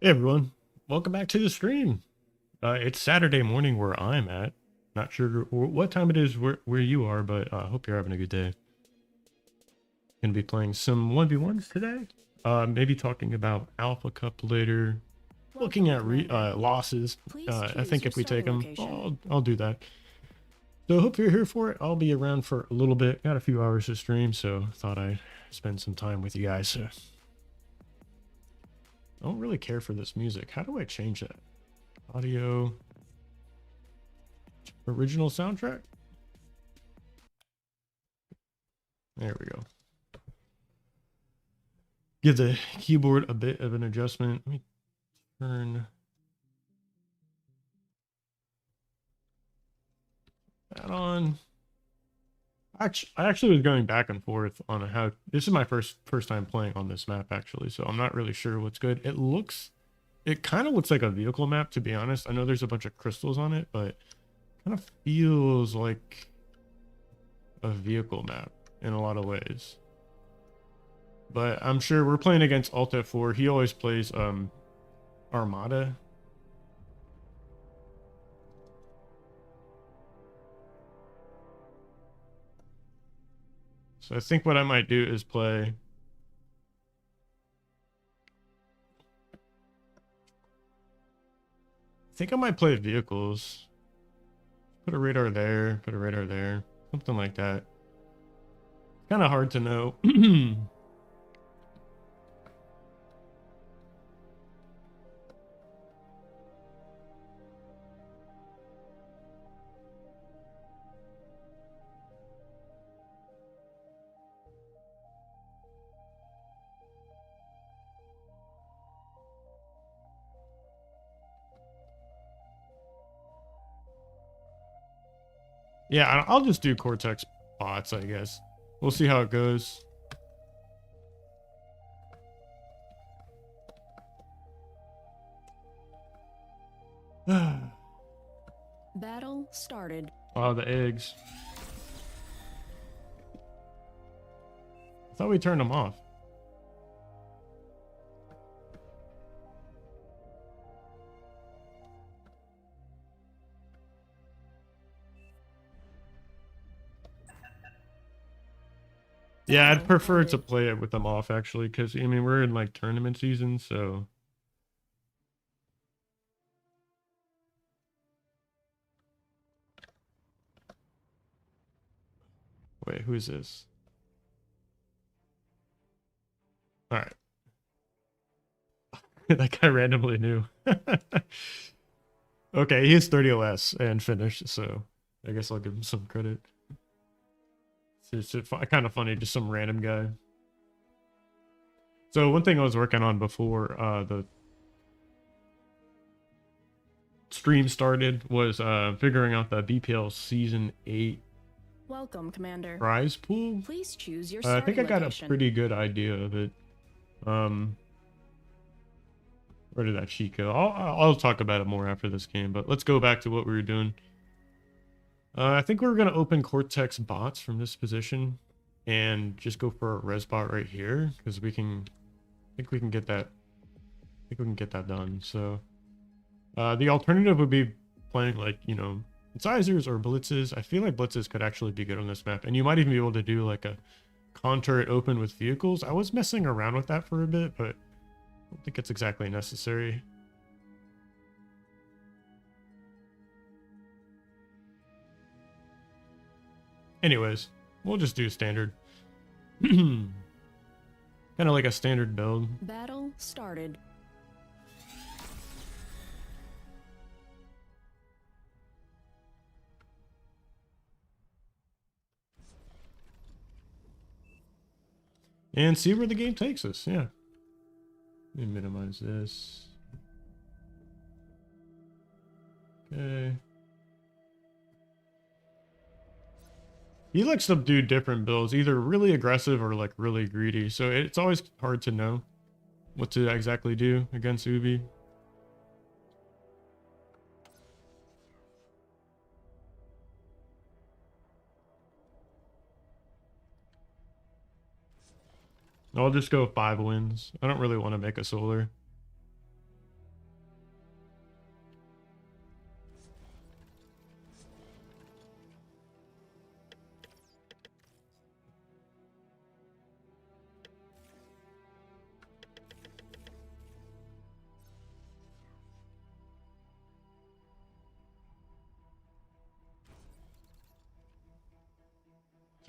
Hey everyone, welcome back to the stream. It's Saturday morning where I'm at. Not sure what time it is where you are, but I hope you're having a good day. Gonna be playing some 1v1s today. Maybe talking about Alpha Cup later. Looking Welcome, at Commander. losses. Please I choose think your if we take starting them, location. I'll do that. So hope you're here for it. I'll be around for a little bit. Got a few hours to stream, so thought I'd spend some time with you guys. I don't really care for this music. How do I change that? Audio. Original soundtrack? There we go. Give the keyboard a bit of an adjustment. Let me turn that on. I actually was going back and forth on how this is my first time playing on this map actually, so I'm not really sure what's good. It kind of looks like a vehicle map, to be honest. I know there's a bunch of crystals on it, but kind of feels like a vehicle map in a lot of ways. But I'm sure we're playing against Alt F4. He always plays Armada. So I think what I might do is play. I think I might play vehicles. Put a radar there, put a radar there, something like that. Kind of hard to know. Yeah, I'll just do Cortex bots, I guess. We'll see how it goes. Battle started. Oh, the eggs. I thought we turned them off. Yeah, I'd Battle prefer to ended. play it with them off actually, because I mean we're in like tournament season, so. Wait, who is this? All right. That guy randomly knew. Okay, he is 30 OS and finished, so I guess I'll give him some credit. It's kind of funny, just some random guy. So one thing I was working on before the stream started was figuring out the BPL Season 8 Welcome, Commander. prize pool. Please choose your I think I starting got a location. pretty good idea of it. Um, where did that sheet go? I'll talk about it more after this game, but let's go back to what we were doing. I think we're gonna open Cortex bots from this position and just go for a res bot right here because we can. I think we can get that. I think we can get that done. So the alternative would be playing like incisors or blitzes. I feel like blitzes could actually be good on this map, and you might even be able to do like a contour it open with vehicles. I was messing around with that for a bit, but I don't think it's exactly necessary. Anyways, we'll just do standard. Kind of like a standard build. Battle started. And see where the game takes us. Yeah. Let me minimize this. Okay. He likes to do different builds, either really aggressive or like really greedy. So it's always hard to know what to exactly do against Ubi. I'll just go 5 wins. I don't really want to make a solar.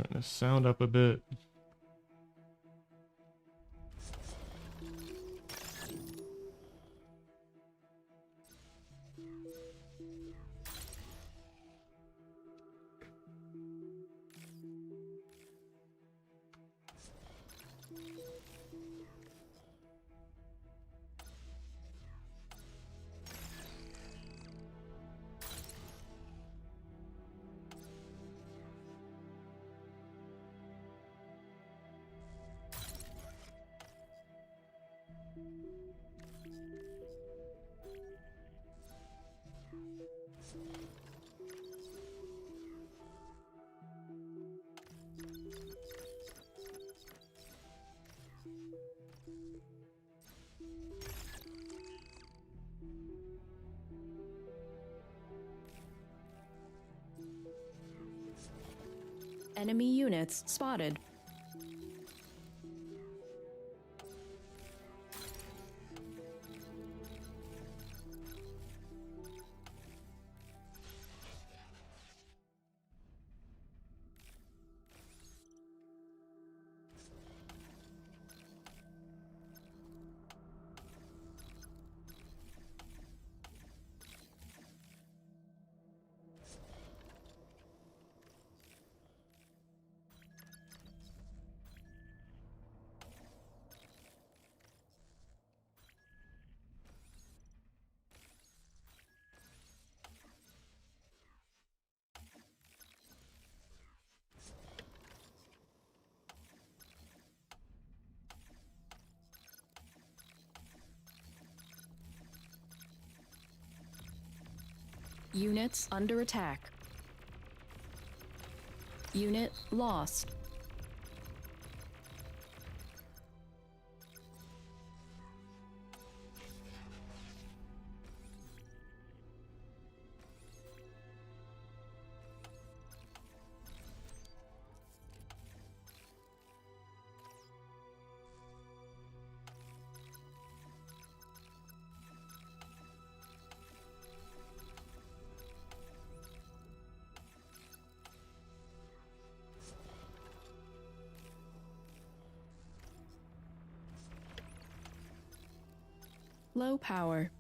Turn the sound up a bit. Enemy units spotted. Units under attack. Unit lost. Low power.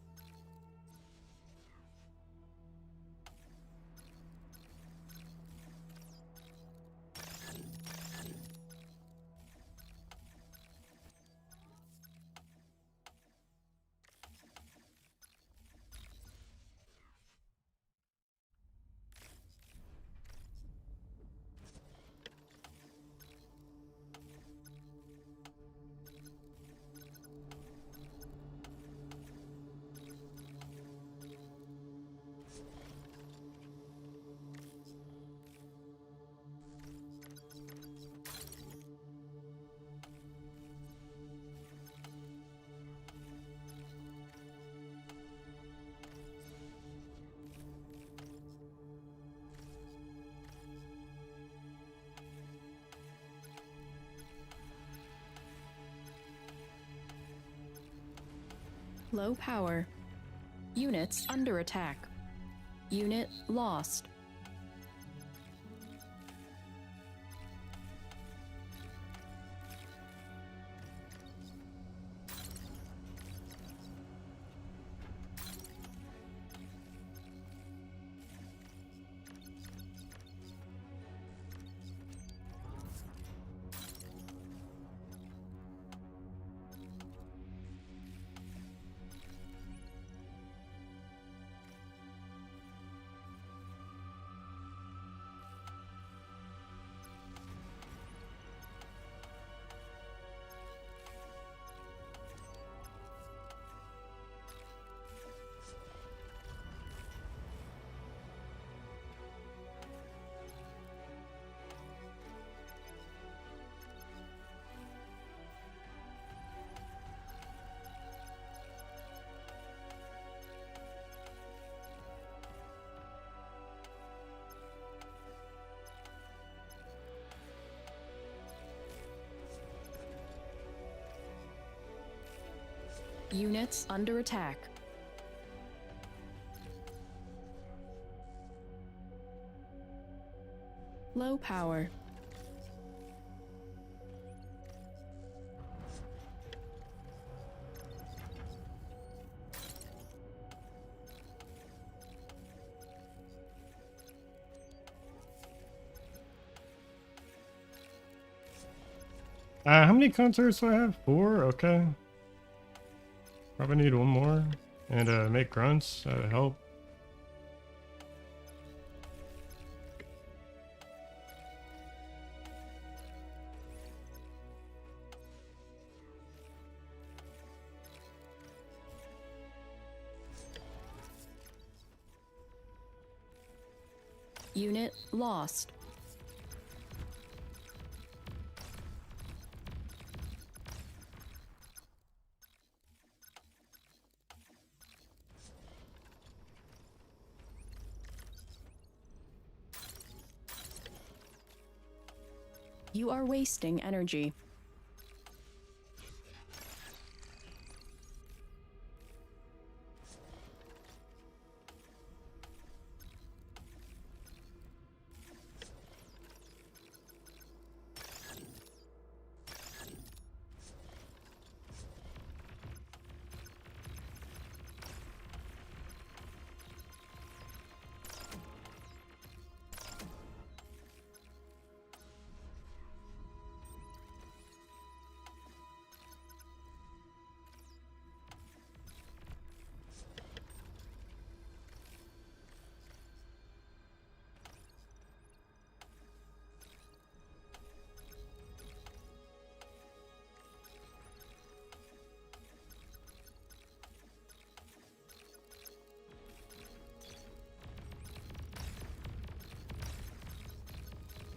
Low power. Units under attack. Unit lost. Units under attack. Low power. How many concerts do I have? 4? Okay. Probably need one more. And make grunts. That would help. Unit lost. You are wasting energy.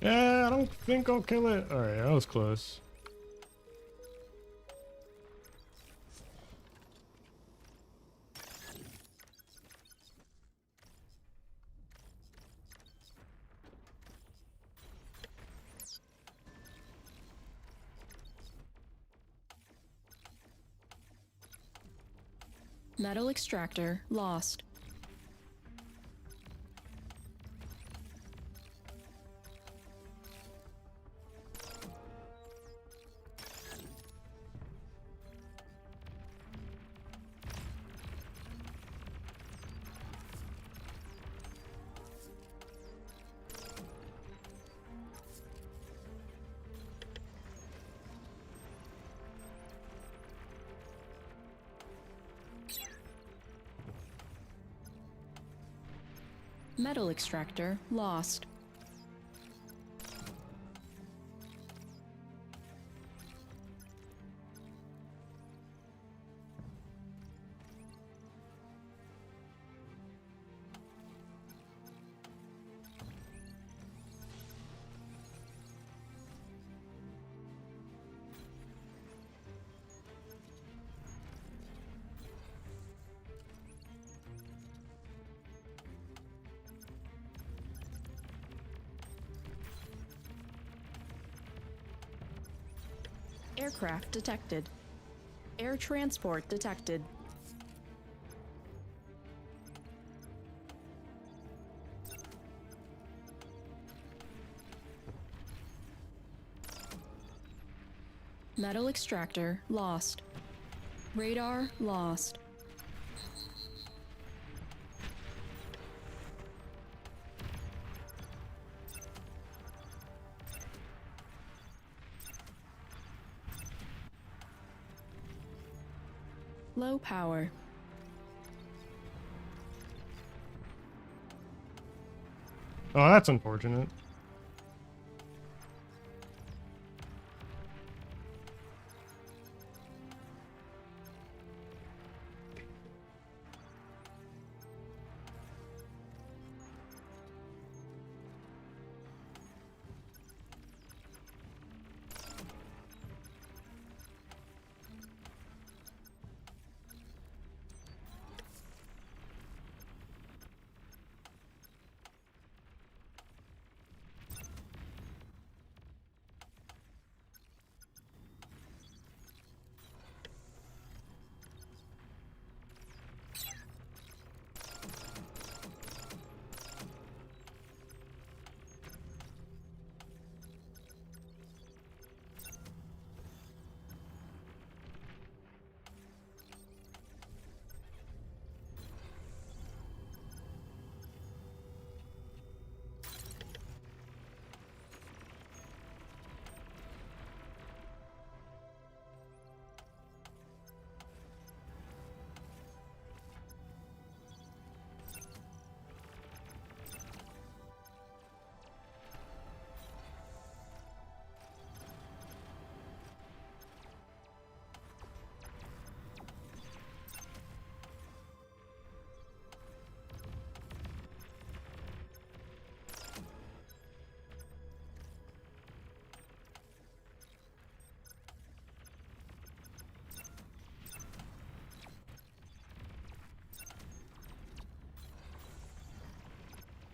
Yeah, I don't think I'll kill it. Alright, that was close. Metal extractor lost. Metal extractor lost. Aircraft detected. Air transport detected. Metal extractor lost. Radar lost. Low power. Oh, that's unfortunate.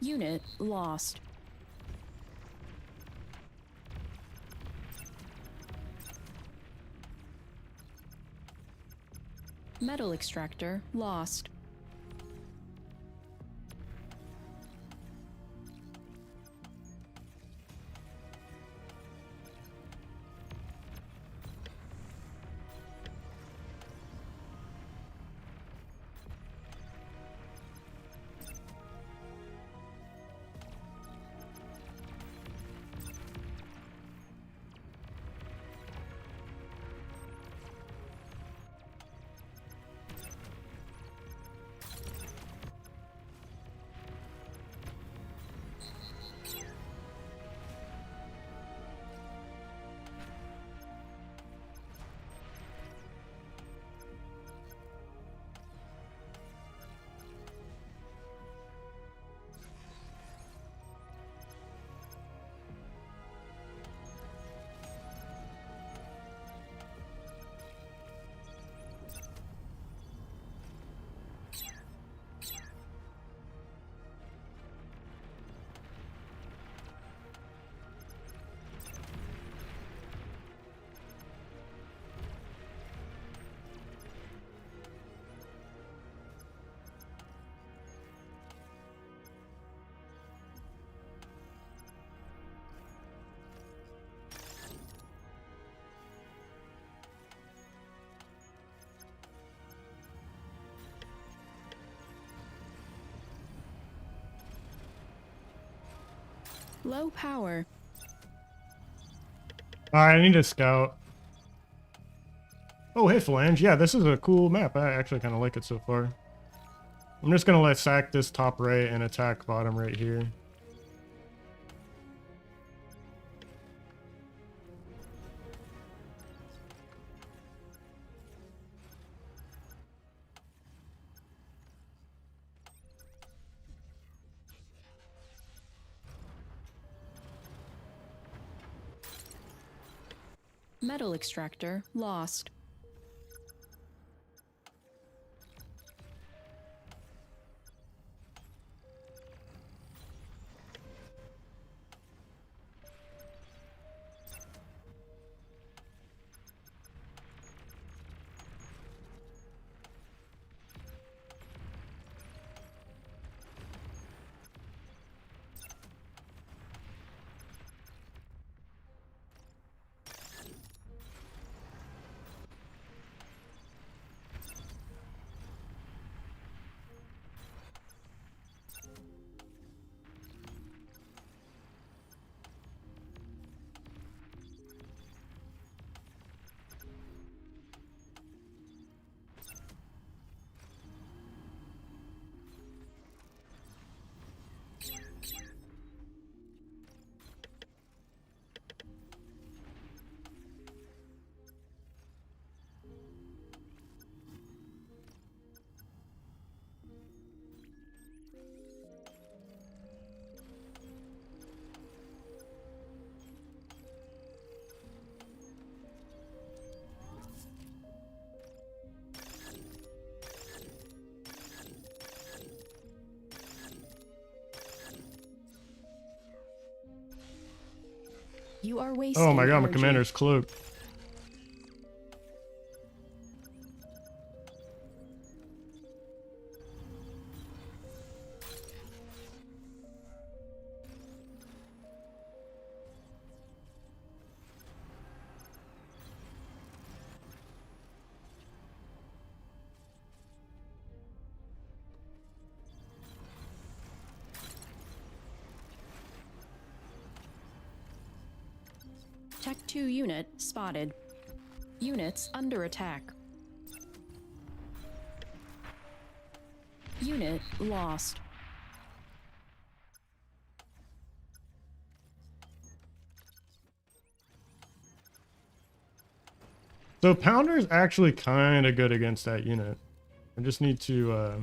Unit lost. Metal extractor lost. Low power. Alright, I need a scout. Oh, hey, Phalange. Yeah, this is a cool map. I actually kind of like it so far. I'm just going to let sack this top right and attack bottom right here. Metal extractor lost. You are wasting Oh my god, my energy. commander's cloaked. Tech 2 unit spotted. Units under attack. Unit lost. So Pounder is actually kind of good against that unit. I just need to...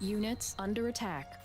Units under attack.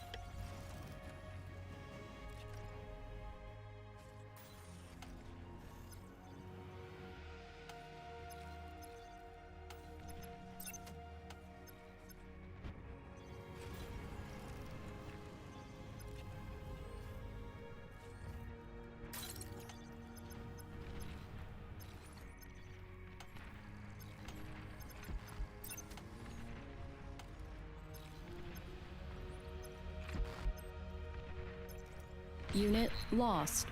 Unit lost.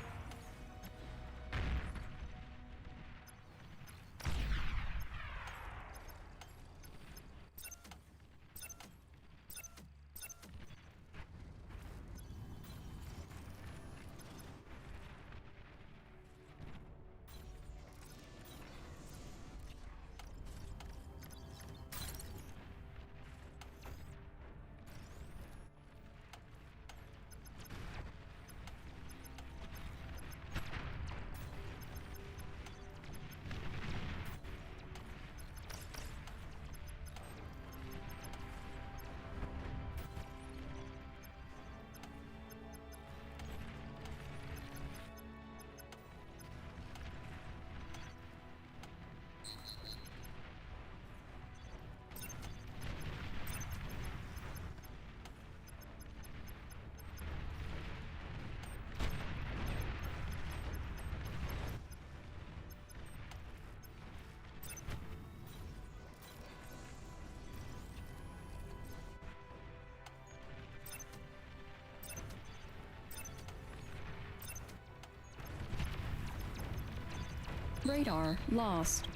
Radar lost.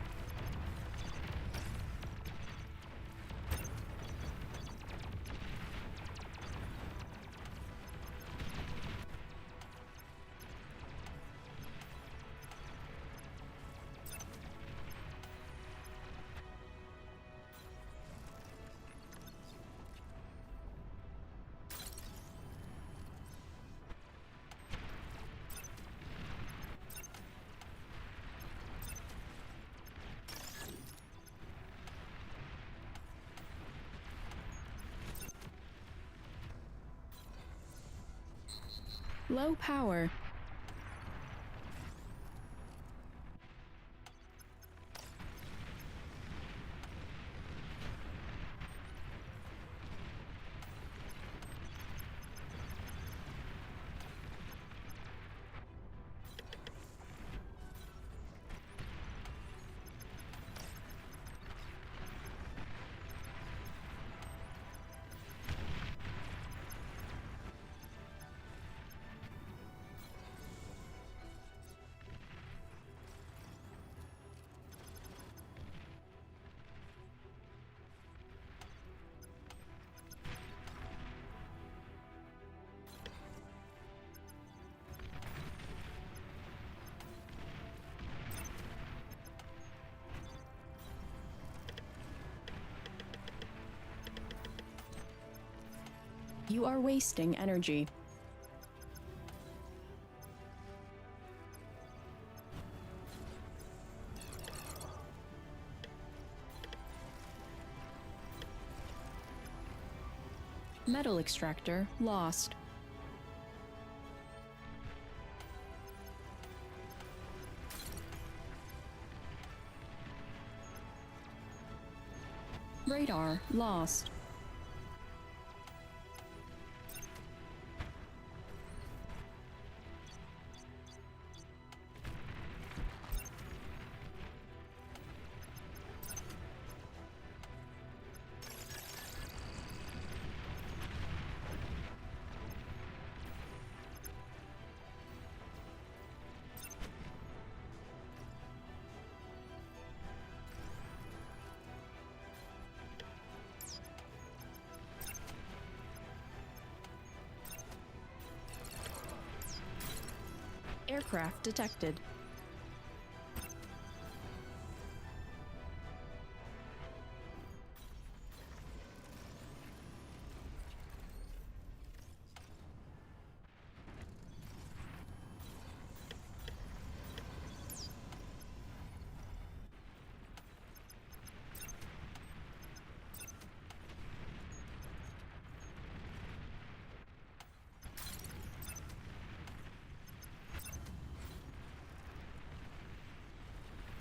Low power. You are wasting energy. Metal extractor lost. Radar lost. Aircraft detected.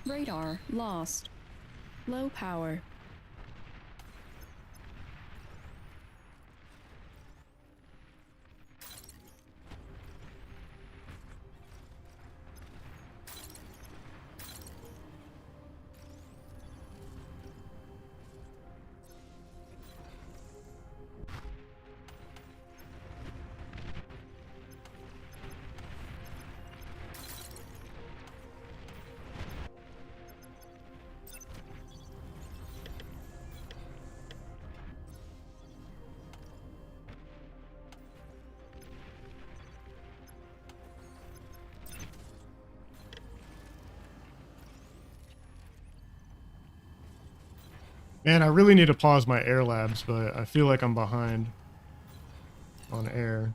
Radar lost. Low power. Man, I really need to pause my air labs, but I feel like I'm behind on air.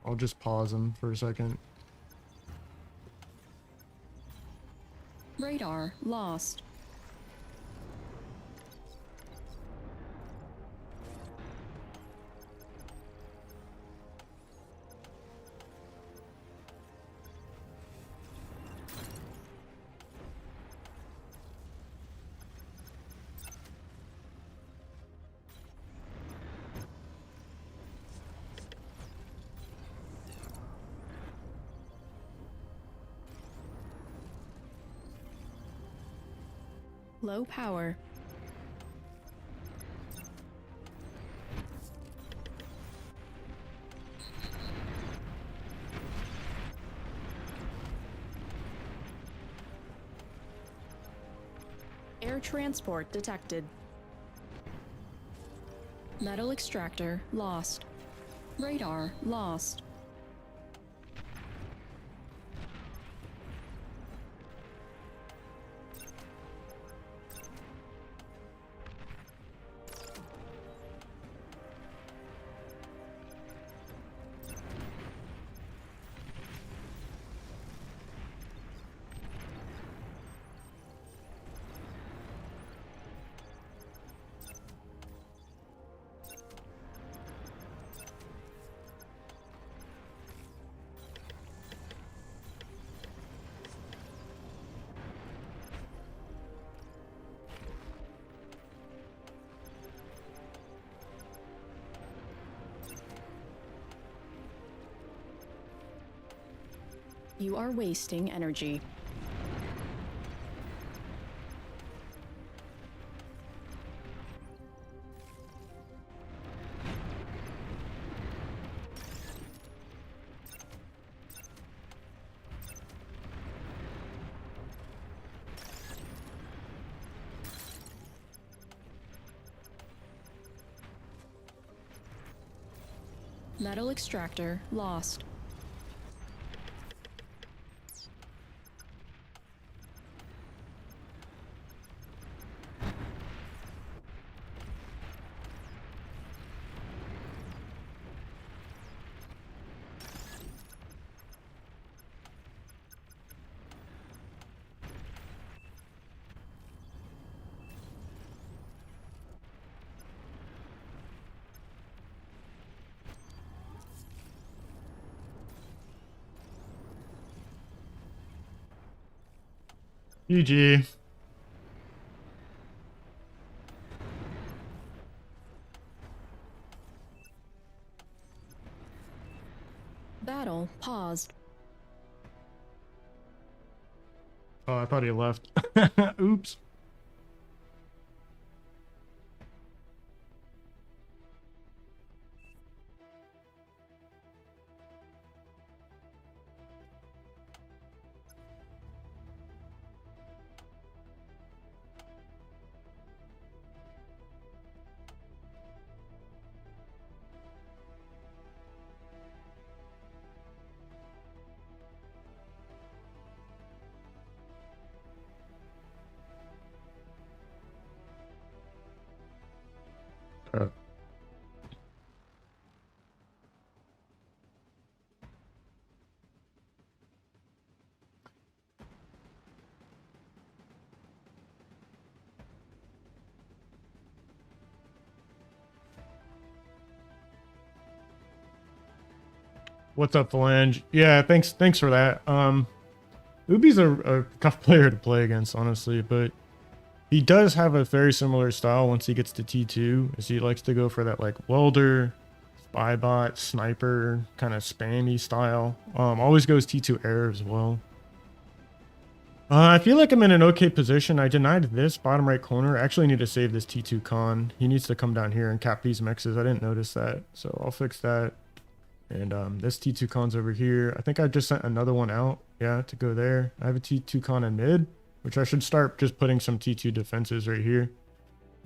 I'll just pause them for a second. Radar lost. Low power. Air transport detected. Metal extractor lost. Radar lost. You are wasting energy. Metal extractor lost. GG. Battle paused. Oh, I thought he left. Oops. What's up, Phalange? Yeah, thanks for that. Ubi's a tough player to play against, honestly, but he does have a very similar style once he gets to T2, as he likes to go for that like welder, spy bot, sniper, kind of spammy style. Always goes T2 air as well. I feel like I'm in an okay position. I denied this bottom right corner. I actually need to save this T2 con. He needs to come down here and cap these mexes. I didn't notice that, so I'll fix that. And this T2 con's over here. I think I just sent another one out, yeah, to go there. I have a T2 con in mid, which I should start just putting some T2 defenses right here.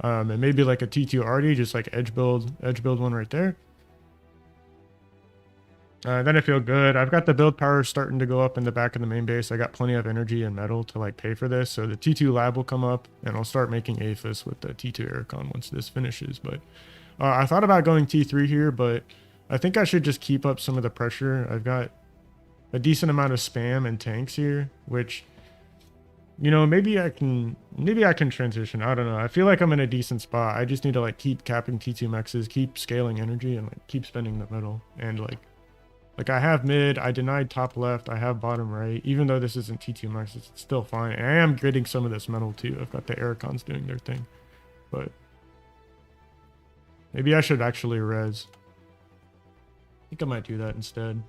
And maybe like a T2 RD, just like edge build one right there. Then I feel good. I've got the build power starting to go up in the back of the main base. I got plenty of energy and metal to like pay for this. So the T2 lab will come up and I'll start making APHIS with the T2 Aircon once this finishes. But I thought about going T3 here, but I think I should just keep up some of the pressure. I've got a decent amount of spam and tanks here, which, you know, maybe I can transition. I don't know. I feel like I'm in a decent spot. I just need to like keep capping T2 mexes, keep scaling energy, and like keep spending the metal. And like I have mid, I denied top left, I have bottom right. Even though this isn't T2 max, it's still fine. And I am getting some of this metal too. I've got the Aircons doing their thing. But maybe I should actually res. I think I might do that instead.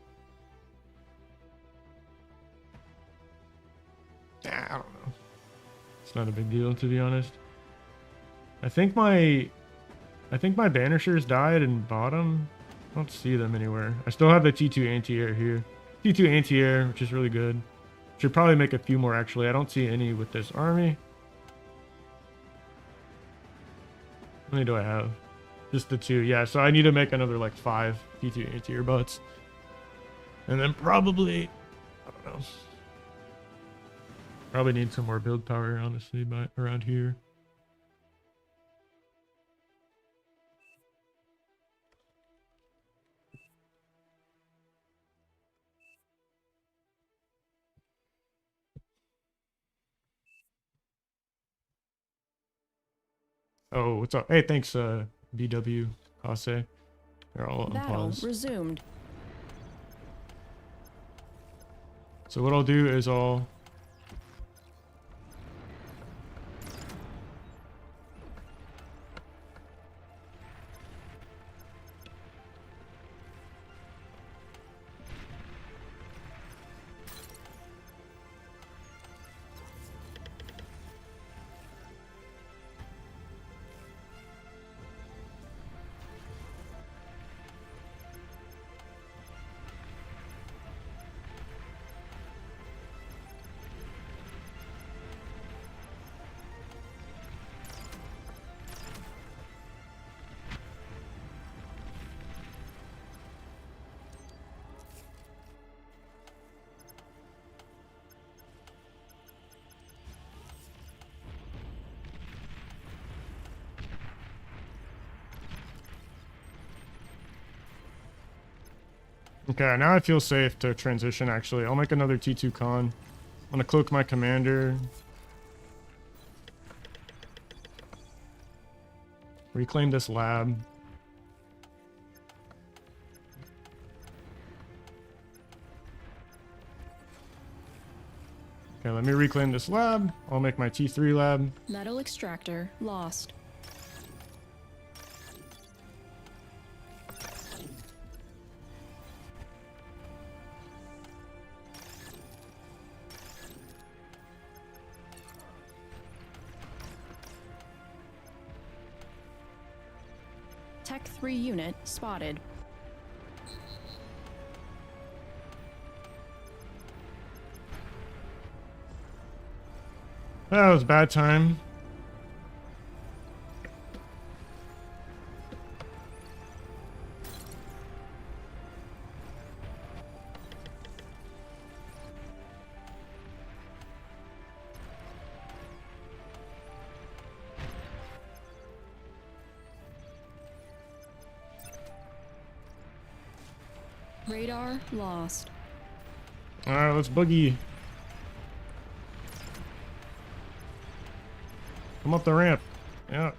I don't know. It's not a big deal, to be honest. I think my banishers died in bottom. I don't see them anywhere. I still have the T2 anti-air here. T2 anti-air, which is really good. Should probably make a few more, actually. I don't see any with this army. How many do I have? Just the 2. Yeah, so I need to make another, like, 5 T2 anti-air bots. And then probably... I don't know. Probably need some more build power, honestly, but around here. Oh, what's up? Hey, thanks, BW, Hase. They're all on Battle pause. resumed. So what I'll do is I'll... Okay, now I feel safe to transition, actually. I'll make another T2 con. I'm gonna cloak my commander. Reclaim this lab. Okay, let me reclaim this lab. I'll make my T3 lab. Metal extractor lost. Tech 3 unit spotted. That was a bad time. Radar lost. Alright, let's boogie. Come up the ramp. Yeah.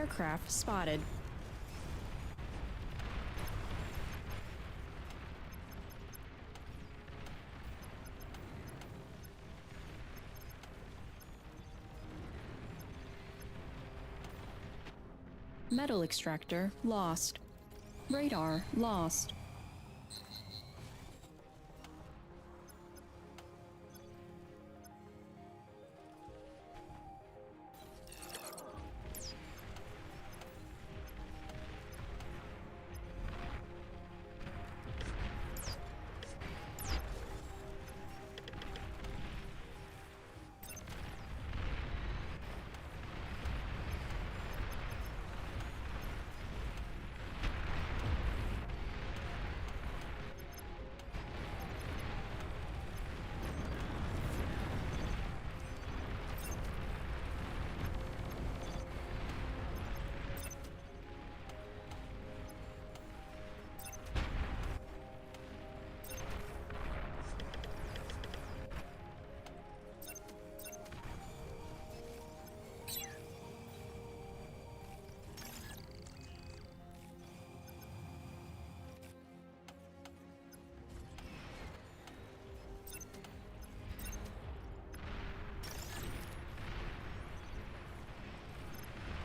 Aircraft spotted. Metal extractor lost. Radar lost.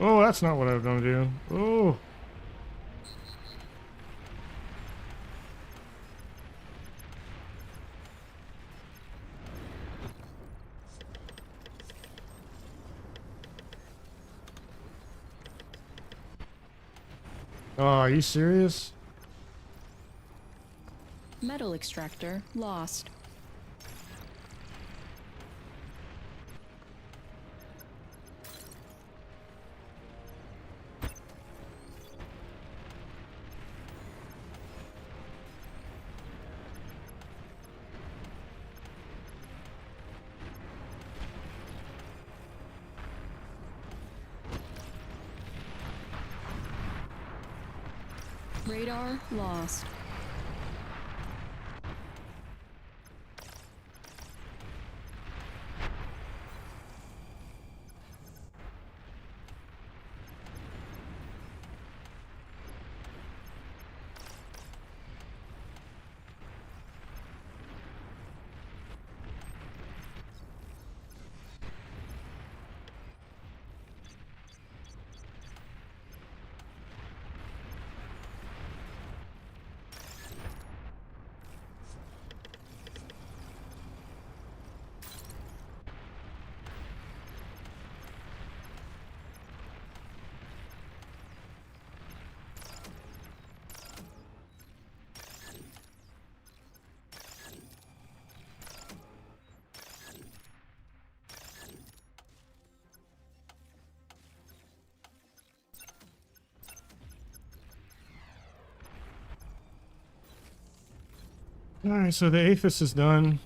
Oh, that's not what I was gonna do. Oh. Oh, are you serious? Metal extractor lost. Radar lost. Alright, so the APHIS is done.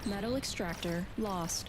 Metal extractor lost.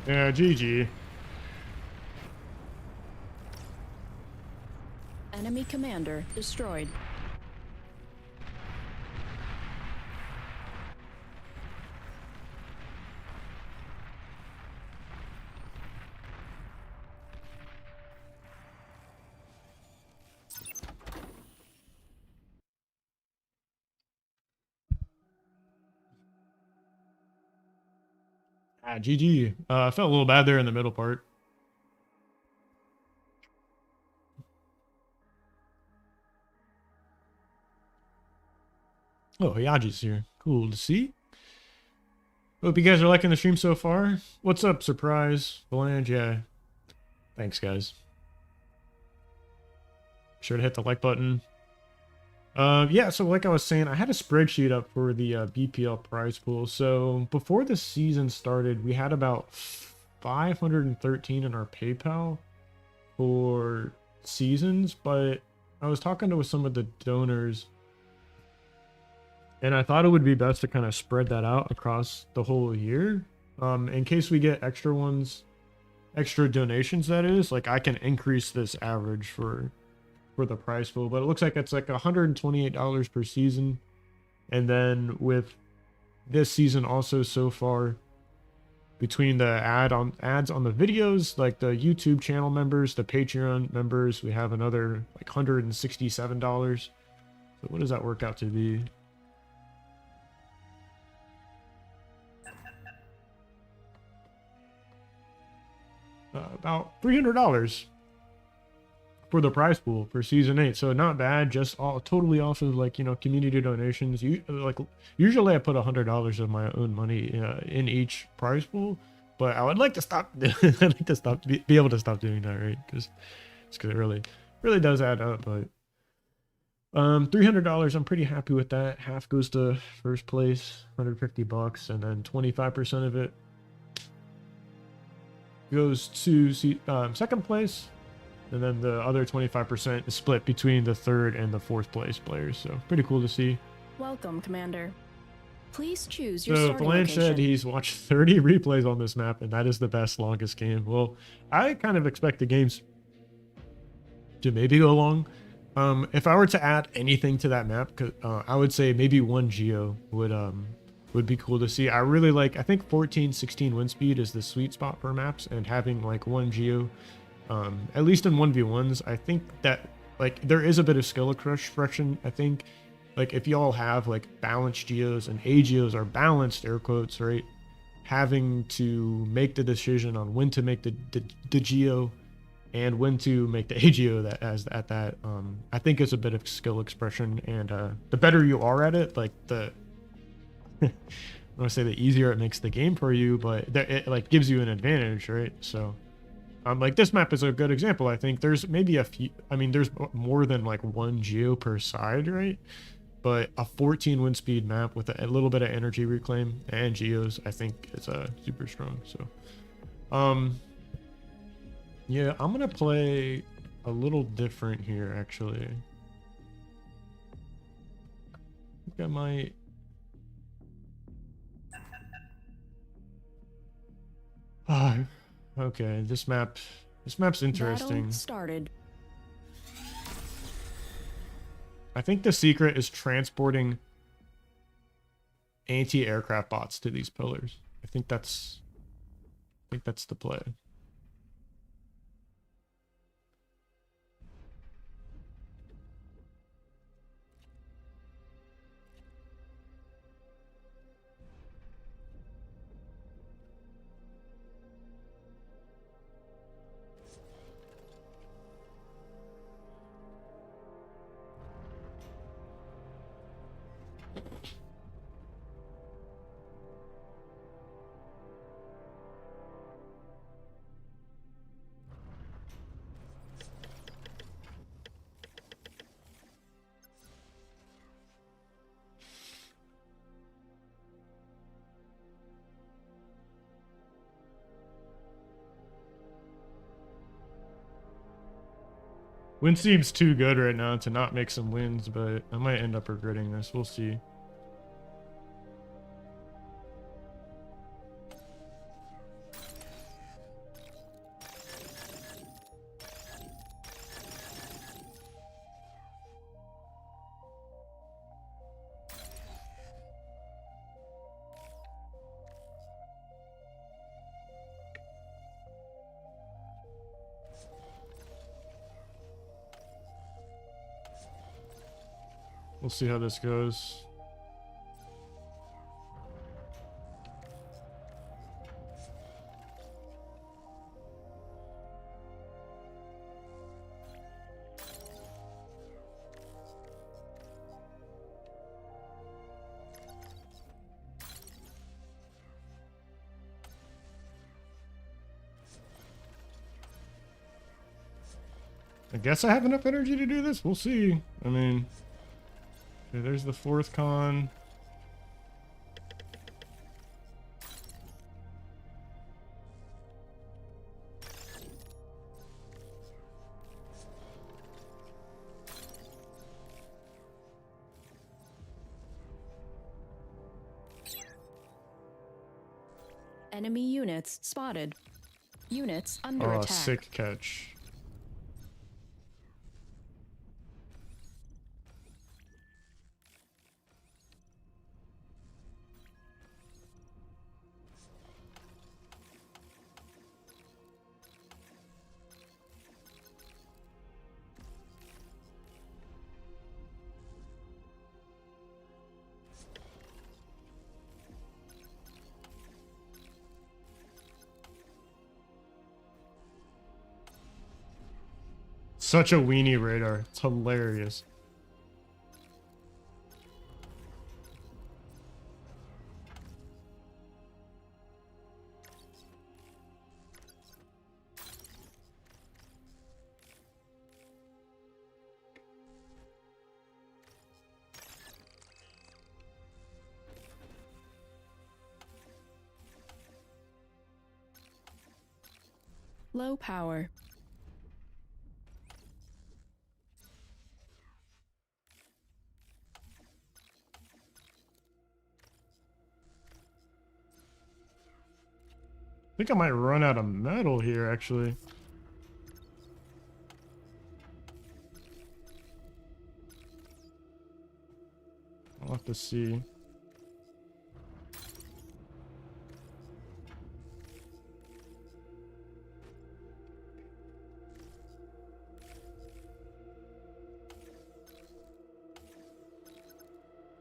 Yeah, GG. Enemy commander destroyed. Ah, GG. I felt a little bad there in the middle part. Oh, Yaji's here. Cool to see. Hope you guys are liking the stream so far. What's up, Surprise? Valange, yeah. Thanks, guys. Be sure to hit the like button. Yeah, so like I was saying, I had a spreadsheet up for the BPL prize pool. So before the season started, we had about 513 in our PayPal for seasons, but I was talking to some of the donors, and I thought it would be best to kind of spread that out across the whole year. In case we get extra ones, extra donations, that is, like I can increase this average for the prize pool, but it looks like it's like $128 per season. And then with this season also so far, between the ads on the videos, like the YouTube channel members, the Patreon members, we have another like $167. So what does that work out to be? About $300 for the prize pool for season 8. So not bad, just all totally off of like, you know, community donations. Usually I put $100 of my own money in each prize pool, but I would like to stop. I'd like to stop, be able to stop doing that, right? Because it really does add up. But $300, I'm pretty happy with that. Half goes to first place, $150, and then 25% of it goes to second place. And then the other 25% is split between the third and the fourth place players. So pretty cool to see. Welcome, Commander. Please choose your So starting Blanche location. said he's watched 30 replays on this map, and that is the best, longest game. Well, I kind of expect the games to maybe go long. If I were to add anything to that map, I would say maybe one Geo would be cool to see. I really like, I think 14, 16 wind speed is the sweet spot for maps, and having like one Geo, at least in 1v1s, I think that like there is a bit of skill expression. I think like if y'all have like balanced geos and A geos are balanced, air quotes, right? Having to make the decision on when to make the geo and when to make the A geo I think it's a bit of skill expression, and the better you are at it, like the I don't want to say the easier it makes the game for you, but it like gives you an advantage, right? So like this map is a good example. I think there's maybe a few, I mean, there's more than like one geo per side, right? But a 14 wind speed map with a little bit of energy reclaim and geos, I think is super strong. So yeah, I'm gonna play a little different here actually. I think I might okay, this map's interesting. Battle started. I think the secret is transporting anti-aircraft bots to these pillars. I think that's the play. Wind seems too good right now to not make some wins, but I might end up regretting this. We'll see. We'll see how this goes. I guess I have enough energy to do this. We'll see. I mean, okay, there's the 4th con. Enemy units spotted. Units under Oh, attack. sick catch. Such a weenie radar. It's hilarious. Low power. I think I might run out of metal here, actually. I'll have to see.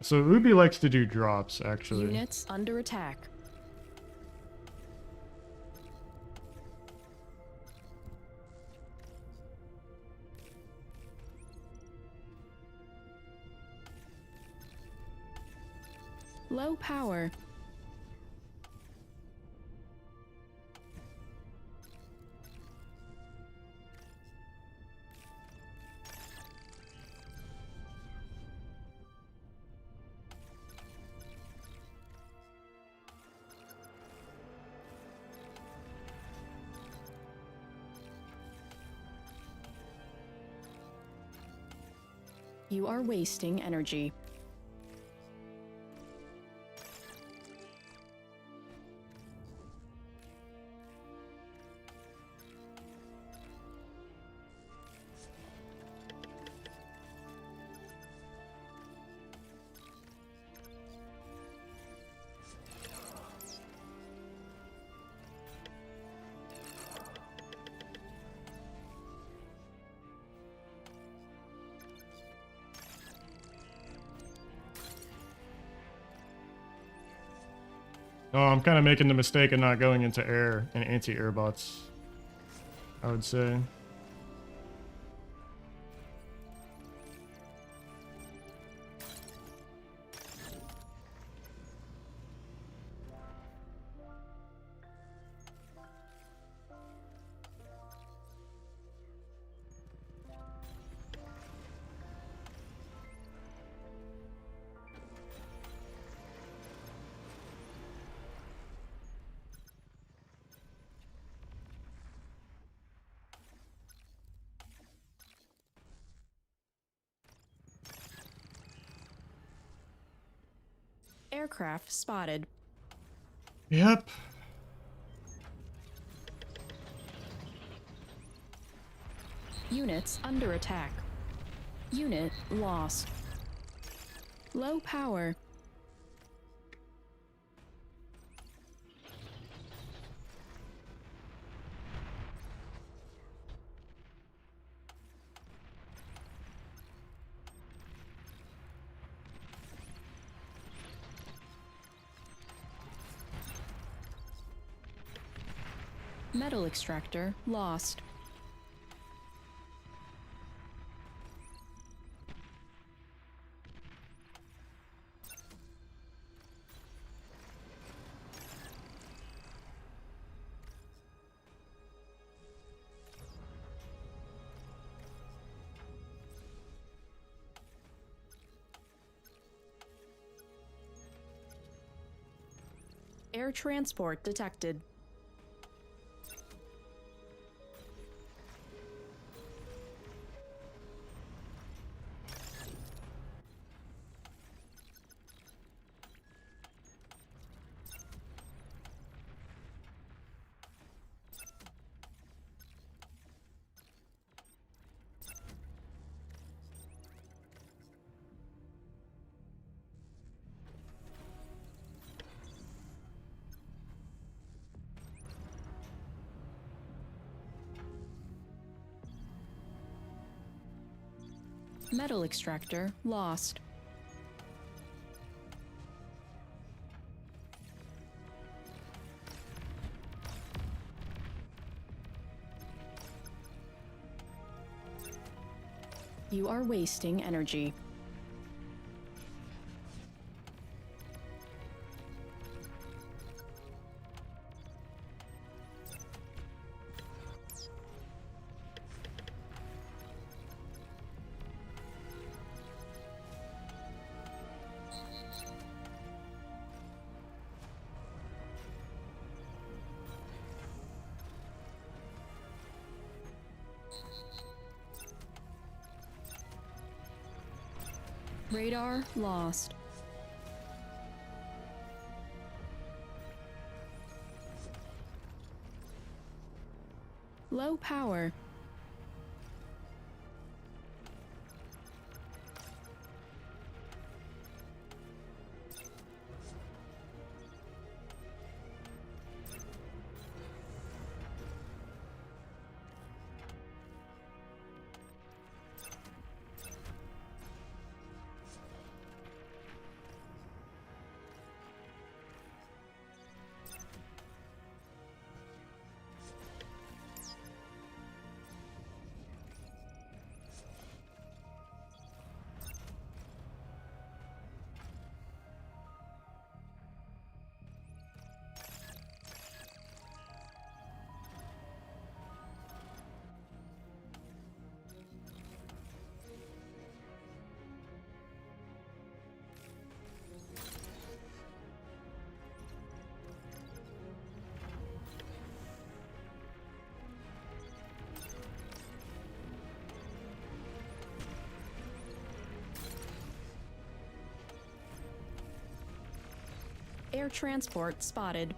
So Ubi likes to do drops, actually. Units under attack. Low power. You are wasting energy. Oh, I'm kind of making the mistake of not going into air and anti-air bots, I would say. Aircraft spotted. Yep. Units under attack. Unit lost. Low power. Metal extractor lost. Air transport detected. Metal extractor lost. You are wasting energy. Radar lost. Low power. Air transport spotted.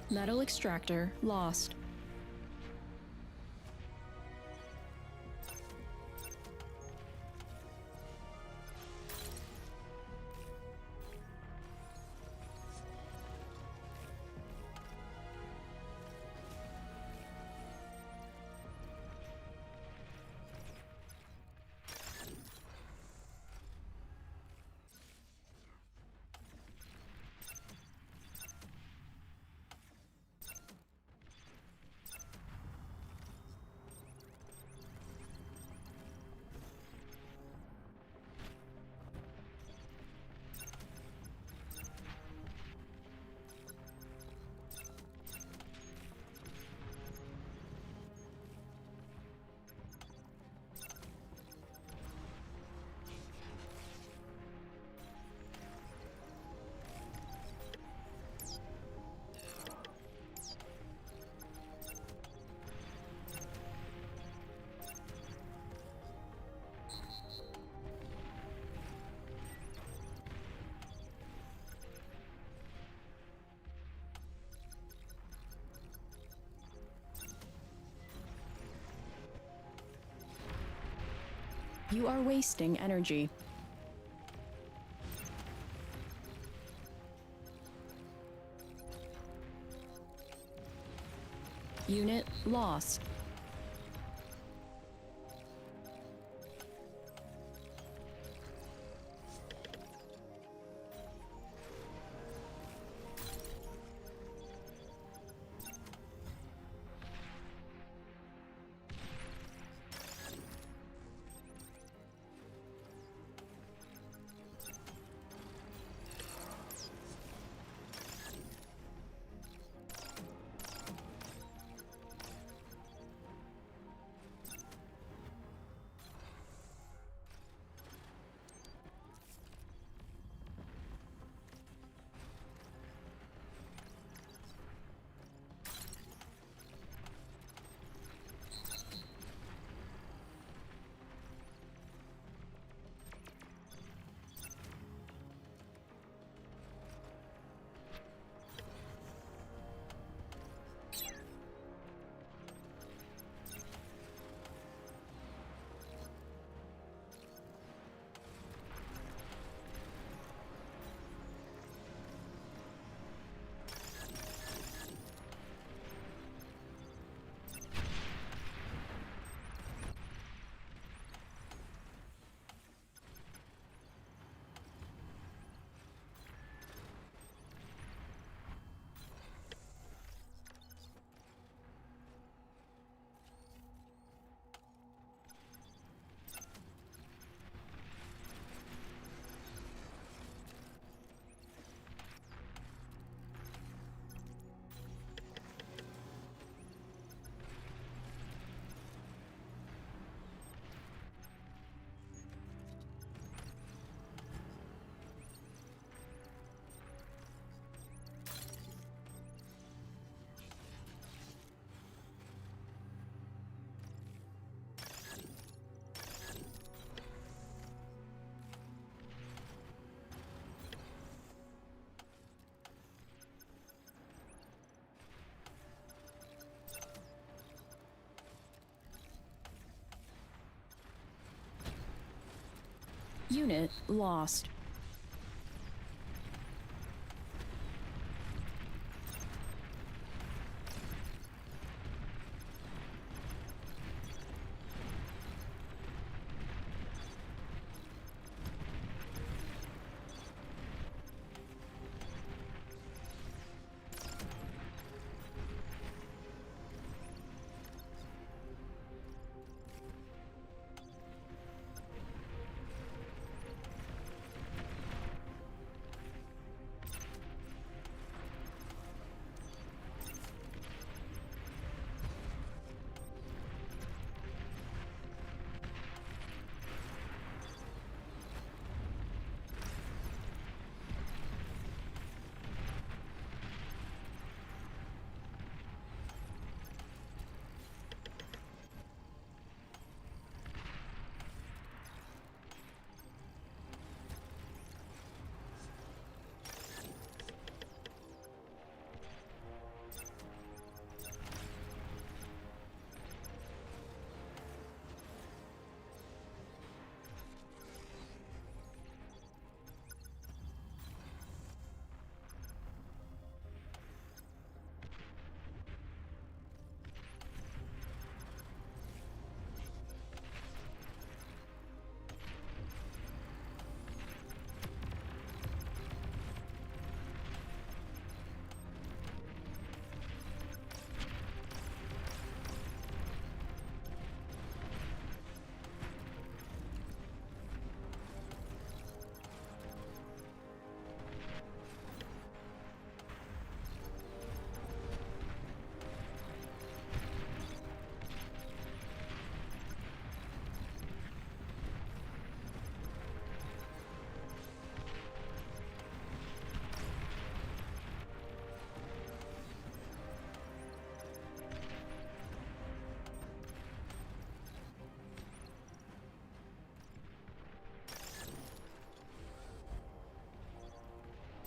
Metal extractor lost. You are wasting energy. Unit lost. Unit lost.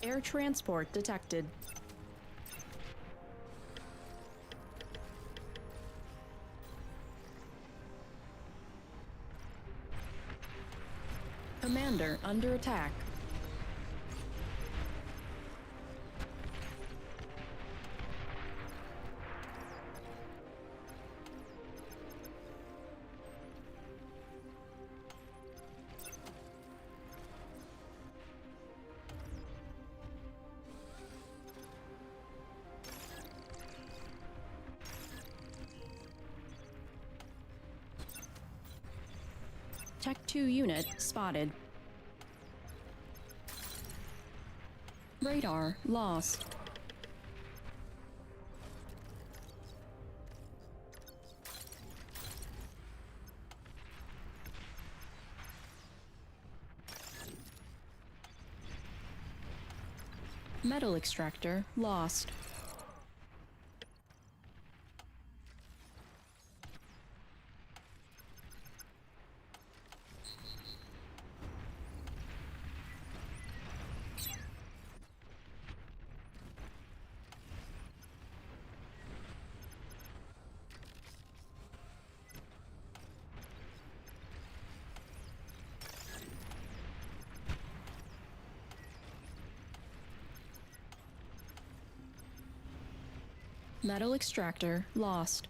Air transport detected. Commander under attack. Tech 2 unit spotted. Radar lost. Metal extractor lost. Metal extractor lost.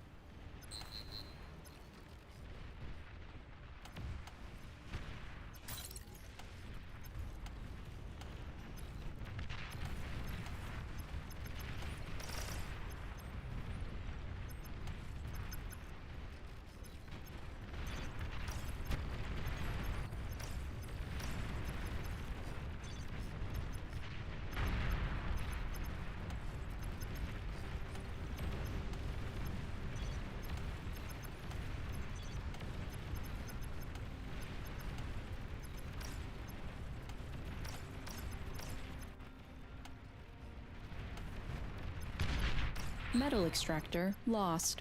Metal extractor lost.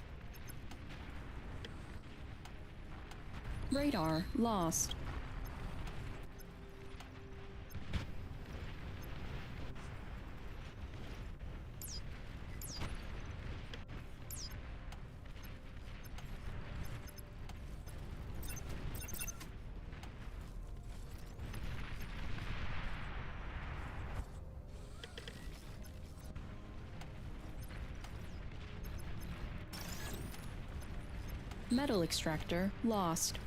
Radar lost. Metal extractor lost.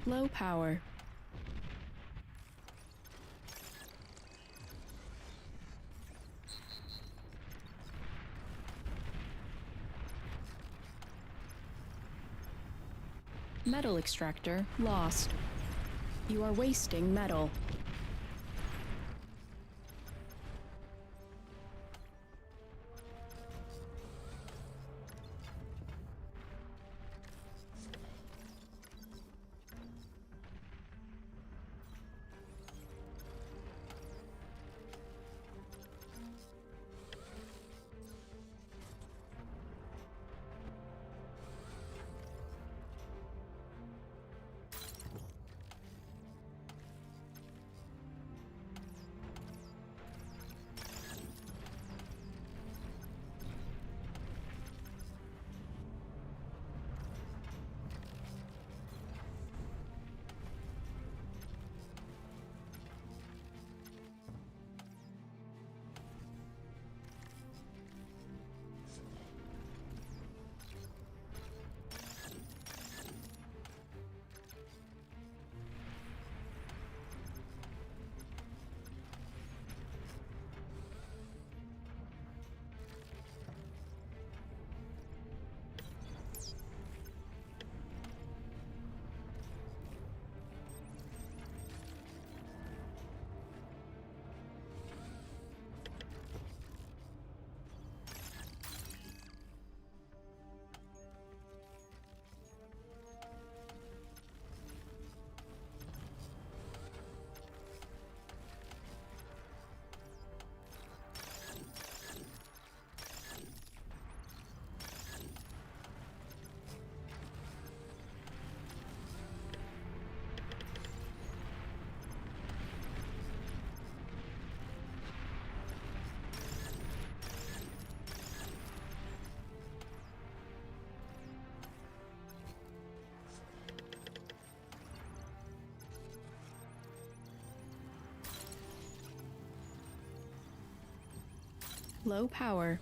Low power. Metal extractor lost. You are wasting metal. Low power.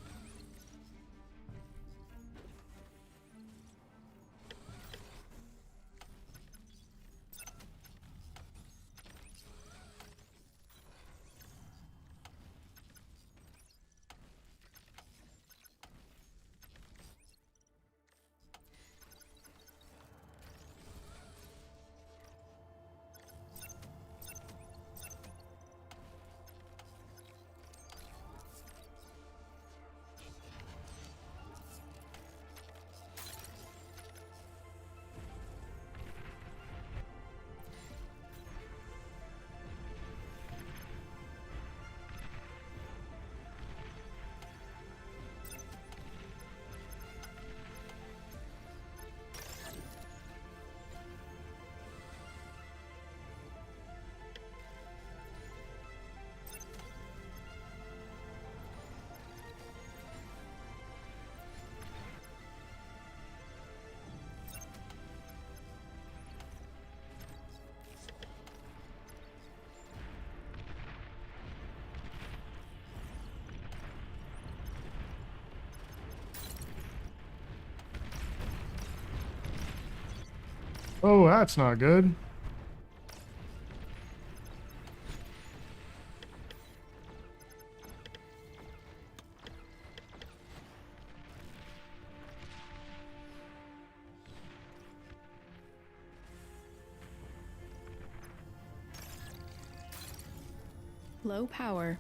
Oh, that's not good. Low power.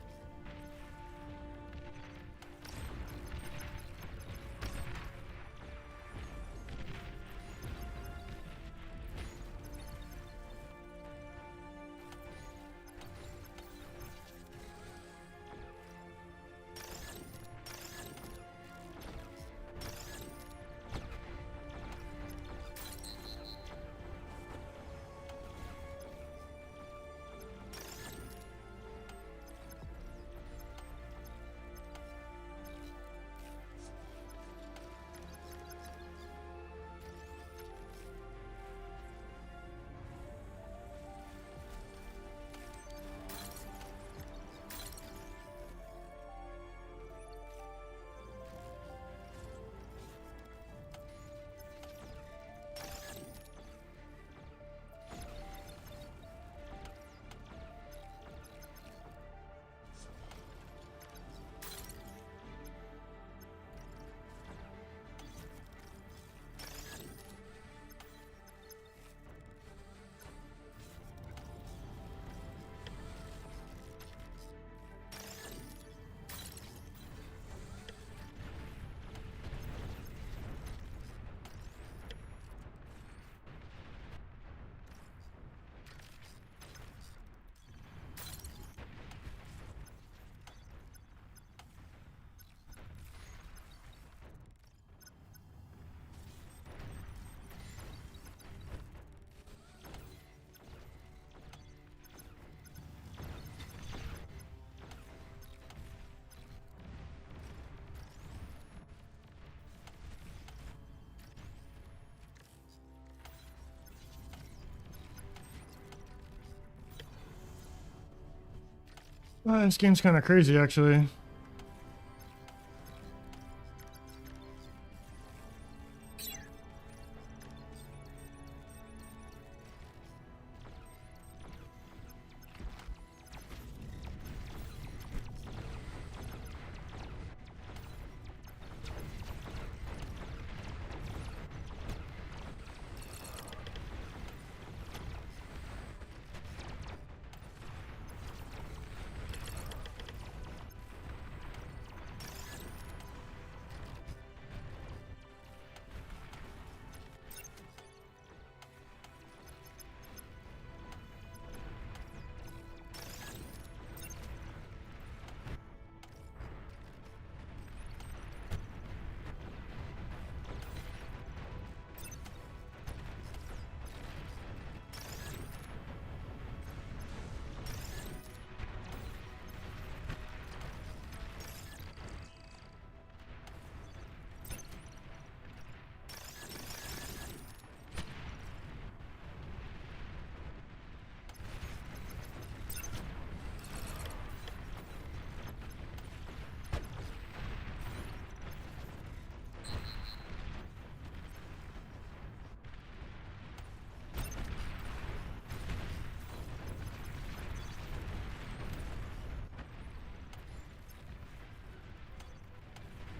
This game's kind of crazy, actually.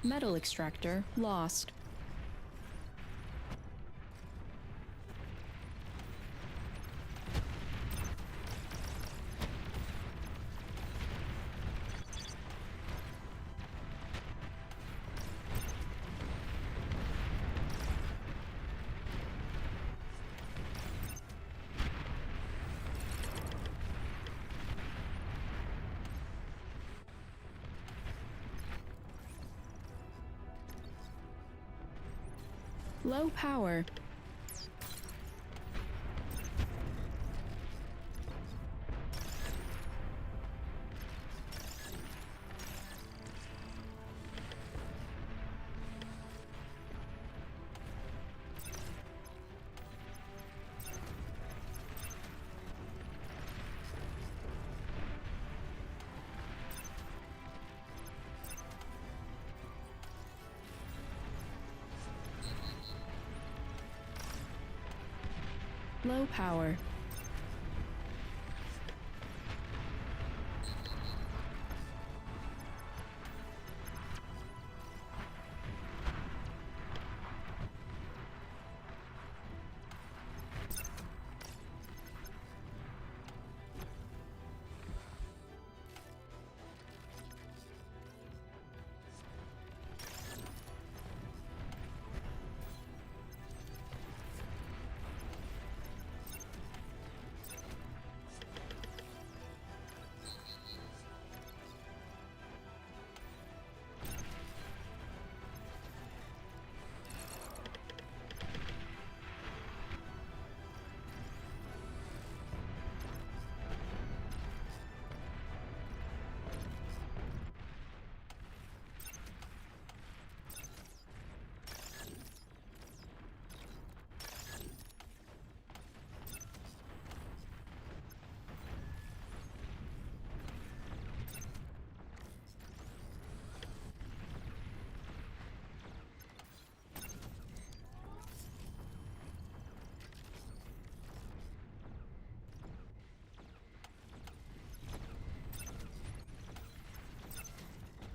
Metal extractor lost. Low power. Low power.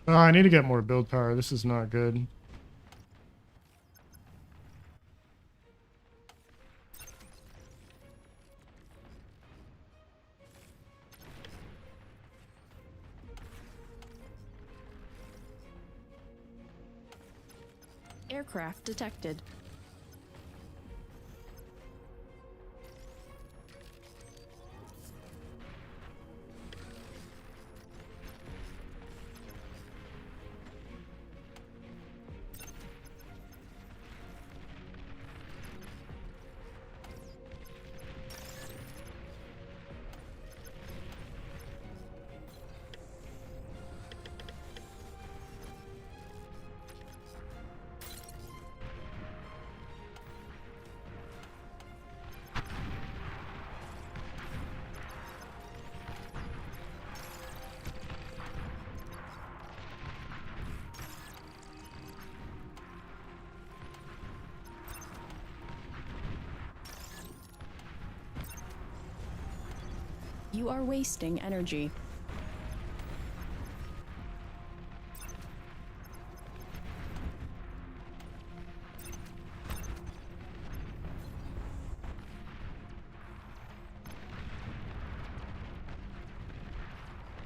Oh, I need to get more build power. This is not good. Aircraft detected. You are wasting energy.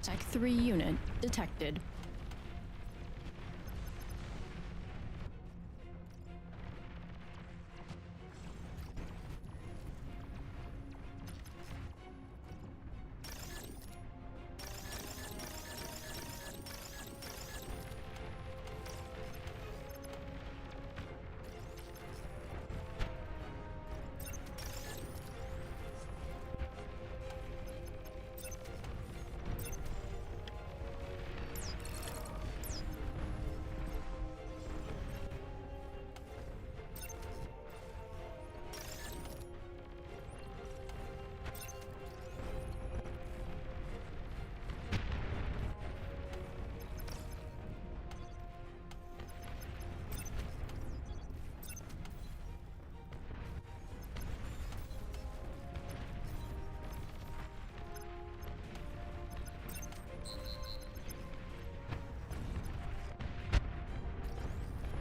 Tech 3 unit detected.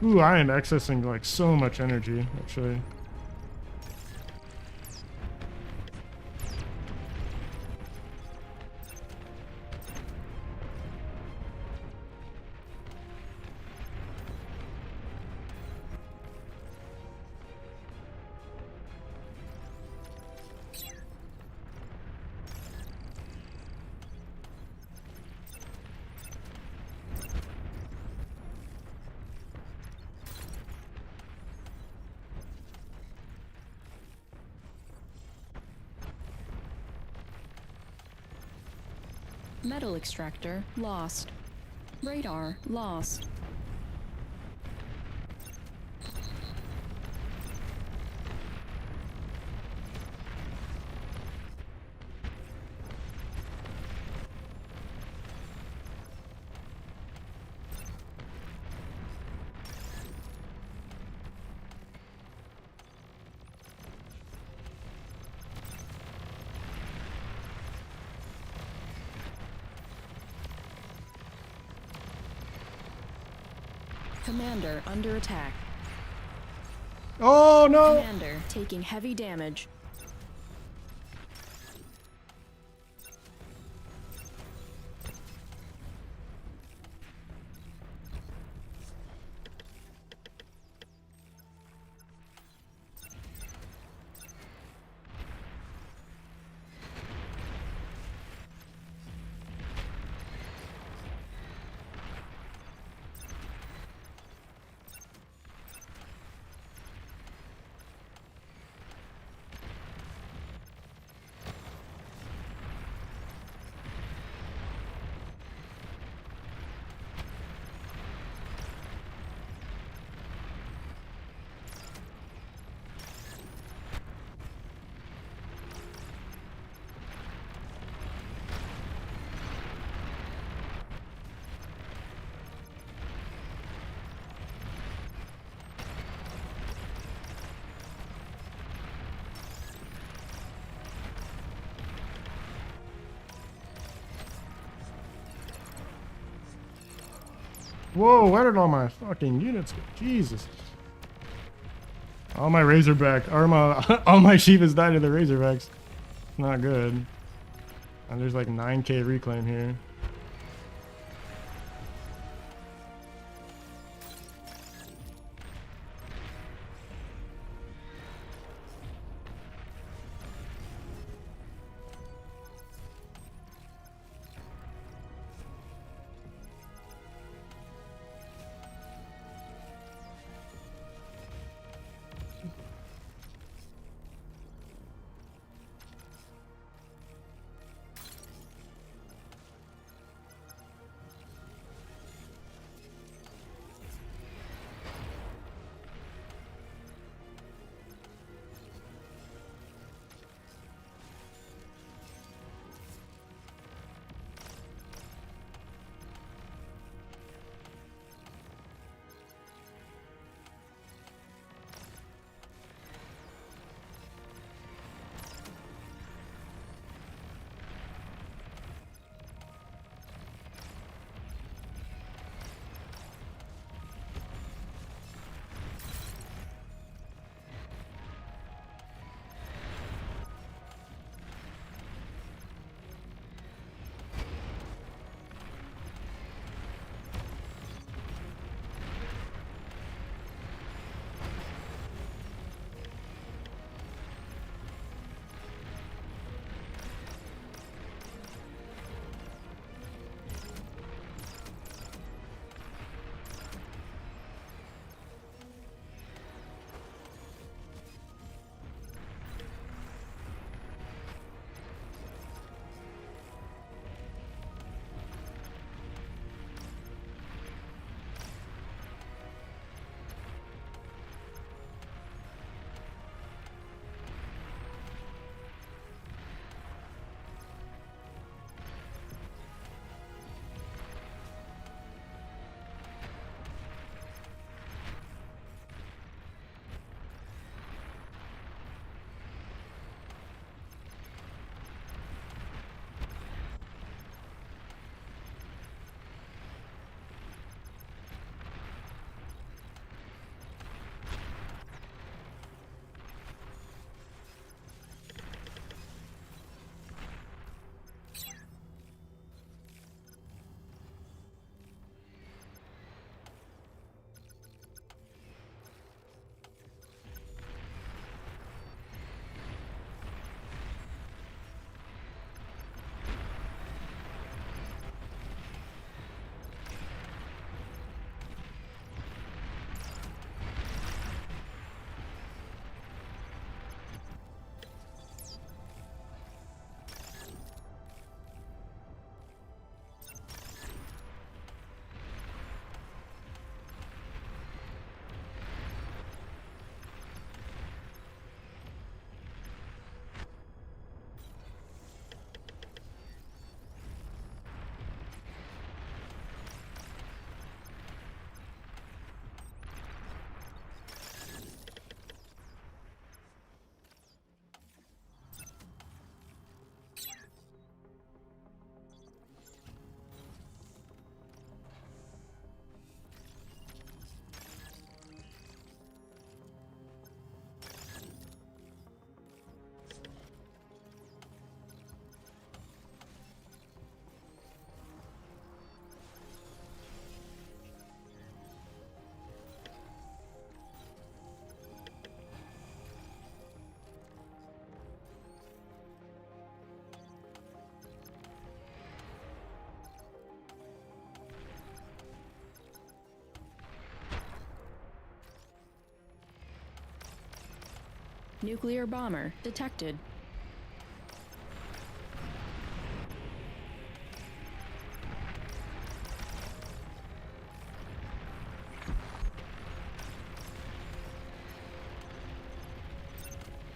Ooh, I am accessing like so much energy, actually. Metal extractor lost. Radar lost. Commander under attack. Oh no! Commander taking heavy damage. Whoa, where did all my fucking units go? Jesus. All my Razorback, or all my Shivas died to the Razorbacks. Not good. And there's like 9k reclaim here. Nuclear bomber detected.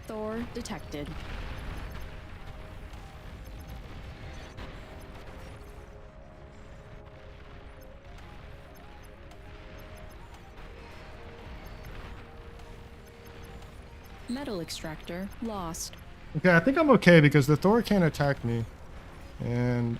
Thor detected. Metal extractor lost. Okay, I think I'm okay because the Thor can't attack me. And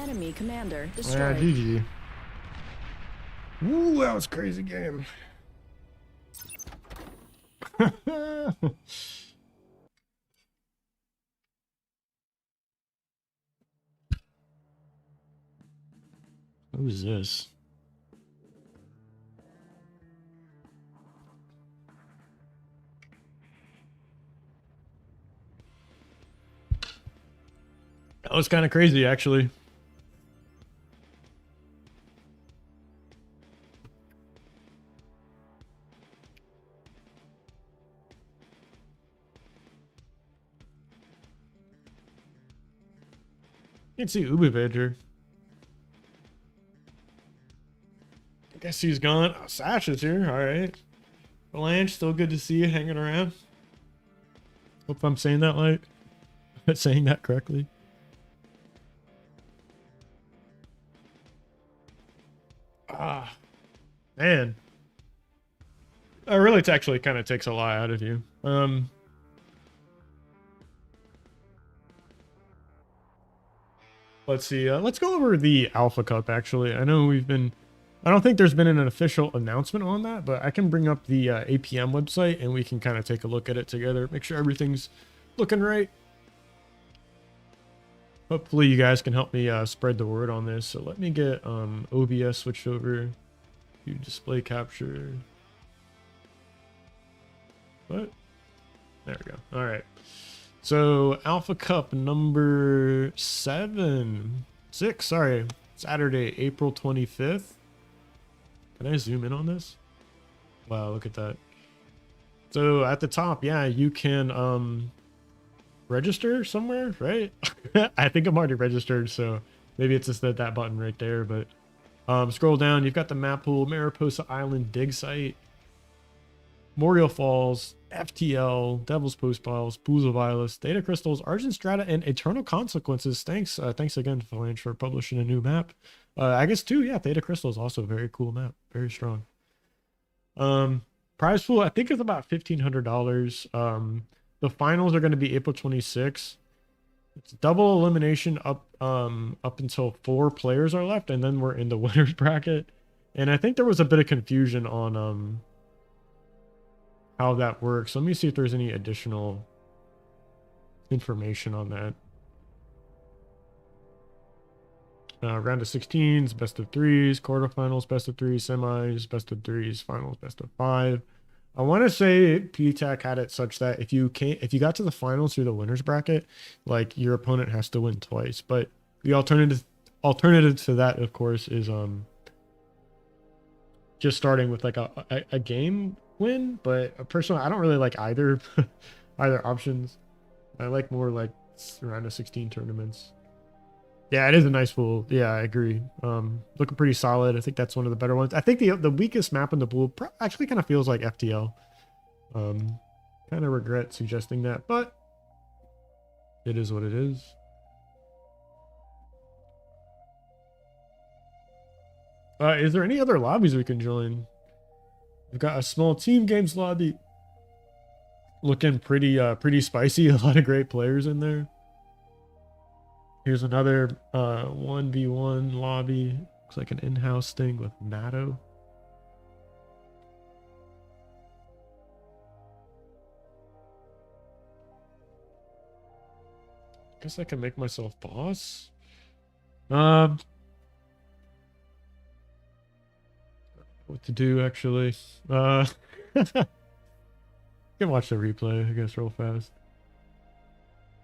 Enemy commander Yeah, destroyed. GG. Ooh, that was a crazy game. Who's this? That was kind of crazy, actually. You can see Ubivager. I guess he's gone. Oh, Sash is here. All right. Blanche, still good to see you hanging around. Hope I'm saying that right. Saying that correctly. Ah, man. Really, it actually kind of takes a lot out of you. Let's see. Let's go over the Alpha Cup, actually. I know I don't think there's been an official announcement on that, but I can bring up the APM website and we can kind of take a look at it together. Make sure everything's looking right. Hopefully you guys can help me spread the word on this. So let me get OBS switched over to display capture. What? There we go. All right. So Alpha Cup number 6, sorry. Saturday, April 25th. Can I zoom in on this? Wow, look at that. So at the top, yeah, you can register somewhere, right? I think I'm already registered, so maybe it's just that button right there, but scroll down, you've got the map pool, Mariposa Island dig site, Moriel Falls, FTL, Devil's Post Piles, Pools of Isless, Data Crystals, Argent Strata, and Eternal Consequences. Thanks again, Phalange, for publishing a new map. I guess too, yeah, Theta Crystal is also a very cool map, very strong. Prize pool, I think it's about $1,500. The finals are going to be April 26th. It's double elimination up until 4 players are left, and then we're in the winners bracket. And I think there was a bit of confusion on how that works. Let me see if there's any additional information on that. Round of 16s, best of 3s, quarterfinals, best of 3s, semis, best of 3s, finals, best of 5. I want to say PTAC had it such that if you got to the finals through the winners bracket, like your opponent has to win twice. But the alternative to that, of course, is just starting with like a game win. But personally, I don't really like either options. I like more like round of 16 tournaments. Yeah, it is a nice pool. Yeah, I agree. Looking pretty solid. I think that's one of the better ones. I think the weakest map in the pool actually kind of feels like FTL. Kind of regret suggesting that, but it is what it is. Is there any other lobbies we can join? We've got a small team games lobby. Looking pretty spicy. A lot of great players in there. Here's another 1v1 lobby. Looks like an in-house thing with Natto. Guess I can make myself boss. What to do actually? Can watch the replay, I guess, real fast.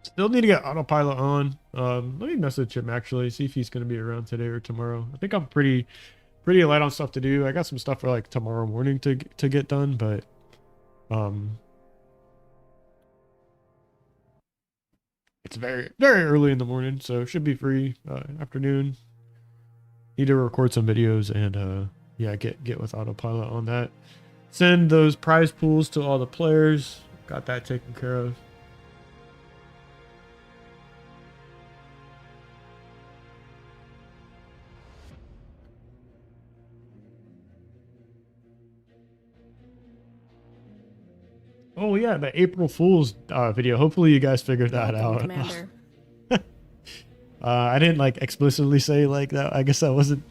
Still need to get autopilot on. Let me message him actually, see if he's gonna be around today or tomorrow. I think I'm pretty light on stuff to do. I got some stuff for like tomorrow morning to get done, but it's very early in the morning, so should be free afternoon. Need to record some videos and yeah, get with autopilot on that. Send those prize pools to all the players. Got that taken care of. Oh yeah, the April Fool's video. Hopefully you guys figured that out. I didn't like explicitly say like that. I guess that wasn't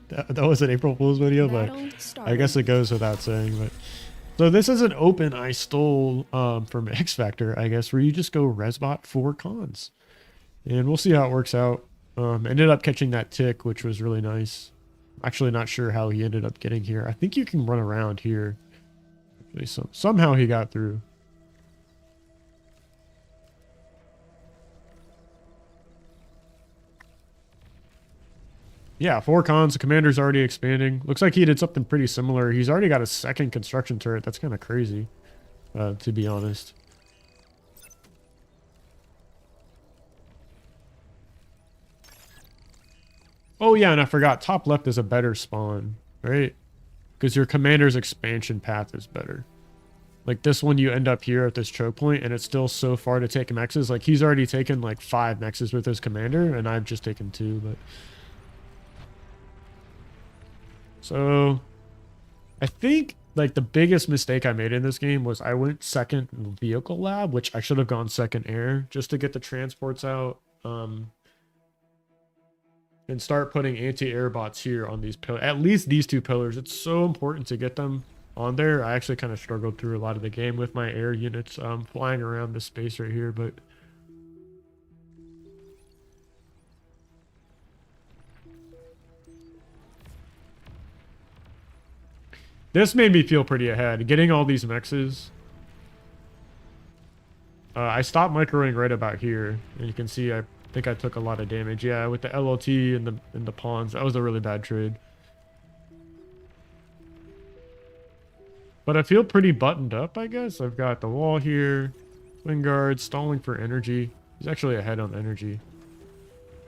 that was an April Fool's video, but Battle I started. guess it goes without saying. But so this is an open I stole from X Factor, I guess, where you just go Resbot 4 cons, and we'll see how it works out. Ended up catching that tick, which was really nice. Actually, not sure how he ended up getting here. I think you can run around here. Somehow he got through. Yeah, 4 cons. The commander's already expanding. Looks like he did something pretty similar. He's already got a second construction turret. That's kind of crazy, to be honest. Oh yeah, and I forgot. Top left is a better spawn, right? Because your commander's expansion path is better. Like this one, you end up here at this choke point, and it's still so far to take mexes. Like he's already taken like 5 mexes with his commander, and I've just taken 2. But so I think like the biggest mistake I made in this game was I went second vehicle lab, which I should have gone second air just to get the transports out. And start putting anti-air bots here on these pillars, at least these 2 pillars. It's so important to get them on there. I actually kind of struggled through a lot of the game with my air units flying around this space right here, but this made me feel pretty ahead. Getting all these mexes. I stopped microing right about here, and you can see I think I took a lot of damage. Yeah, with the LLT and the pawns, that was a really bad trade. But I feel pretty buttoned up, I guess. I've got the wall here, wing guard, stalling for energy. He's actually ahead on energy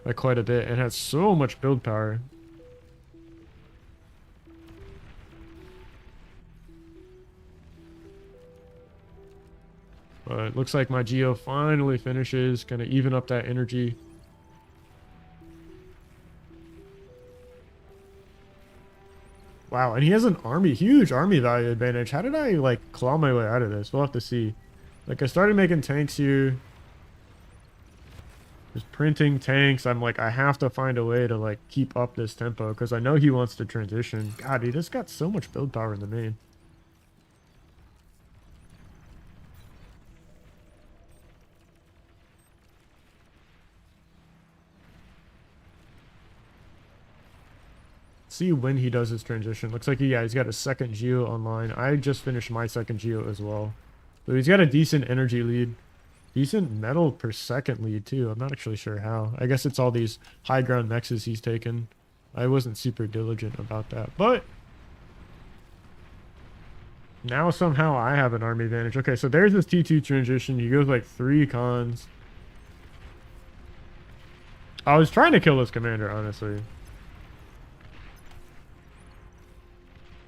by quite a bit and has so much build power. But it looks like my Geo finally finishes, kind of even up that energy. Wow, and he has an army, huge army value advantage. How did I, like, claw my way out of this? We'll have to see. Like, I started making tanks here. Just printing tanks. I'm like, I have to find a way to, like, keep up this tempo, because I know he wants to transition. God, he just got so much build power in the main. See when he does his transition. Looks like he's got a second Geo online. I just finished my second Geo as well. So he's got a decent energy lead. Decent metal per second lead too. I'm not actually sure how. I guess it's all these high ground mexes he's taken. I wasn't super diligent about that. But now somehow I have an army advantage. Okay, so there's this T2 transition. He goes like 3 cons. I was trying to kill this commander, honestly.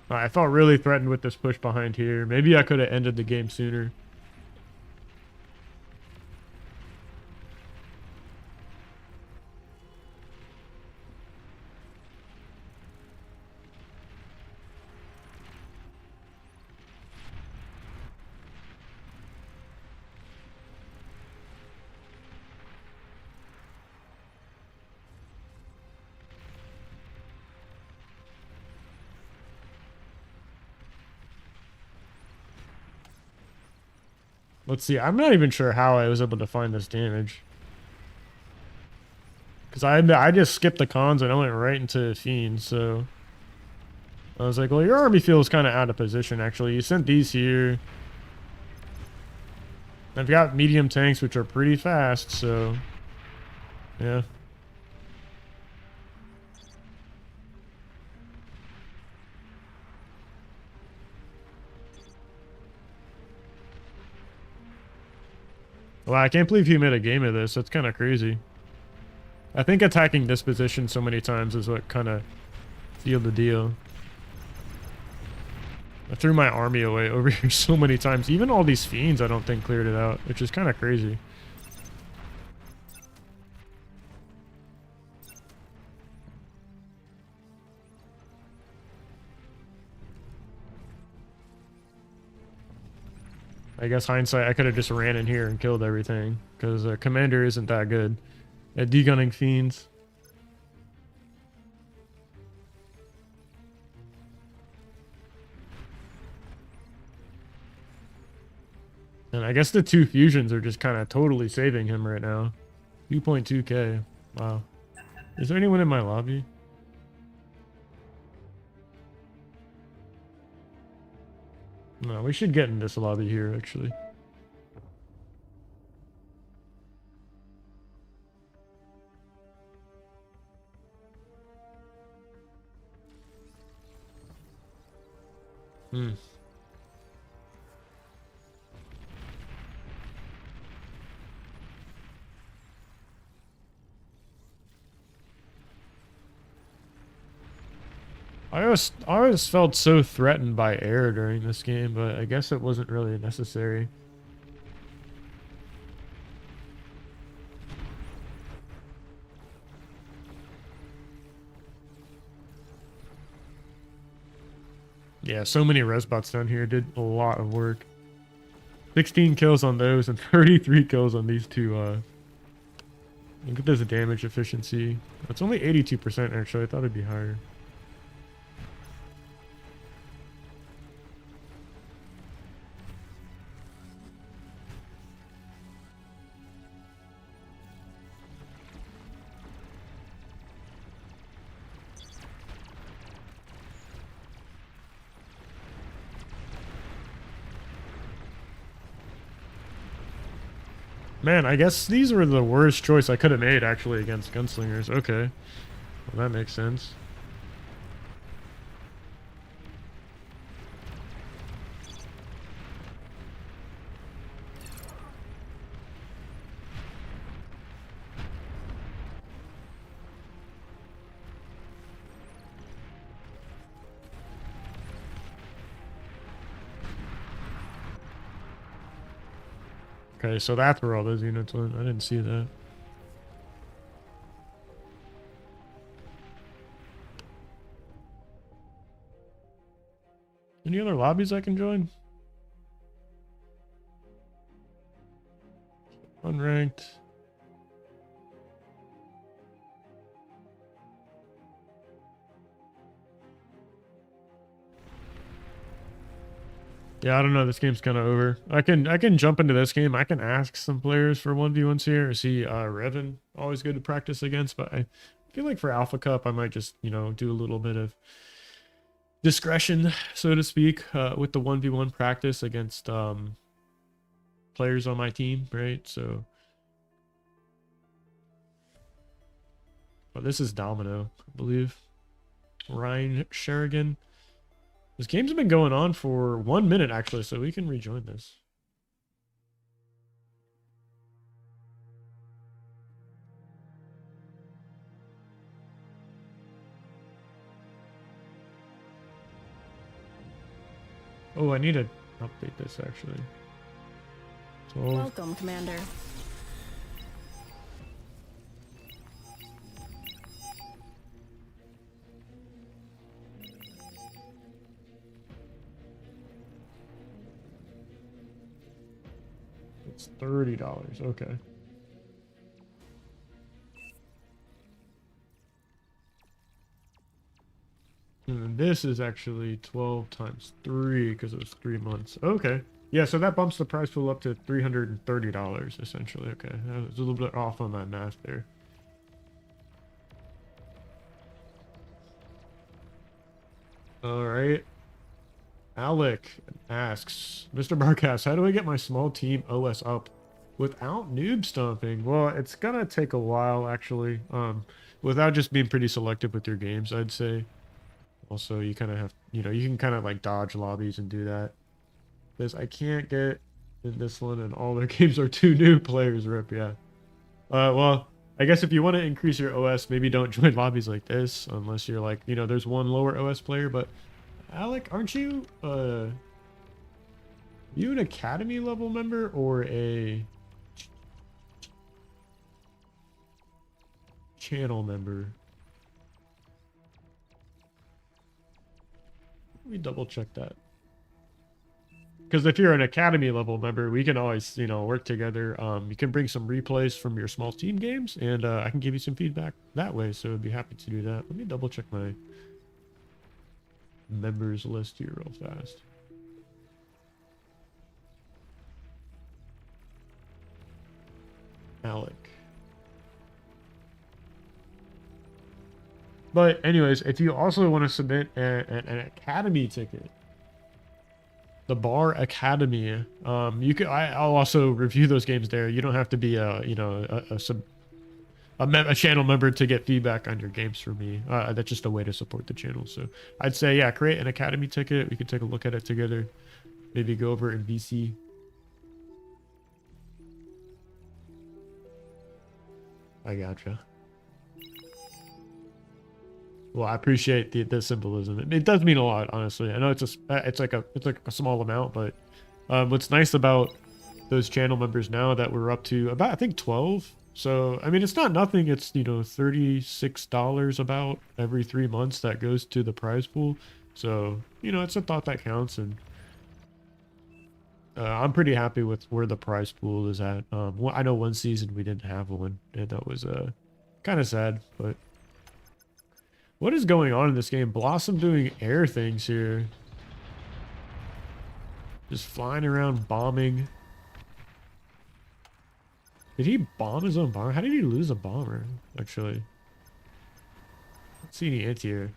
I felt really threatened with this push behind here. Maybe I could have ended the game sooner. Let's see. I'm not even sure how I was able to find this damage. Because I just skipped the cons and I went right into Fiends, so... I was like, well, your army feels kind of out of position, actually. You sent these here. I've got medium tanks, which are pretty fast, so... Yeah. Well, I can't believe he made a game of this. That's kind of crazy. I think attacking this position so many times is what kind of sealed the deal. I threw my army away over here so many times. Even all these Fiends I don't think cleared it out, which is kind of crazy. I guess hindsight, I could have just ran in here and killed everything, because Commander isn't that good. At degunning fiends. And I guess the 2 fusions are just kind of totally saving him right now. 2.2k. Wow. Is there anyone in my lobby? No, we should get in this lobby here, actually. Hmm. I always felt so threatened by air during this game, but I guess it wasn't really necessary. Yeah, so many res bots down here did a lot of work. 16 kills on those and 33 kills on these two. Look at this damage efficiency. It's only 82% actually. I thought it'd be higher. Man, I guess these were the worst choice I could have made actually against gunslingers. Okay. Well, that makes sense. Okay, so that's where all those units went. I didn't see that. Any other lobbies I can join? Unranked. Yeah, I don't know. This game's kind of over. I can jump into this game. I can ask some players for 1v1s here. See, Revan, always good to practice against. But I feel like for Alpha Cup, I might just, you know, do a little bit of discretion, so to speak, with the 1v1 practice against players on my team, right? So, but this is Domino, I believe. Ryan Sherigan. This game's been going on for 1 minute, actually, so we can rejoin this. Oh, I need to update this, actually. 12. Welcome, Commander. It's $30. Okay. And this is actually 12 times 3 because it was 3 months. Okay. Yeah, so that bumps the price pool up to $330 essentially. Okay. I was a little bit off on that math there. All right. Alec asks, Mr. Barkas, how do I get my small team OS up without noob stomping? Well, it's gonna take a while actually. Without just being pretty selective with your games, I'd say. Also, you kind of have, you know, you can kind of like dodge lobbies and do that. Because I can't get in this one, and all their games are 2 new players. Rip, yeah. Well, I guess if you want to increase your OS, maybe don't join lobbies like this, unless you're like, you know, there's one lower OS player. But Alec, aren't you you an academy level member or a channel member? Let me double check that. because if you're an academy level member, we can always, you know, work together. You can bring some replays from your small team games, and I can give you some feedback that way. So I'd be happy to do that. Let me double check my members list here real fast. Alec. But anyways, if you also want to submit an academy ticket, the Bar Academy, you can. I'll also review those games there. You don't have to be a, you know, a channel member to get feedback on your games from me. That's just a way to support the channel. So I'd say, yeah, create an academy ticket. We can take a look at it together. Maybe go over in VC. I gotcha. Well, I appreciate the symbolism. It does mean a lot, honestly. I know it's like a small amount, but what's nice about those channel members now that we're up to about, I think, 12. So I mean, it's not nothing. It's, you know, $36 about every 3 months that goes to the prize pool. So, you know, it's a thought that counts, and I'm pretty happy with where the prize pool is at. I know one season we didn't have one, and that was kind of sad, but. What is going on in this game? Blossom doing air things here. Just flying around bombing. Did he bomb his own bomber? How did he lose a bomber, actually? Let's see any anti-air.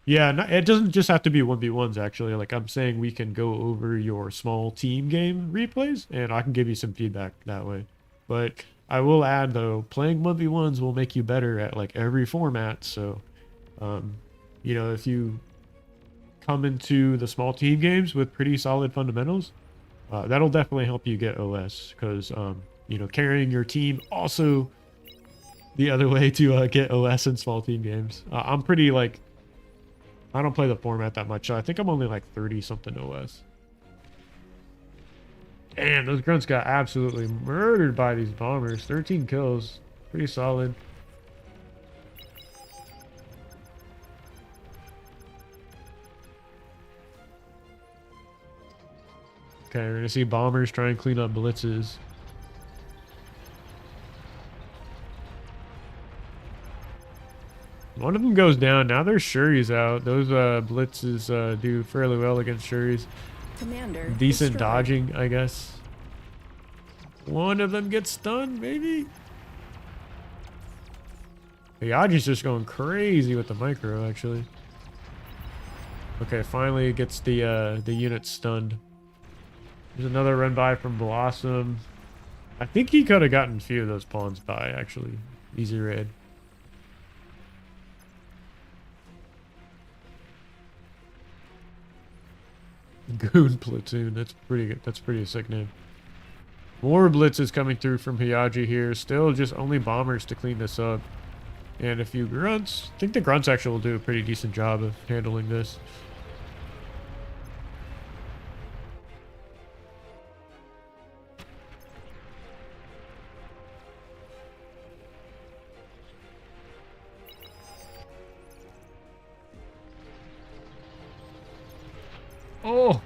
Yeah, it doesn't just have to be 1v1s, actually. Like I'm saying, we can go over your small team game replays, and I can give you some feedback that way. But I will add, though, playing 1v1s will make you better at like every format. So, you know, if you come into the small team games with pretty solid fundamentals, that'll definitely help you get OS, because, you know, carrying your team also the other way to get OS in small team games. I'm pretty like, I don't play the format that much. So I think I'm only like 30 something OS. Damn, those grunts got absolutely murdered by these bombers. 13 kills. Pretty solid. Okay, we're going to see bombers try and clean up blitzes. One of them goes down. Now there's Shuri's out. Those blitzes do fairly well against Shuri's. Commander Decent destroyed. dodging, I guess. One of them gets stunned, maybe? Yaji's just going crazy with the micro, actually. Okay, finally it gets the unit stunned. There's another run by from Blossom. I think he could have gotten a few of those pawns by, actually. Easy raid. Goon Platoon. That's pretty good. That's pretty sick name. More blitzes coming through from Hiyaji here. Still just only bombers to clean this up. And a few grunts. I think the grunts actually will do a pretty decent job of handling this. Oh!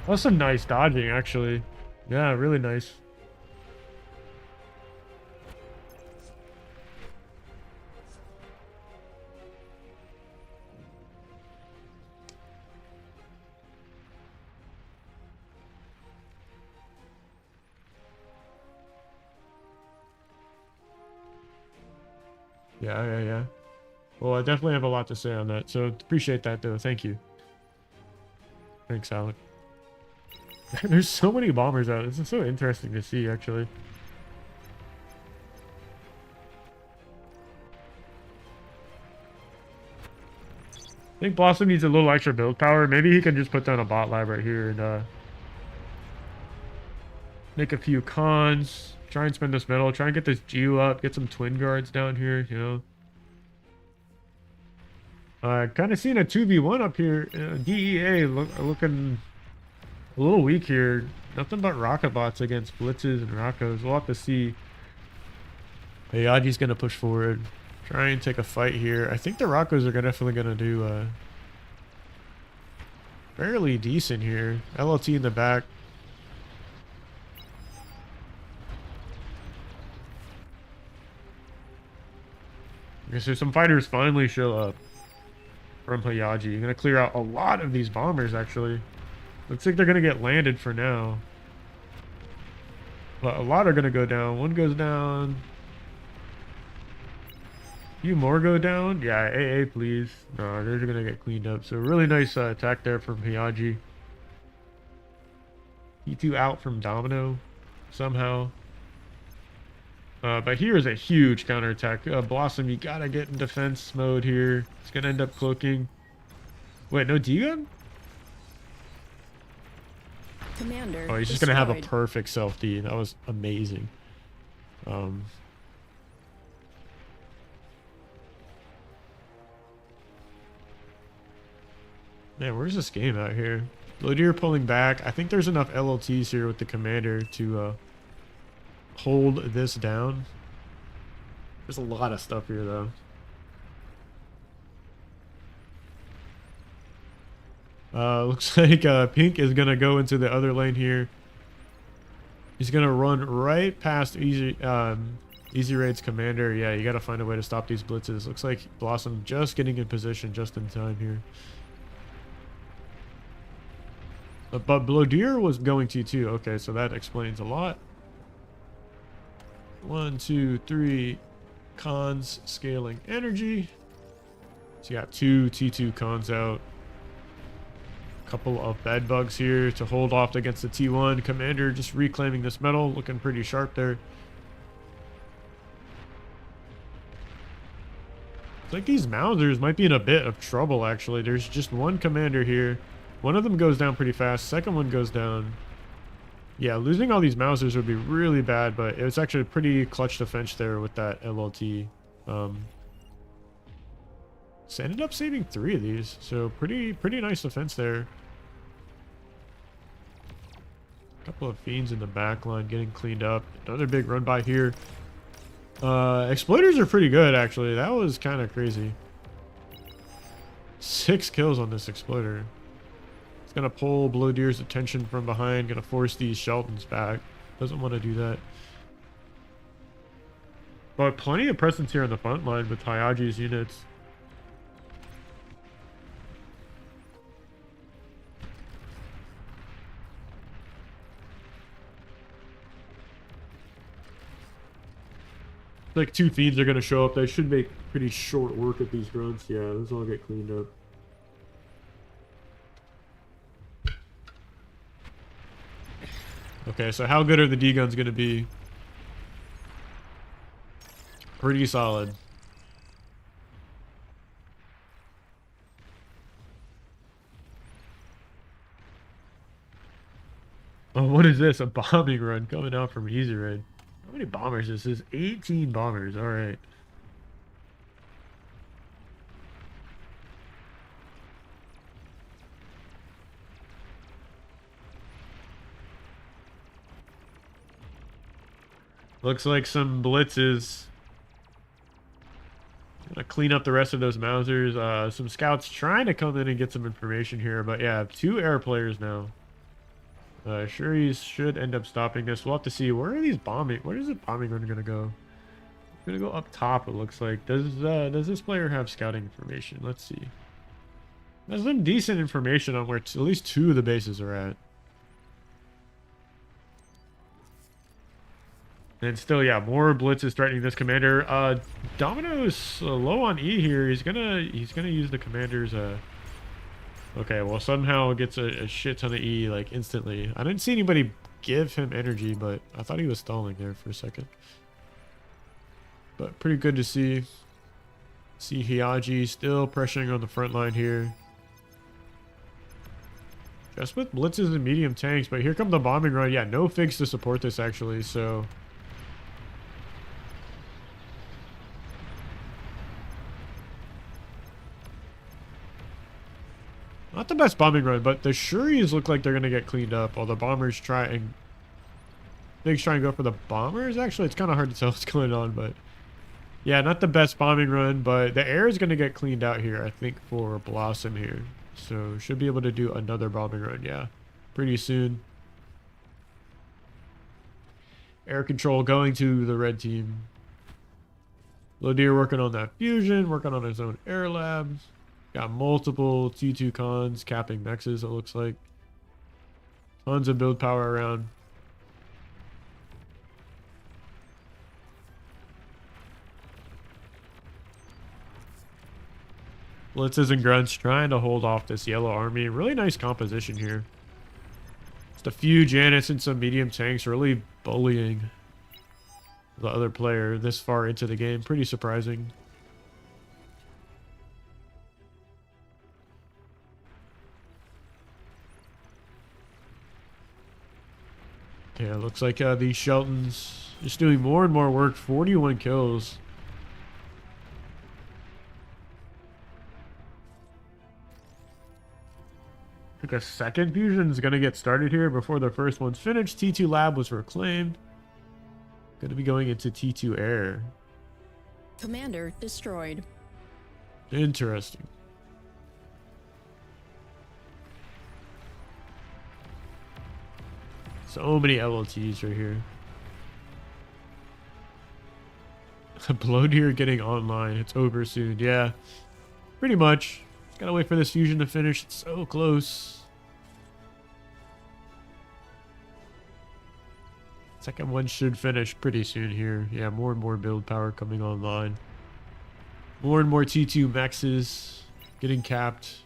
That's some nice dodging, actually. Yeah, really nice. Yeah. Well, I definitely have a lot to say on that, so appreciate that, though. Thank you. Thanks, Alec. There's so many bombers out. This is so interesting to see, actually. I think Blossom needs a little extra build power. Maybe he can just put down a bot lab right here and make a few cons. Try and spend this metal. Try and get this Geo up. Get some twin guards down here, you know. Kind of seeing a 2v1 up here. DEA looking a little weak here. Nothing but rocket bots against blitzes and Rockos. We'll have to see. Yaji's going to push forward. Try and take a fight here. I think the Rockos are definitely going to do fairly decent here. LLT in the back. Okay, so some fighters finally show up from Hayaji. You're gonna clear out a lot of these bombers, actually. Looks like they're gonna get landed for now. But a lot are gonna go down. One goes down. A few more go down. Yeah, AA, please. No, they're gonna get cleaned up. So really nice attack there from Hayaji. E2 out from Domino somehow. But here is a huge counterattack. Blossom, you gotta get in defense mode here. It's gonna end up cloaking. Wait, no D-gun? Commander. Oh, he's just gonna have a destroyed. perfect self-D. That was amazing. Man, where's this game out here? Lodier pulling back. I think there's enough LLTs here with the commander to hold this down. There's a lot of stuff here, though. Looks like Pink is gonna go into the other lane here. He's gonna run right past Easy Raid's commander. Yeah, you gotta find a way to stop these blitzes. Looks like Blossom just getting in position just in time here. But Blodier was going T2. Okay, so that explains a lot. 1, 2, 3 cons scaling energy. So you got 2 T2 cons out. Couple of bed bugs here to hold off against the T1. Commander just reclaiming this metal, looking pretty sharp there. It's like these Mausers might be in a bit of trouble, actually. There's just one commander here. One of them goes down pretty fast. Second one goes down. Yeah, losing all these Mausers would be really bad, but it was actually a pretty clutch defense there with that LLT. So ended up saving 3 of these, so pretty nice defense there. Couple of fiends in the back line getting cleaned up. Another big run by here. Exploiters are pretty good, actually. That was kind of crazy. 6 kills on this exploiter. It's gonna pull Blodier's attention from behind, gonna force these Sheltons back. Doesn't want to do that. But plenty of presence here on the front line with Hayaji's units. Like 2 fiends are gonna show up. They should make pretty short work of these grunts. Yeah, those all get cleaned up. Okay, so how good are the D-guns gonna be? Pretty solid. Oh, what is this? A bombing run coming out from Easy Raid. How many bombers is this? 18 bombers. All right. Looks like some blitzes. Gonna clean up the rest of those Mausers. Some scouts trying to come in and get some information here, but yeah, 2 air players now. Shuri should end up stopping this. We'll have to see. Where are these bombing? Where is the bombing run gonna go? It's gonna go up top. It looks like. Does this player have scouting information? Let's see. There's some decent information on where at least 2 of the bases are at. And still, yeah, more blitzes threatening this commander. Domino's low on E here. He's gonna use the commander's. Okay, well somehow gets a shit ton of E like instantly. I didn't see anybody give him energy, but I thought he was stalling there for a second. But pretty good to see. See Hayaji still pressuring on the front line here. Just with blitzes and medium tanks, but here come the bombing run. Yeah, no figs to support this actually, so. Not the best bombing run, but the Shuris look like they're going to get cleaned up. While the bombers try and... Figs try and go for the bombers. Actually, it's kind of hard to tell what's going on, but... Yeah, not the best bombing run, but the air is going to get cleaned out here, I think, for Blossom here. So should be able to do another bombing run, yeah, pretty soon. Air control going to the red team. Lodir working on that fusion, working on his own air labs. Got multiple T2 cons capping mexes, it looks like. Tons of build power around. Blitzes and grunts trying to hold off this yellow army. Really nice composition here. Just a few Janets and some medium tanks really bullying the other player this far into the game. Pretty surprising. Yeah, looks like the Shelton's just doing more and more work. 41 kills. I think a second fusion is going to get started here before the first one's finished. T2 lab was reclaimed. Going to be going into T2 air. Commander destroyed. Interesting. So many LLTs right here. Bloadeer getting online. It's over soon. Yeah, pretty much. Just gotta wait for this fusion to finish. It's so close. Second one should finish pretty soon here. Yeah, more and more build power coming online. More and more T2 mexes getting capped.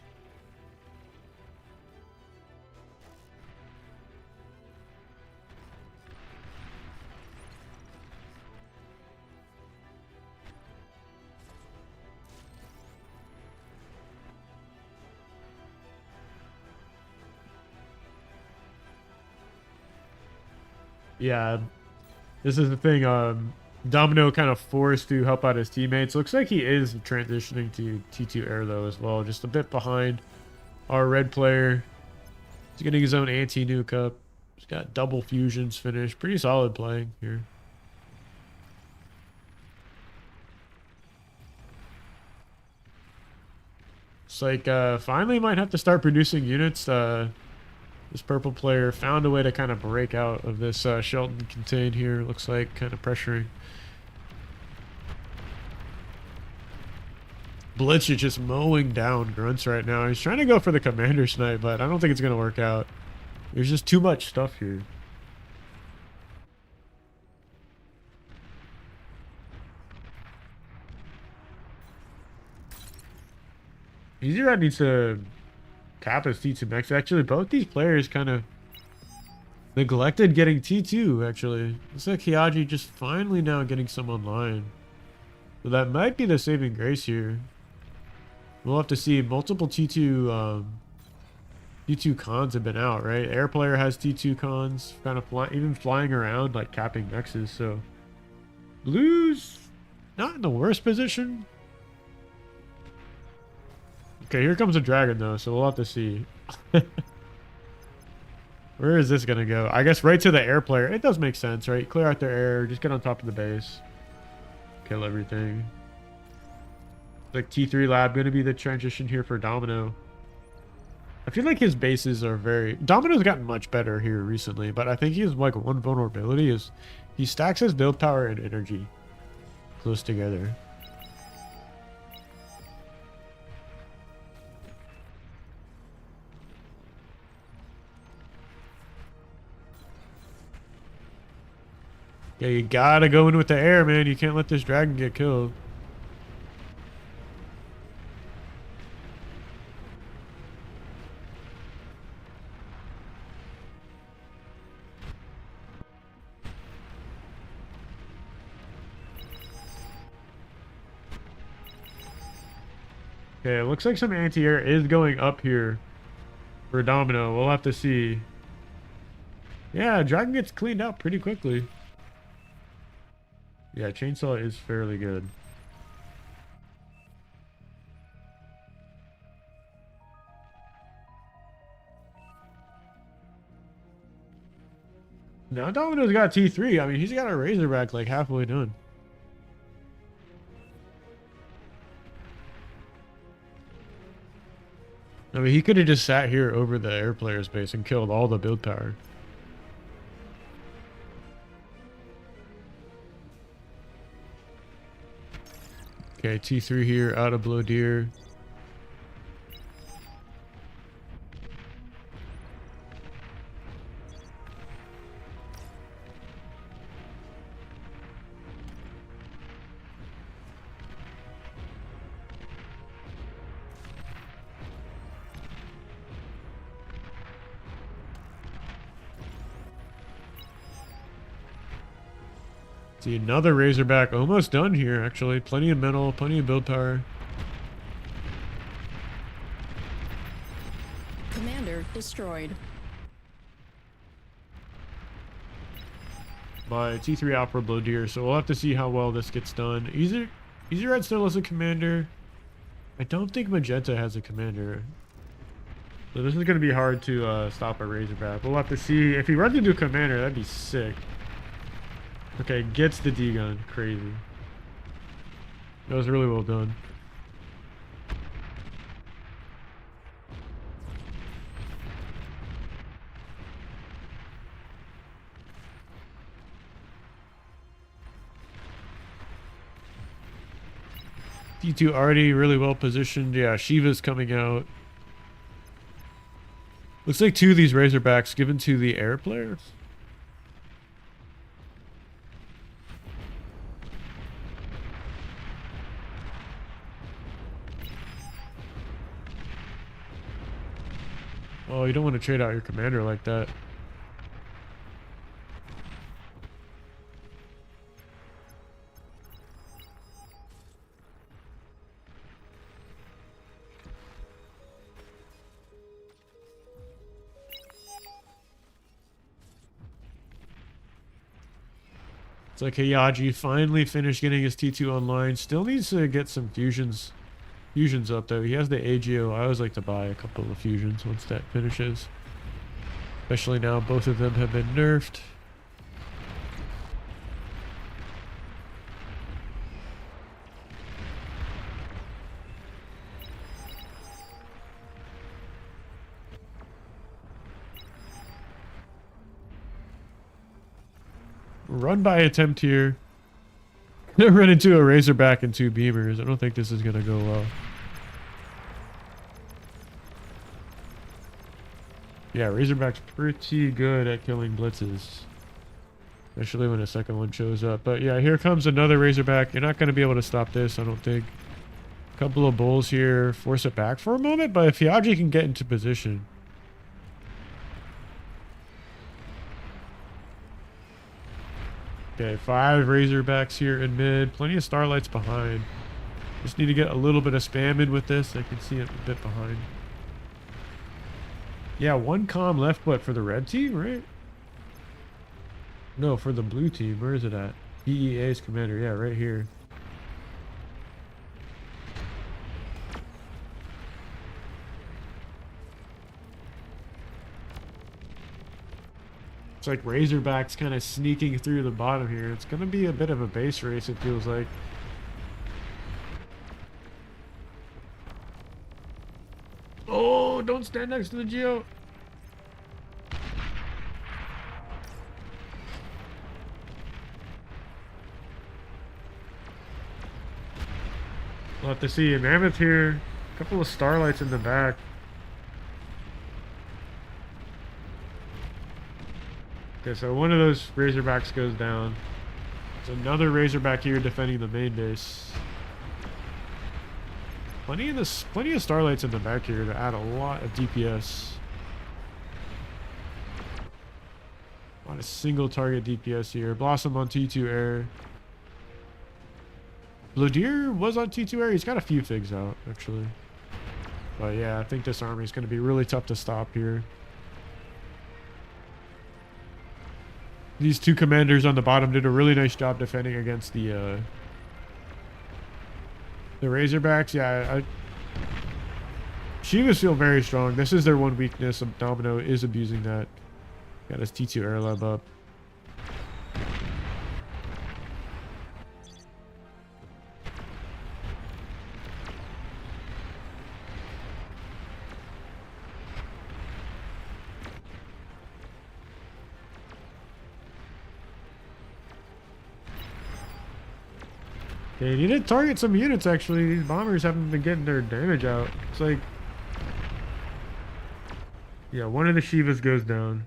Yeah, this is the thing. Domino kind of forced to help out his teammates. Looks like he is transitioning to T2 air though as well. Just a bit behind our red player. He's getting his own anti-nuke up. He's got double fusions finished. Pretty solid playing here. It's like finally might have to start producing units. This purple player found a way to kind of break out of this Shelton contain here. Looks like kind of pressuring. Blitz is just mowing down grunts right now. He's trying to go for the commander snipe, but I don't think it's going to work out. There's just too much stuff here. Easy needs to cap his T2 max. Actually, both these players kind of neglected getting T2, actually. Looks like Hiaji just finally now getting some online. So that might be the saving grace here. We'll have to see. Multiple T2 T2 cons have been out, right? Air player has T2 cons, kind of even flying around, like capping mexes. So Blues not in the worst position. Okay, here comes a dragon though, so we'll have to see. Where is this gonna go? I guess right to the air player. It does make sense, right? Clear out their air, just get on top of the base. Kill everything. Like T3 lab gonna be the transition here for Domino. I feel like his bases are very... Domino's gotten much better here recently, but I think he has like one vulnerability is he stacks his build power and energy close together. Yeah, you gotta go in with the air, man. You can't let this dragon get killed. Okay, it looks like some anti-air is going up here for Domino. We'll have to see. Yeah, dragon gets cleaned up pretty quickly. Yeah, chainsaw is fairly good. Now Domino's got T3. I mean, he's got a Razorback like halfway done. I mean, he could have just sat here over the air player's base and killed all the build power. Okay, T3 here, out of Blow Deer. See, another Razorback almost done here, actually. Plenty of metal, plenty of build power. Commander destroyed. By T3 out for Blow Deer, so we'll have to see how well this gets done. Easy Red still has a commander. I don't think Magenta has a commander. So this is going to be hard to stop a Razorback. We'll have to see. If he runs into a commander, that'd be sick. Okay, gets the D-gun. Crazy. That was really well done. D2 already really well positioned. Yeah, Shiva's coming out. Looks like 2 of these Razorbacks given to the air player. Oh, you don't want to trade out your commander like that. It's like Heihachi finally finished getting his T2 online. Still needs to get some fusions up though. He has the AGO. I always like to buy a couple of fusions once that finishes. Especially now both of them have been nerfed. Run by attempt here. Run into a Razorback and 2 Beamers. I don't think this is going to go well. Yeah, Razorback's pretty good at killing blitzes. Especially when a second one shows up. But yeah, here comes another Razorback. You're not going to be able to stop this, I don't think. Couple of bulls here. Force it back for a moment. But if Heihachi can get into position... Okay, 5 Razorbacks here in mid. Plenty of Starlights behind. Just need to get a little bit of spam in with this. I can see it a bit behind. Yeah, 1 comm left, but for the red team, right? No, for the blue team. Where is it at? EEA's commander. Yeah, right here. It's like Razorback's kind of sneaking through the bottom here. It's going to be a bit of a base race, it feels like. Oh, don't stand next to the Geo. We'll have to see a Mammoth here. A couple of Starlights in the back. Okay, so one of those Razorbacks goes down. There's another Razorback here defending the main base. Plenty of Starlights in the back here to add a lot of DPS. A lot of single target DPS here. Blossom on T2 air. Blow Deer was on T2 air. He's got a few figs out, actually. But yeah, I think this army is going to be really tough to stop here. These 2 commanders on the bottom did a really nice job defending against the Razorbacks. Yeah, Shivas feel very strong. This is their one weakness. Domino is abusing that. Got his T2 air lab up. Okay, you need to target some units, actually. These bombers haven't been getting their damage out. It's like... Yeah, one of the Shivas goes down.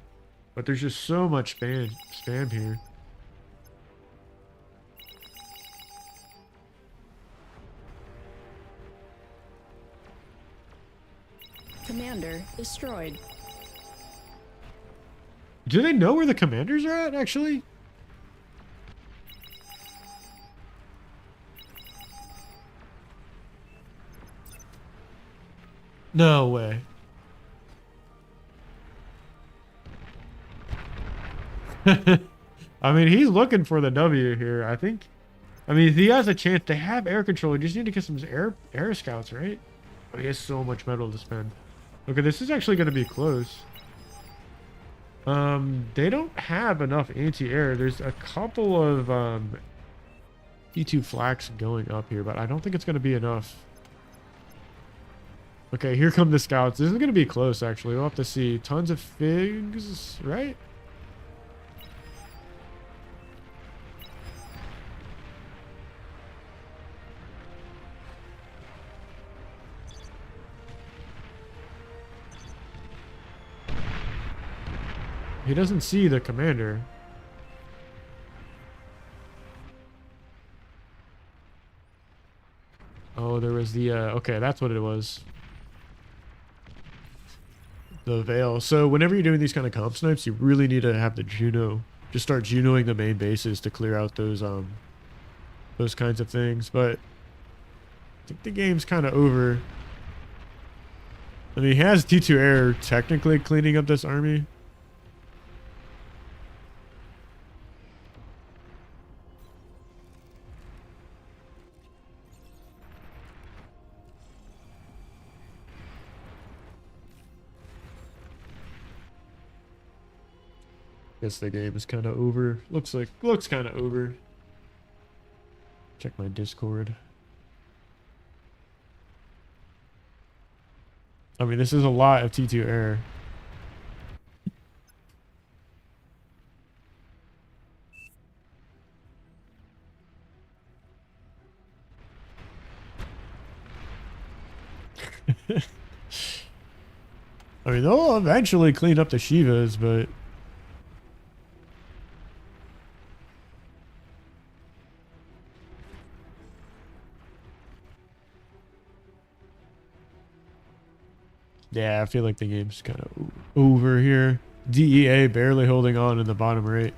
But there's just so much spam here. Commander destroyed. Do they know where the commanders are at, actually? No way. I mean, he's looking for the W here, I think. I mean, if he has a chance to have air control, he just need to get some air scouts, right? Oh, he has so much metal to spend. Okay, this is actually going to be close. They don't have enough anti-air. There's a couple of T2 flaks going up here, but I don't think it's going to be enough. Okay, here come the scouts. This is going to be close, actually. We'll have to see. Tons of figs, right? He doesn't see the commander. Oh, there was the, okay, that's what it was. The Veil. So whenever you're doing these kind of comp snipes, you really need to have the Juno. Just start Junoing the main bases to clear out those kinds of things. But I think the game's kind of over. I mean, he has T2 Air technically cleaning up this army. Guess the game is kind of over. Looks kind of over. Check my Discord. I mean, this is a lot of T2 air. I mean, they'll eventually clean up the Shivas, but... Yeah, I feel like the game's kind of over here. DEA barely holding on in the bottom right.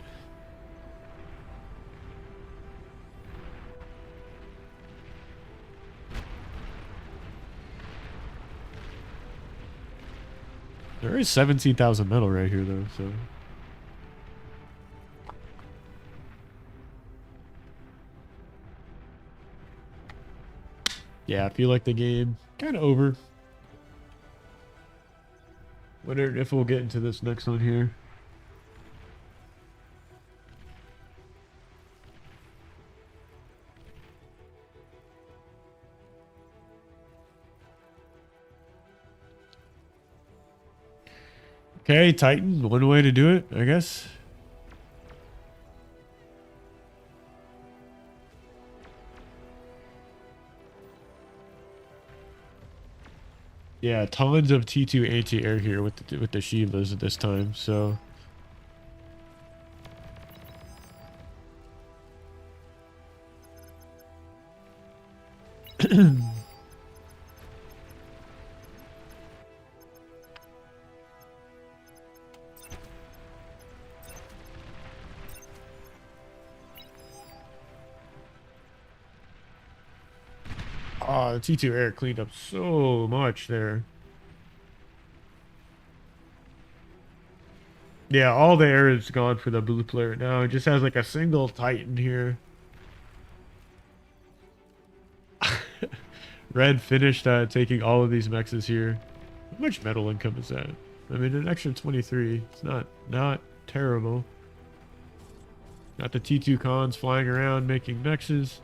There is 17,000 metal right here, though, so... Yeah, I feel like the game kind of over. Wonder if we'll get into this next one here. Okay, Titan, one way to do it, I guess. Yeah, tons of T2 anti-air here with the Shivas at this time, so... Oh, the T2 air cleaned up so much there. Yeah, all the air is gone for the blue player now. It just has like a single Titan here. Red finished taking all of these mexes here. How much metal income is that? I mean, an extra 23. It's not terrible. Got the T2 cons flying around making mexes.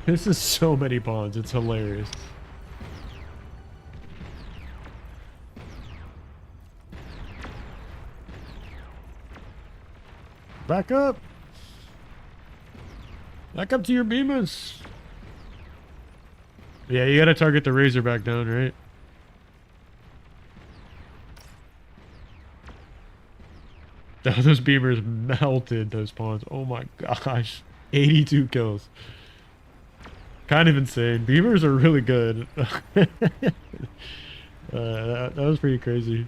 This is so many pawns. It's hilarious. Back up. Back up to your beamers. Yeah, you gotta target the Razorback down, right? Those beamers melted those pawns. Oh my gosh. 82 kills. Kind of insane. Beamers are really good. That was pretty crazy.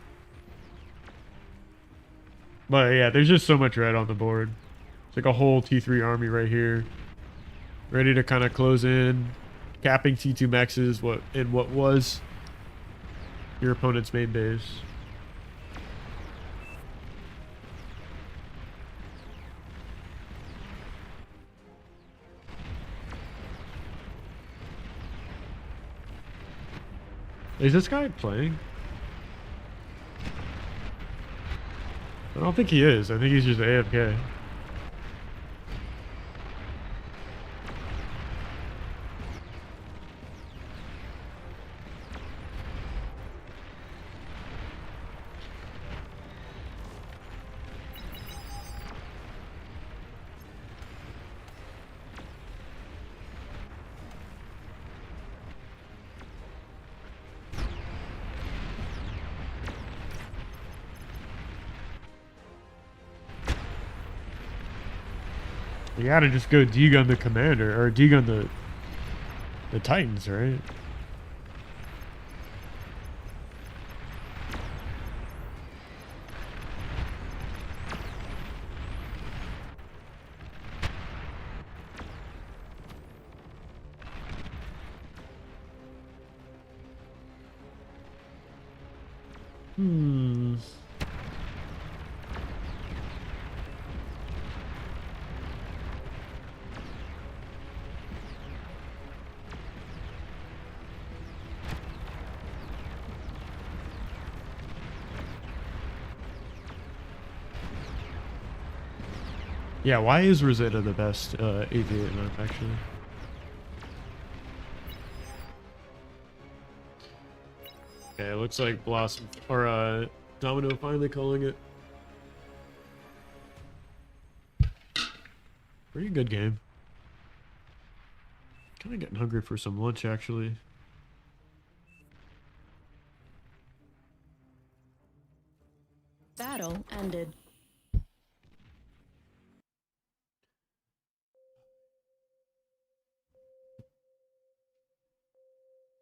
But yeah, there's just so much red on the board. It's like a whole T3 army right here. Ready to kind of close in. Capping T2 maxes what was your opponent's main base. Is this guy playing? I don't think he is. I think he's just AFK. You gotta just go degun the commander, or degun the Titans, right? Hmm. Yeah, why is Rosetta the best aviator map, actually? Okay, it looks like Blossom, or Domino finally calling it. Pretty good game. Kind of getting hungry for some lunch, actually. Battle ended.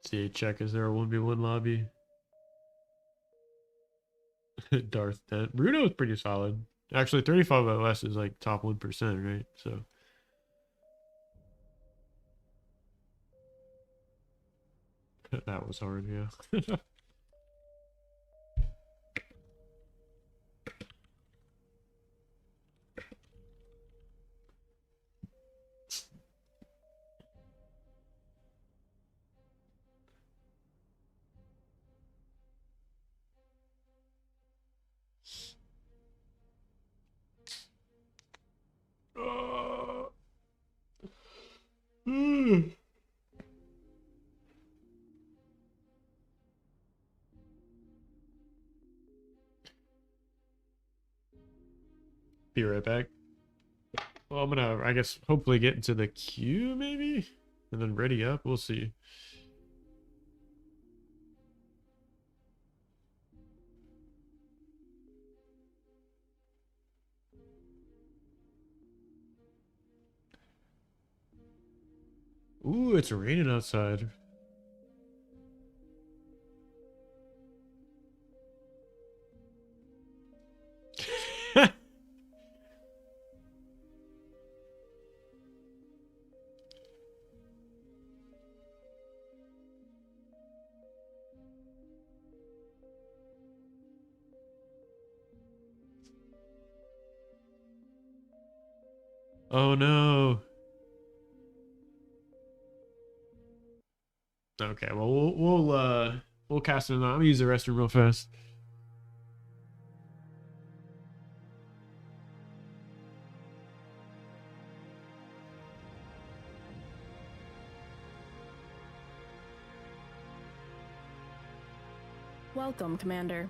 See, check, is there a 1v1 lobby? Darth Dent. Bruno is pretty solid. Actually, 35 OS is like top 1%, right? So. That was hard, yeah. Be right back. Well, I'm gonna, I guess, hopefully get into the queue, maybe? And then ready up. We'll see. Ooh, it's raining outside. Oh no. Okay, well we'll cast it on. I'm gonna use the restroom real fast. Welcome, Commander.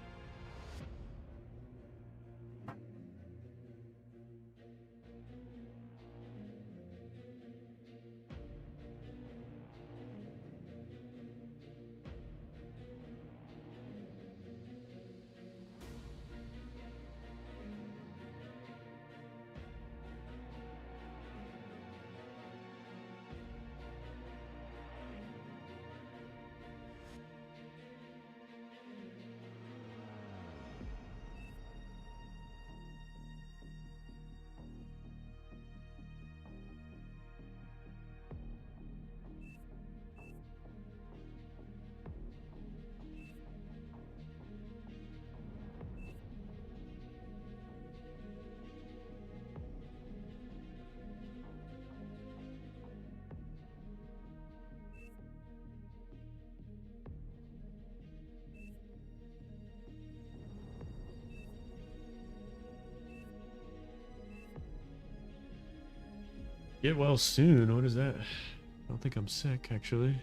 Get well soon. What is that? I don't think I'm sick, actually.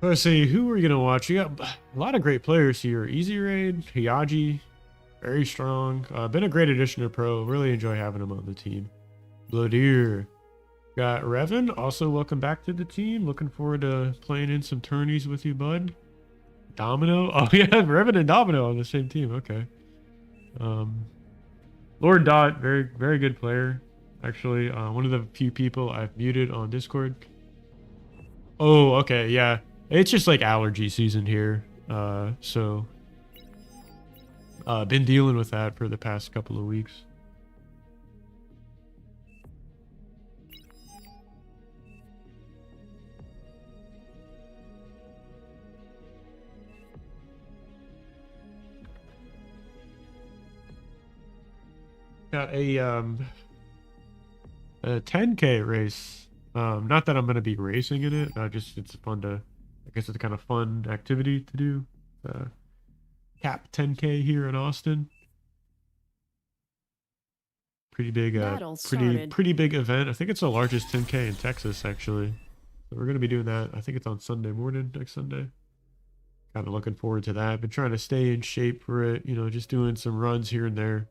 Let's see, who are we gonna watch? You got a lot of great players here. Easy Raid, Hiyaji, very strong. Been a great addition to Pro. Really enjoy having him on the team. Bloodier. Got Revan, also welcome back to the team. Looking forward to playing in some tourneys with you, bud. Domino. Oh yeah, Revan and Domino on the same team. Okay. Lord Dot, very good player. Actually, one of the few people I've muted on Discord. Oh, okay, yeah. It's just like allergy season here. So been dealing with that for the past couple of weeks. Got a 10K race. Not that I'm gonna be racing in it. Just it's fun to, I guess it's a kind of fun activity to do. Cap 10K here in Austin. Pretty big, pretty big event. I think it's the largest 10K in Texas actually. So we're gonna be doing that. I think it's on Sunday morning, next Sunday. Kind of looking forward to that. Been trying to stay in shape for it. You know, just doing some runs here and there.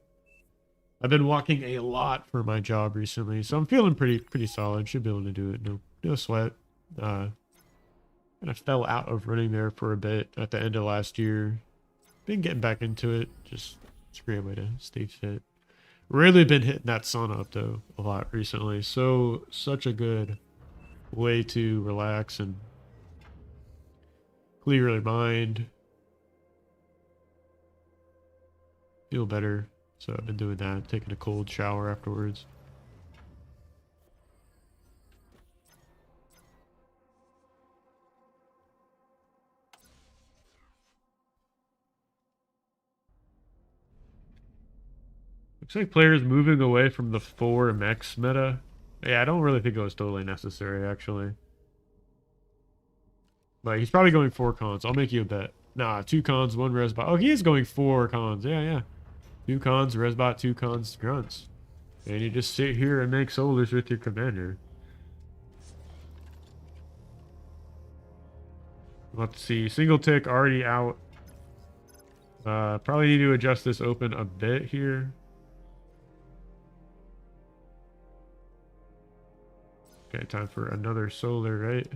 I've been walking a lot for my job recently, so I'm feeling pretty solid. Should be able to do it. No sweat. And I fell out of running there for a bit at the end of last year. Been getting back into it. Just it's a great way to stay fit. Really been hitting that sauna up though a lot recently. So such a good way to relax and clear your mind. Feel better. So I've been doing that, taking a cold shower afterwards. Looks like players moving away from the 4 mechs meta. Yeah, I don't really think it was totally necessary, actually. But he's probably going 4 cons. I'll make you a bet. Nah, 2 cons, 1 resbot. Oh, he is going 4 cons. Yeah. 2 cons, resbot, 2 cons, grunts. And you just sit here and make solars with your commander. Let's see. Single tick already out. Probably need to adjust this open a bit here. Okay, time for another solar, right?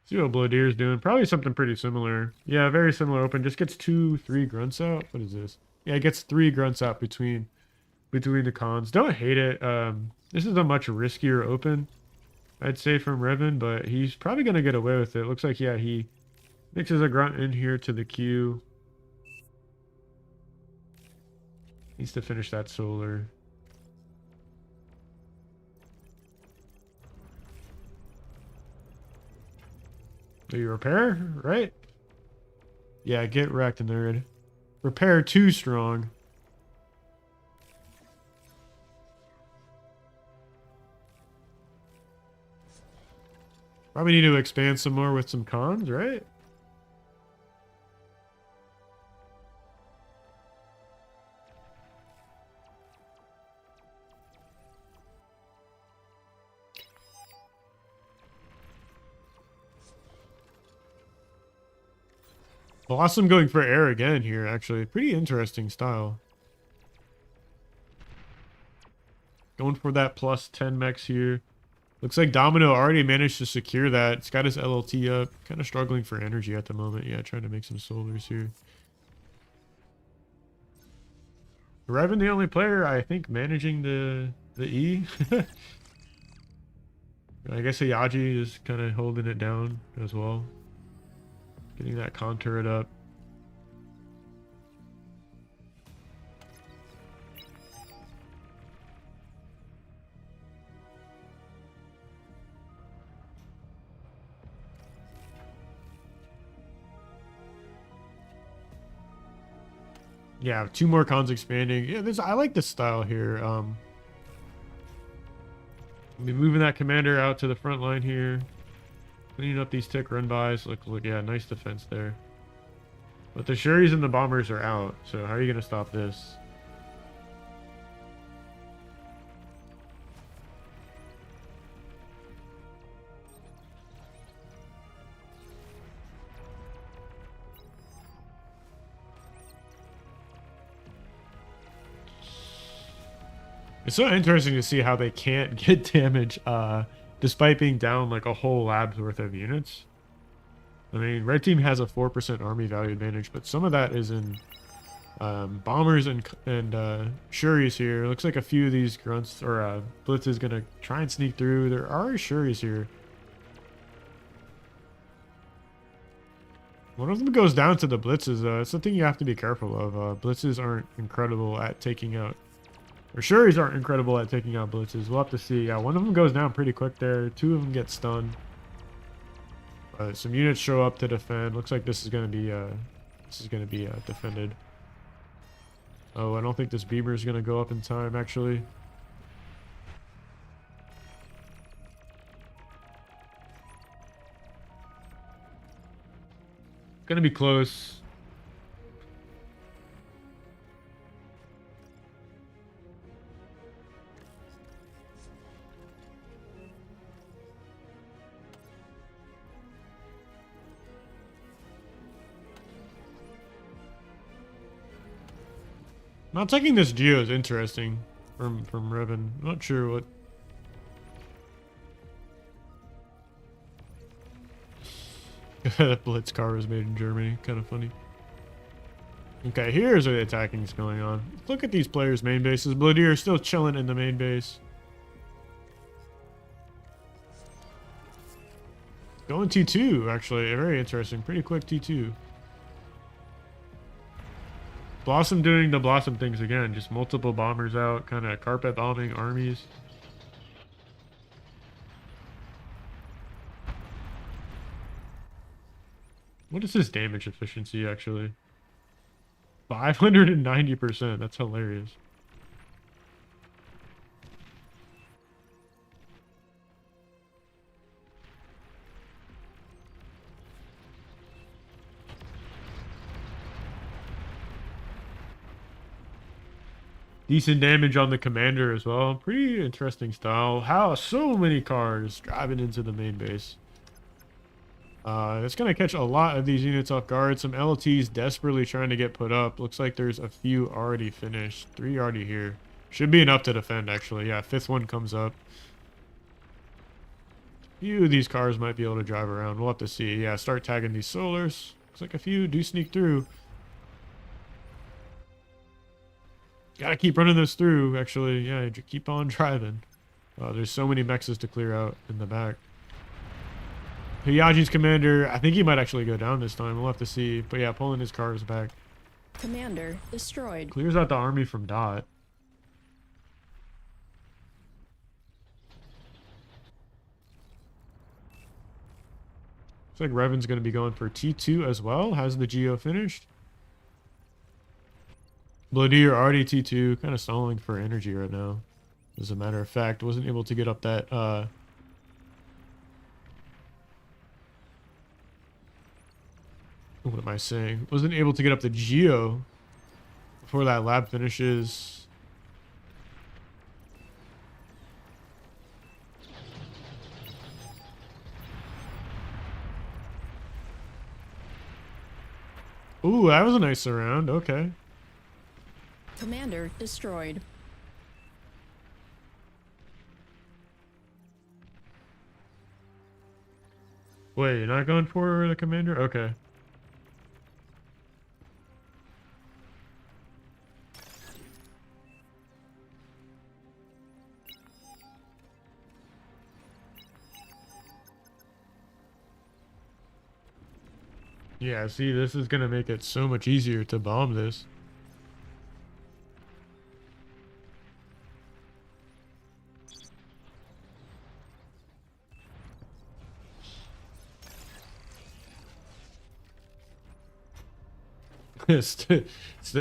See what Bloodier's doing. Probably something pretty similar. Yeah, very similar open. Just gets 2-3 grunts out. What is this? Yeah, it gets 3 grunts out between the cons. Don't hate it. This is a much riskier open, I'd say, from Revan, but he's probably going to get away with it. Looks like, yeah, he mixes a grunt in here to the queue. Needs to finish that solar. Do you repair? Right? Yeah, get wrecked, nerd. Repair 2 strong. Probably need to expand some more with some cons, right? Blossom going for air again here, actually. Pretty interesting style. Going for that plus 10 mechs here. Looks like Domino already managed to secure that. It's got his LLT up. Kind of struggling for energy at the moment. Yeah, trying to make some solars here. Revan, the only player, I think, managing the E. I guess Ayaji is kind of holding it down as well. Getting that con turret up. Yeah, 2 more cons expanding. Yeah, I like this style here. Be moving that commander out to the front line here. Cleaning up these tick run bys. Look, yeah, nice defense there. But the Shuris and the bombers are out, so how are you gonna stop this? It's so interesting to see how they can't get damage despite being down like a whole lab's worth of units. I mean, red team has a 4% army value advantage, but some of that is in bombers and Shuris here. Looks like a few of these grunts or Blitz is gonna try and sneak through. There are Shuris here. One of them goes down to the blitzes. It's something you have to be careful of. Blitzes aren't incredible at taking out, or Shuris aren't incredible at taking out blitzes. We'll have to see. Yeah, one of them goes down pretty quick there. 2 of them get stunned. Some units show up to defend. Looks like this is gonna be defended. Oh, I don't think this beamer is gonna go up in time actually. Gonna be close. Not taking this Geo is interesting from Revan. Not sure what. That Blitz car was made in Germany. Kind of funny. Okay, here's where the attacking is going on. Look at these players' main bases. Bloodier still chilling in the main base. Going T2, actually. Very interesting. Pretty quick T2. Blossom doing the Blossom things again. Just multiple bombers out. Kind of carpet bombing armies. What is his damage efficiency, actually? 590%. That's hilarious. Decent damage on the commander as well. Pretty interesting style. How so many cars driving into the main base. It's going to catch a lot of these units off guard. Some LTs desperately trying to get put up. Looks like there's a few already finished. 3 already here. Should be enough to defend, actually. Yeah, 5th one comes up. A few of these cars might be able to drive around. We'll have to see. Yeah, start tagging these solars. Looks like a few do sneak through. Gotta keep running this through, actually. Yeah, keep on driving. There's so many mexes to clear out in the back. Hiyaji's commander, I think he might actually go down this time. We'll have to see. But yeah, pulling his cars back. Commander destroyed. Clears out the army from Dot. Looks like Revan's going to be going for T2 as well. Has the Geo finished? Bloodier already T2, kind of stalling for energy right now. As a matter of fact, wasn't able to get up that what am I saying? Wasn't able to get up the Geo before that lab finishes. Ooh, that was a nice surround. Okay. Commander destroyed. Wait, you're not going for the commander? Okay. Yeah, see, this is gonna make it so much easier to bomb this.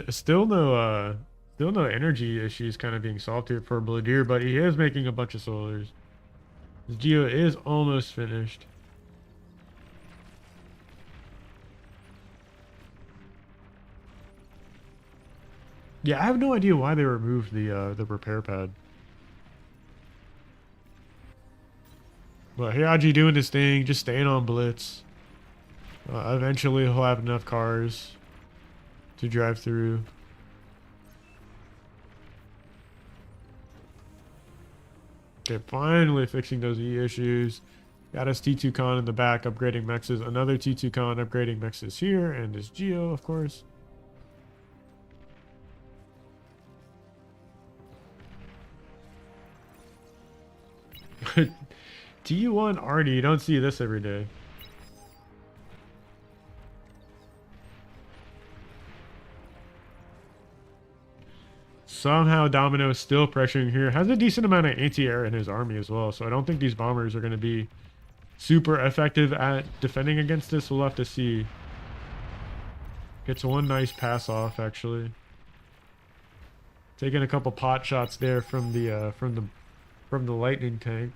Still no energy issues kind of being solved here for Bloodier, but he is making a bunch of solars. His Geo is almost finished. Yeah, I have no idea why they removed the repair pad. But Hiyaji doing his thing, just staying on blitz. Eventually he'll have enough cars to drive through. Okay, finally fixing those E issues. Got his T2 con in the back, upgrading mexes. Another T2 con upgrading mexes here, and his Geo, of course. T1 Arnie, you don't see this every day. Somehow Domino is still pressuring here. Has a decent amount of anti-air in his army as well, so I don't think these bombers are going to be super effective at defending against this. We'll have to see. Gets one nice pass off, actually. Taking a couple pot shots there from the lightning tank.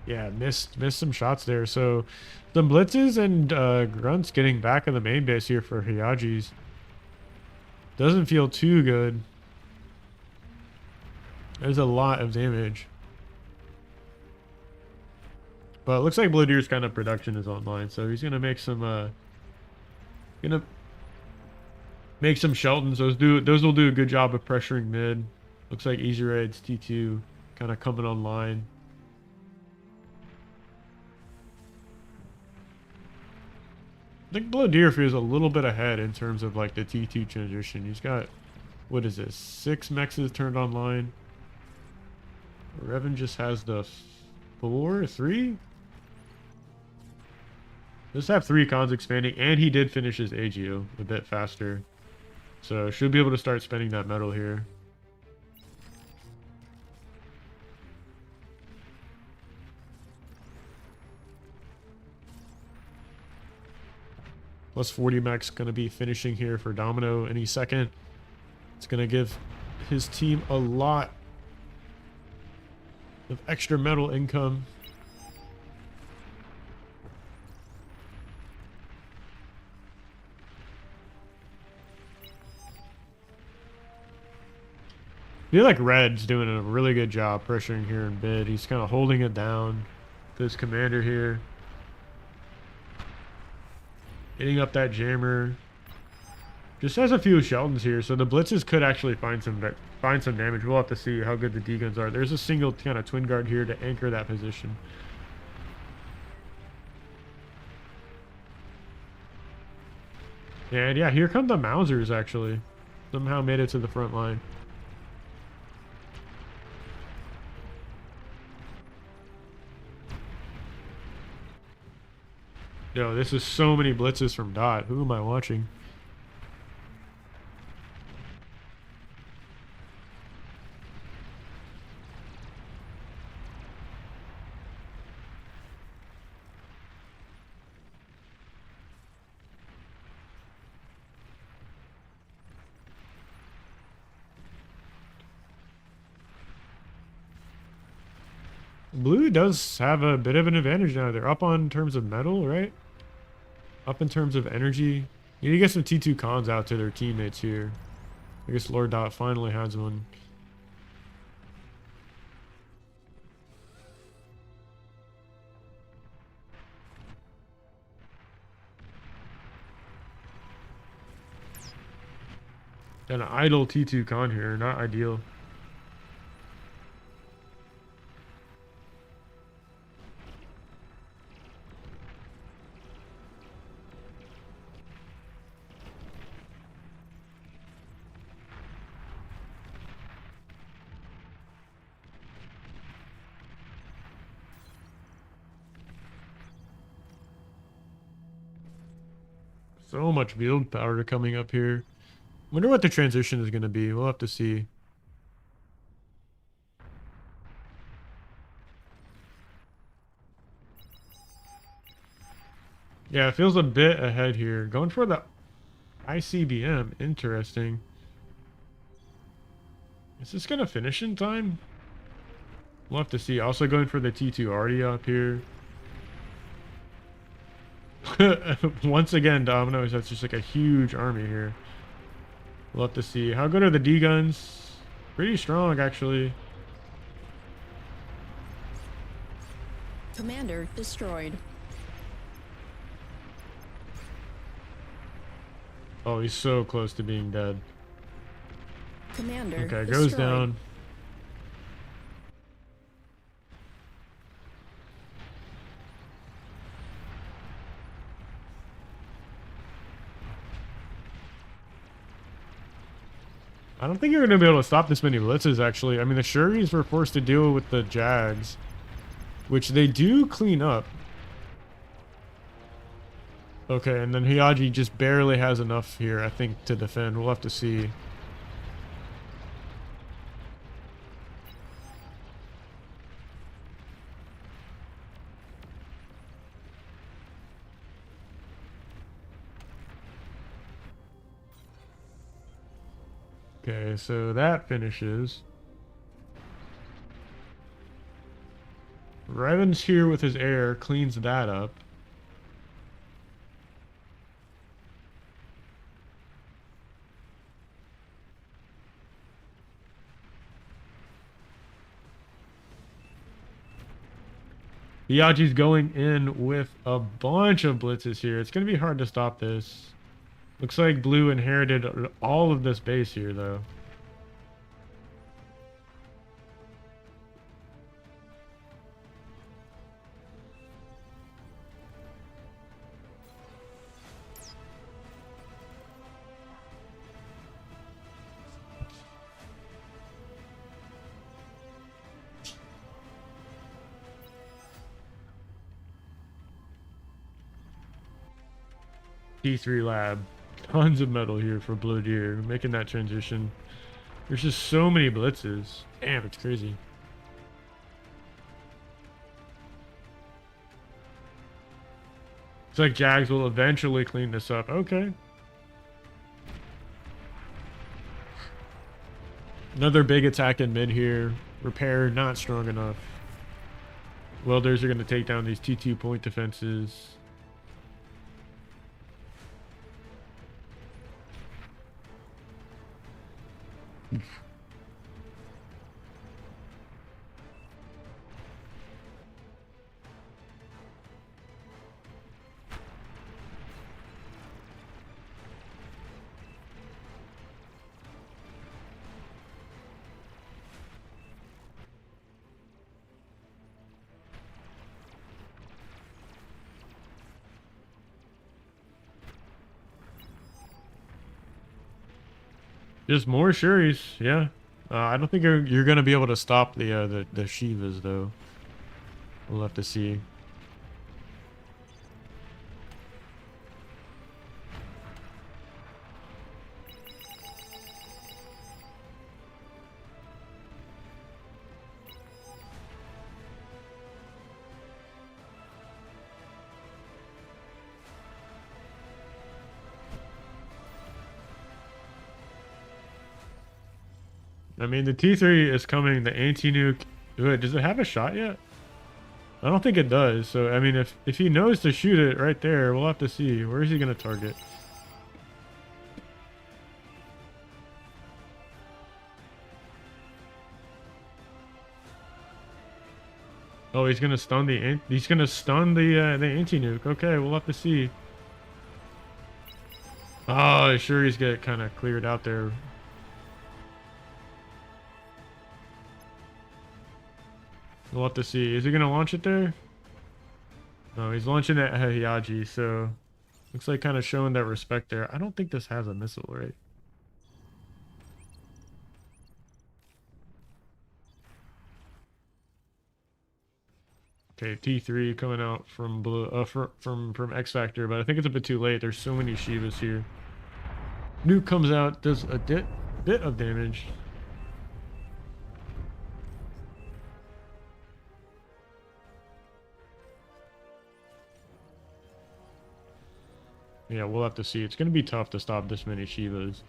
Yeah, missed some shots there. So some blitzes and grunts getting back in the main base here for Hiyaji's. Doesn't feel too good. There's a lot of damage. But it looks like Bloodier's kind of production is online, so he's gonna make some Sheltons. Those will do a good job of pressuring mid. Looks like Easy Raids T2 kind of coming online. I think Bloodier feels a little bit ahead in terms of like the T2 transition. He's got, what is this, 6 mexes turned online. Revan just has the 3? Just have 3 cons expanding, and he did finish his AGO a bit faster. So should be able to start spending that metal here. Plus 40 mechs going to be finishing here for Domino any second. It's going to give his team a lot of extra metal income. I feel like Red's doing a really good job pressuring here in bid. He's kind of holding it down. This commander here. Hitting up that jammer. Just has a few Sheltons here, so the blitzes could actually find some damage. We'll have to see how good the D-guns are. There's a single kind of twin guard here to anchor that position. And yeah, here come the Mausers actually. Somehow made it to the front line. Yo, this is so many blitzes from Dot. Who am I watching? blue does have a bit of an advantage now. They're up on terms of metal, right? Up in terms of energy. Need to get some T2 cons out to their teammates here. I guess Lord Dot finally has one. Got an idle T2 con here, not ideal. So much build power coming up here. Wonder what the transition is going to be. We'll have to see. Yeah, it feels a bit ahead here. Going for the ICBM. Interesting. Is this going to finish in time? We'll have to see. Also going for the T2 already up here. Once again, Dominoes, that's just like a huge army here. We'll have to see. How good are the D-guns? Pretty strong, actually. Commander destroyed. Oh, he's so close to being dead. Commander Okay, destroyed. goes down. I don't think you're going to be able to stop this many blitzes, actually. I mean, the Shuris were forced to deal with the Jags, which they do clean up. Okay, and then Hyaji just barely has enough here, I think, to defend. We'll have to see. Okay, so that finishes. Revan's here with his air, cleans that up. Yaji's going in with a bunch of blitzes here. It's going to be hard to stop this. Looks like blue inherited all of this base here, though. T3 lab. Tons of metal here for Blue Deer, making that transition. There's just so many blitzes. Damn, it's crazy. It's like Jags will eventually clean this up. Okay. Another big attack in mid here. Repair not strong enough. Welders are going to take down these T2 point defenses. Just more Shuris, yeah. I don't think you're gonna be able to stop the Shivas though. We'll have to see. I mean, the T3 is coming, the anti-nuke. Wait, does it have a shot yet? I don't think it does. So, I mean, if he knows to shoot it right there, we'll have to see. Where is he going to target? Oh, he's going to stun the anti-nuke. Okay, we'll have to see. Oh, sure he's get kind of cleared out there. We'll have to see. Is he going to launch it there? No, he's launching it at Heihachi, so looks like kind of showing that respect there. I don't think this has a missile, right? Okay, T3 coming out from blue, from X Factor, but I think it's a bit too late. There's so many Shivas here. Nuke comes out, does a bit of damage. Yeah, we'll have to see. It's going to be tough to stop this many Shivas.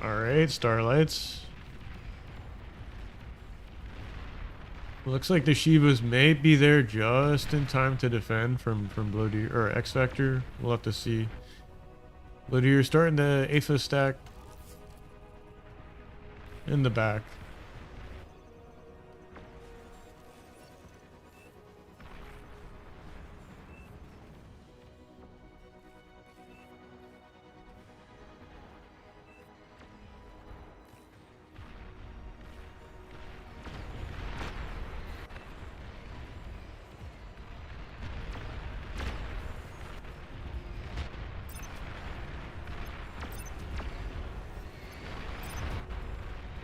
Alright, Starlights. Looks like the Shivas may be there just in time to defend from Bloodier or X Factor. We'll have to see. Bloodier starting the Aphis stack in the back.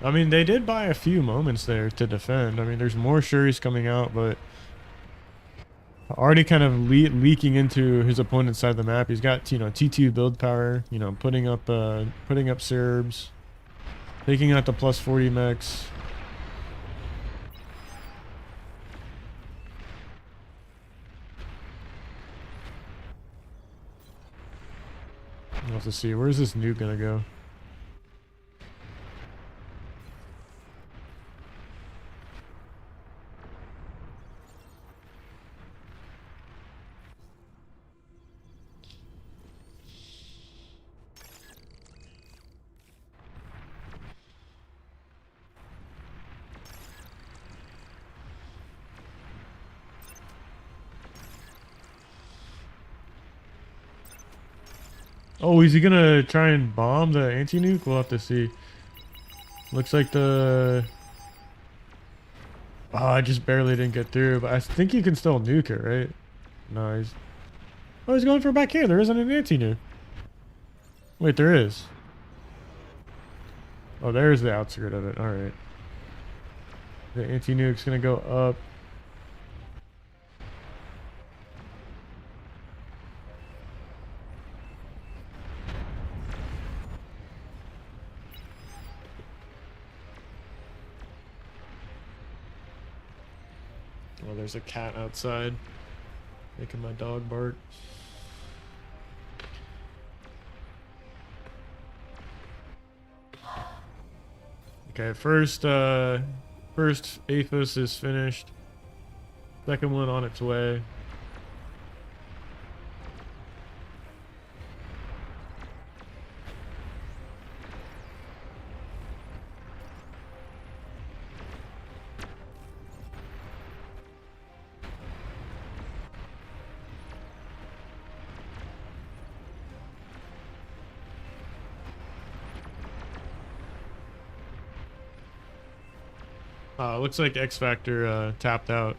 I mean, they did buy a few moments there to defend. I mean, there's more Shuris coming out, but already kind of leaking into his opponent's side of the map. He's got, you know, T2 build power, you know, putting up Serbs, taking out the plus 40 mechs. We'll have to see. Where's this nuke gonna go? Oh, is he gonna try and bomb the anti-nuke? We'll have to see. Looks like the... Oh, I just barely didn't get through, but I think you can still nuke it, right? No, he's... Oh, he's going for back here. There isn't an anti-nuke. Wait, there is. Oh, there's the outskirt of it. Alright. The anti-nuke's gonna go up. Oh, there's a cat outside making my dog bark. Okay, first Aphos is finished. Second one on its way. Looks like X Factor tapped out.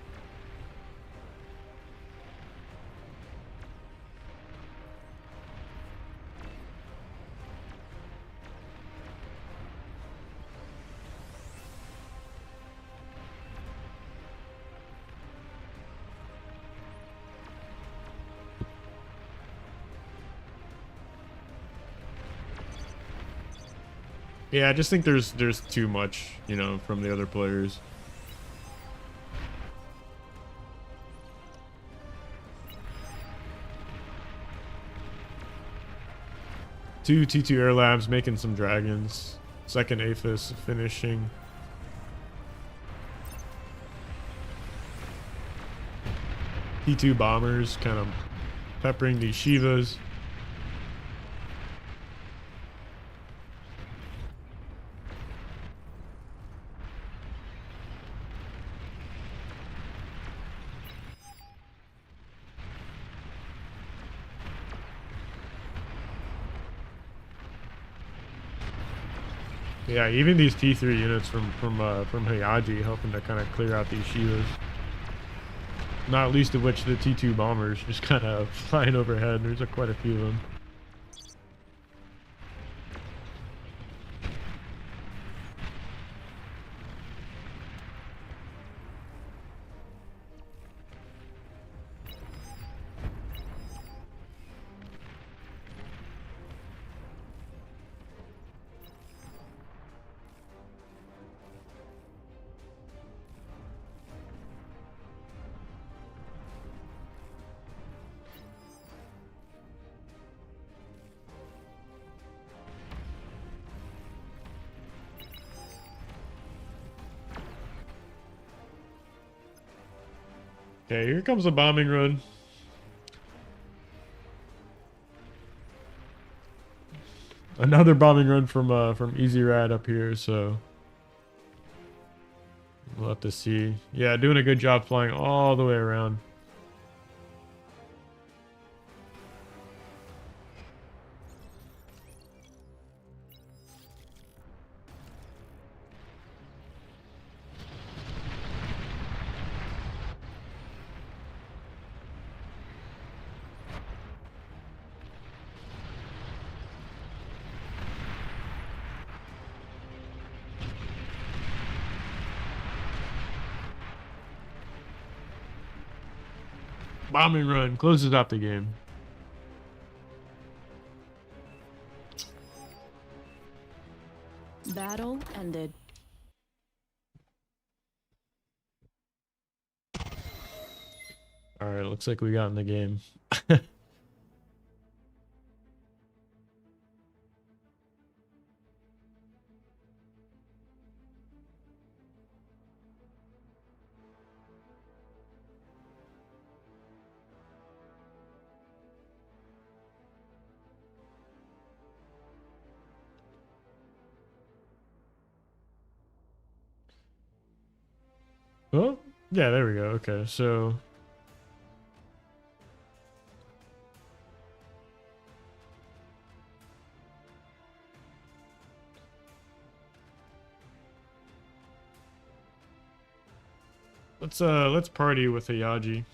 Yeah, I just think there's too much, you know, from the other players. Two T2 Air Labs making some dragons. Second Aphis finishing. T2 bombers kind of peppering these Shivas. Yeah, even these T3 units from Hayaji helping to kind of clear out these Shivas. Not least of which the T2 bombers just kind of flying overhead. There's quite a few of them. Okay, here comes a bombing run. Another bombing run from Easy Rad up here, so we'll have to see. Yeah, doing a good job flying all the way around. Bombing run closes out the game. Battle ended. All right, looks like we got in the game. Oh, yeah, there we go. Okay, so let's party with Hayaji.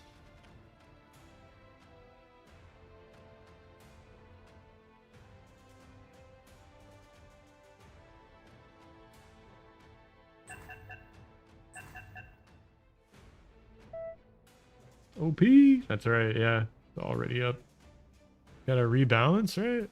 OP. That's right. Yeah, already up. Got to rebalance, right?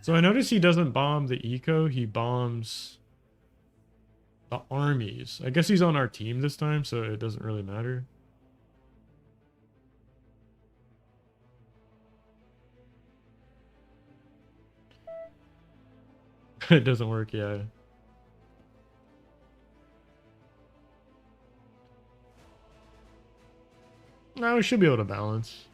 So I notice he doesn't bomb the eco, he bombs the armies. I guess he's on our team this time, so it doesn't really matter. It doesn't work, yeah. No, we should be able to balance.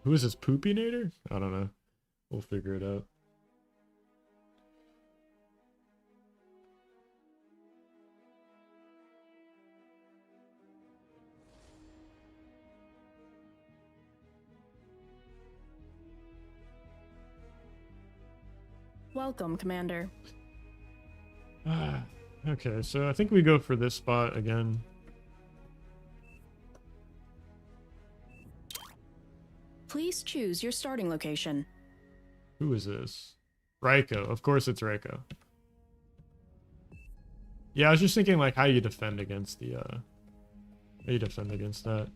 Who is this, Poopinator? I don't know. We'll figure it out. Welcome, Commander. Okay, so I think we go for this spot again. Please choose your starting location. Who is this? Raiko. Of course it's Raiko. Yeah, I was just thinking like how you defend against the how you defend against that.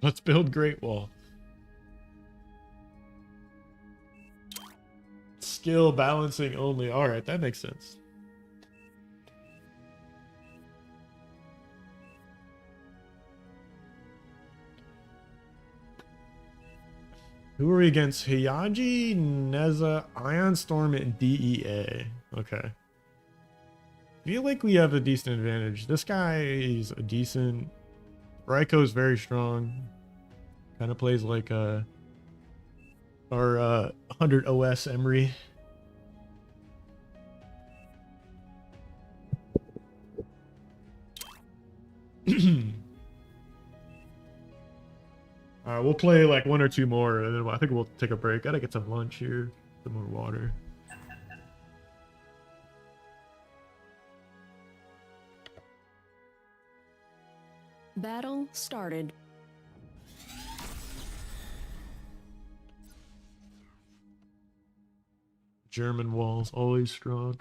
Let's build Great Wall. Skill balancing only. All right, that makes sense. Who are we against? Hiyaji, Neza, Ion Storm, and DEA. Okay. Feel like we have a decent advantage. This guy is a decent. Raiko is very strong. Kind of plays like our 100 OS Emery. We'll play like one or two more, and then I think we'll take a break. Gotta get some lunch here, some more water. Battle started. German walls always strong.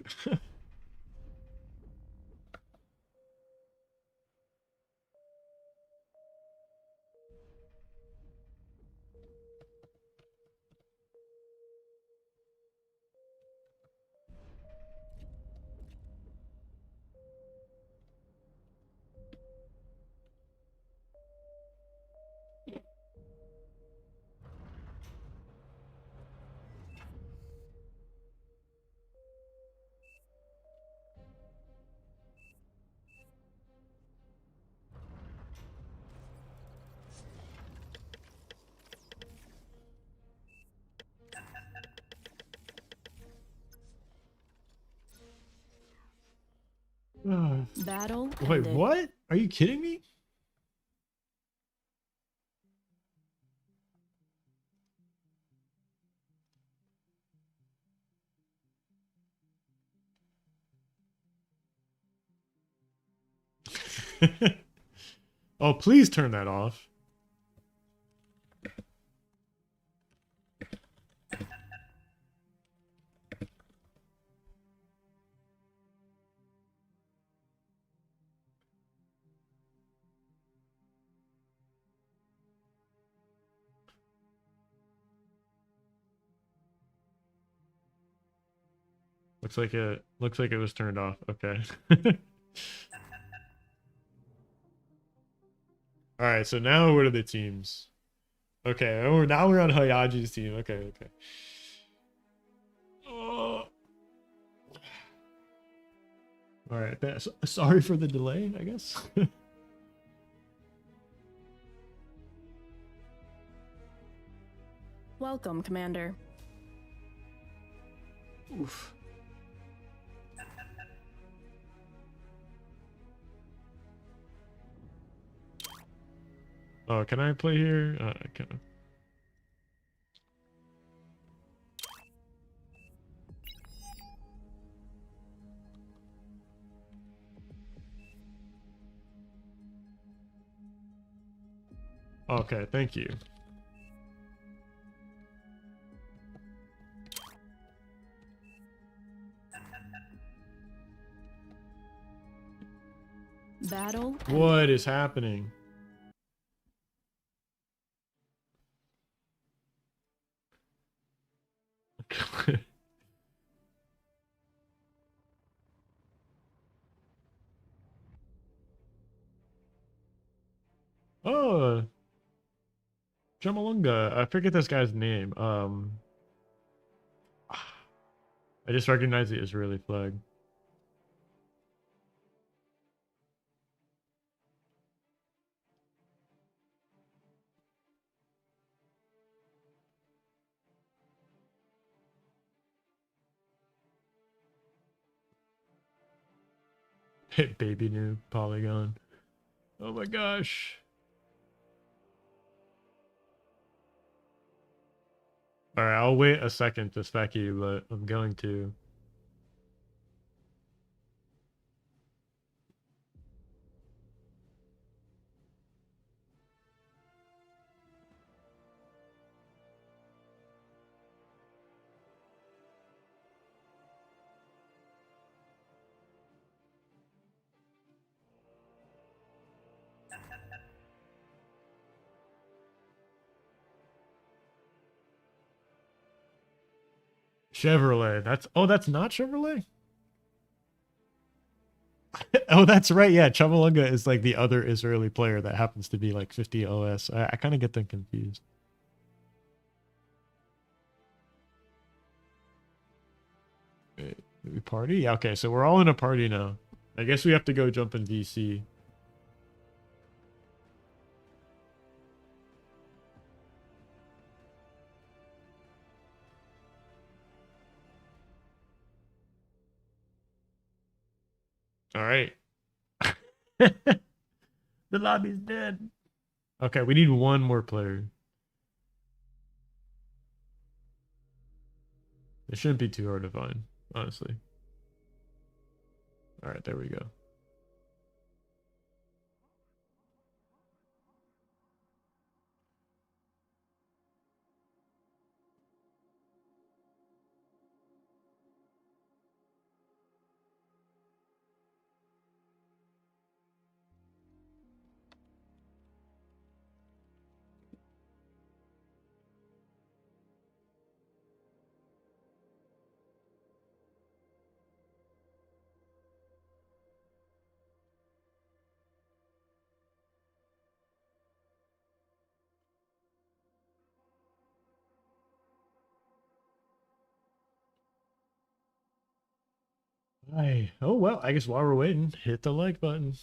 Battle Wait, ended. what? Are you kidding me? Oh, please turn that off. Looks like it was turned off. Okay. All right, so now what are the teams? Okay, now we're on Hayaji's team. Okay, okay. Oh. All right, sorry for the delay, I guess. Welcome, Commander. Oof. Oh, can I play here? Can I? Okay, thank you. Battle What ended. is happening? Oh, Jamalunga. I forget this guy's name. I just recognize the Israeli flag. Hit baby noob polygon. Oh my gosh. All right, I'll wait a second to spec you, but I'm going to. Chevrolet. That's not Chevrolet? Oh, that's right. Yeah, Chamalunga is like the other Israeli player that happens to be like 50 OS. I kind of get them confused. Wait, did we party? Yeah, okay, so we're all in a party now. I guess we have to go jump in VC. All right. The lobby's dead. Okay, we need one more player. It shouldn't be too hard to find, honestly. All right, there we go. Hi. Oh, well, I guess while we're waiting, hit the like button.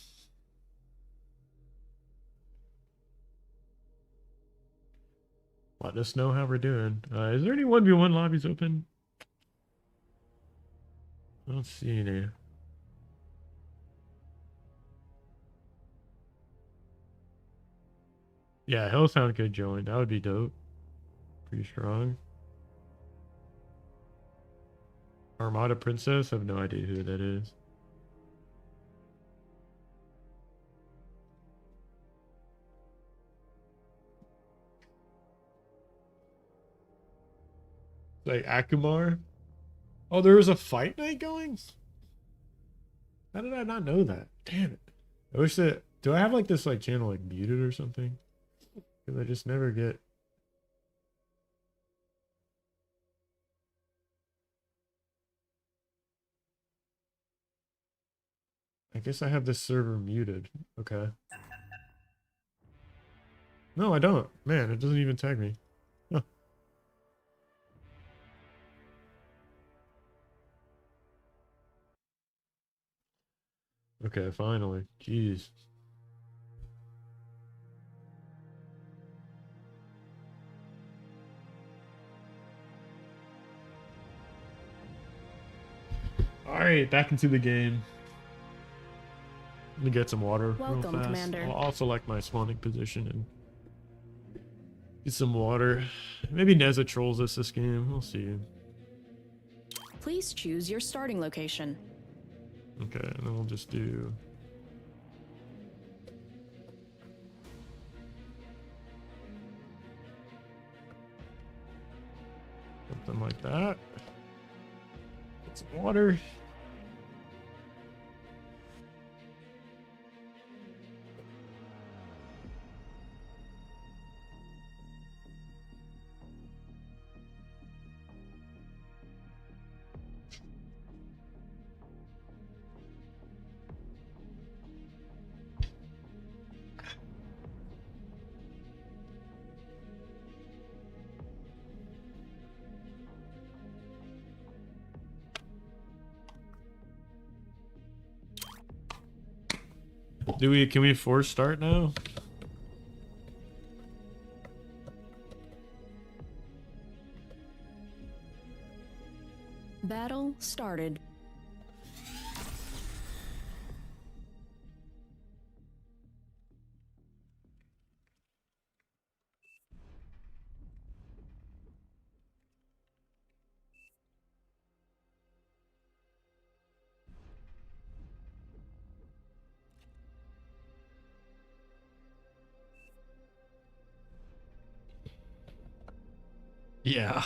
Let us know how we're doing. Is there any 1v1 lobbies open? I don't see any. Yeah, Hellsound could join. That would be dope. Pretty strong. Armada Princess? I have no idea who that is. Like Akumar? Oh, there was a fight night going? How did I not know that? Damn it. I wish that... Do I have like this like channel like muted or something? Because I just never get... I guess I have this server muted. Okay. No, I don't. Man, it doesn't even tag me. Huh. Okay, finally. Jeez. Alright, back into the game. Let me get some water Welcome, real fast. Commander. I'll select my spawning position and get some water. Maybe Neza trolls us this game. We'll see. Please choose your starting location. Okay, and then we'll just do... something like that. Get some water. Can we force start now? Battle started. Yeah.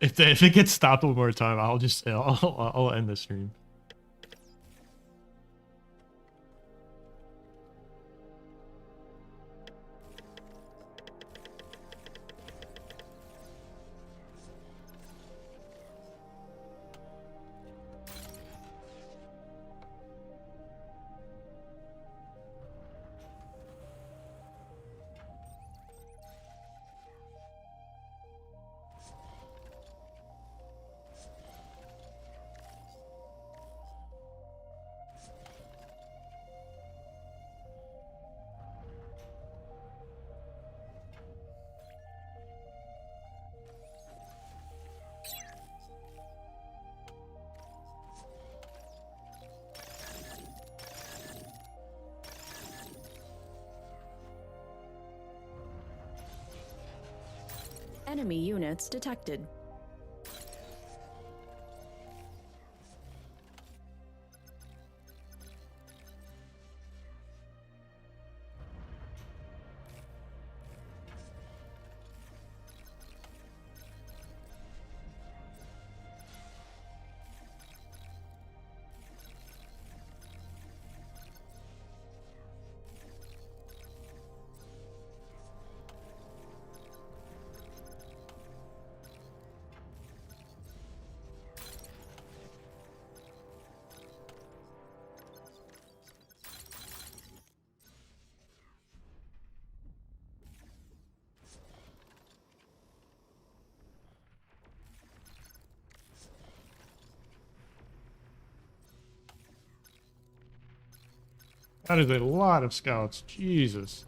If it gets stopped one more time, I'll end the stream. Enemy units detected. That is a lot of scouts. Jesus.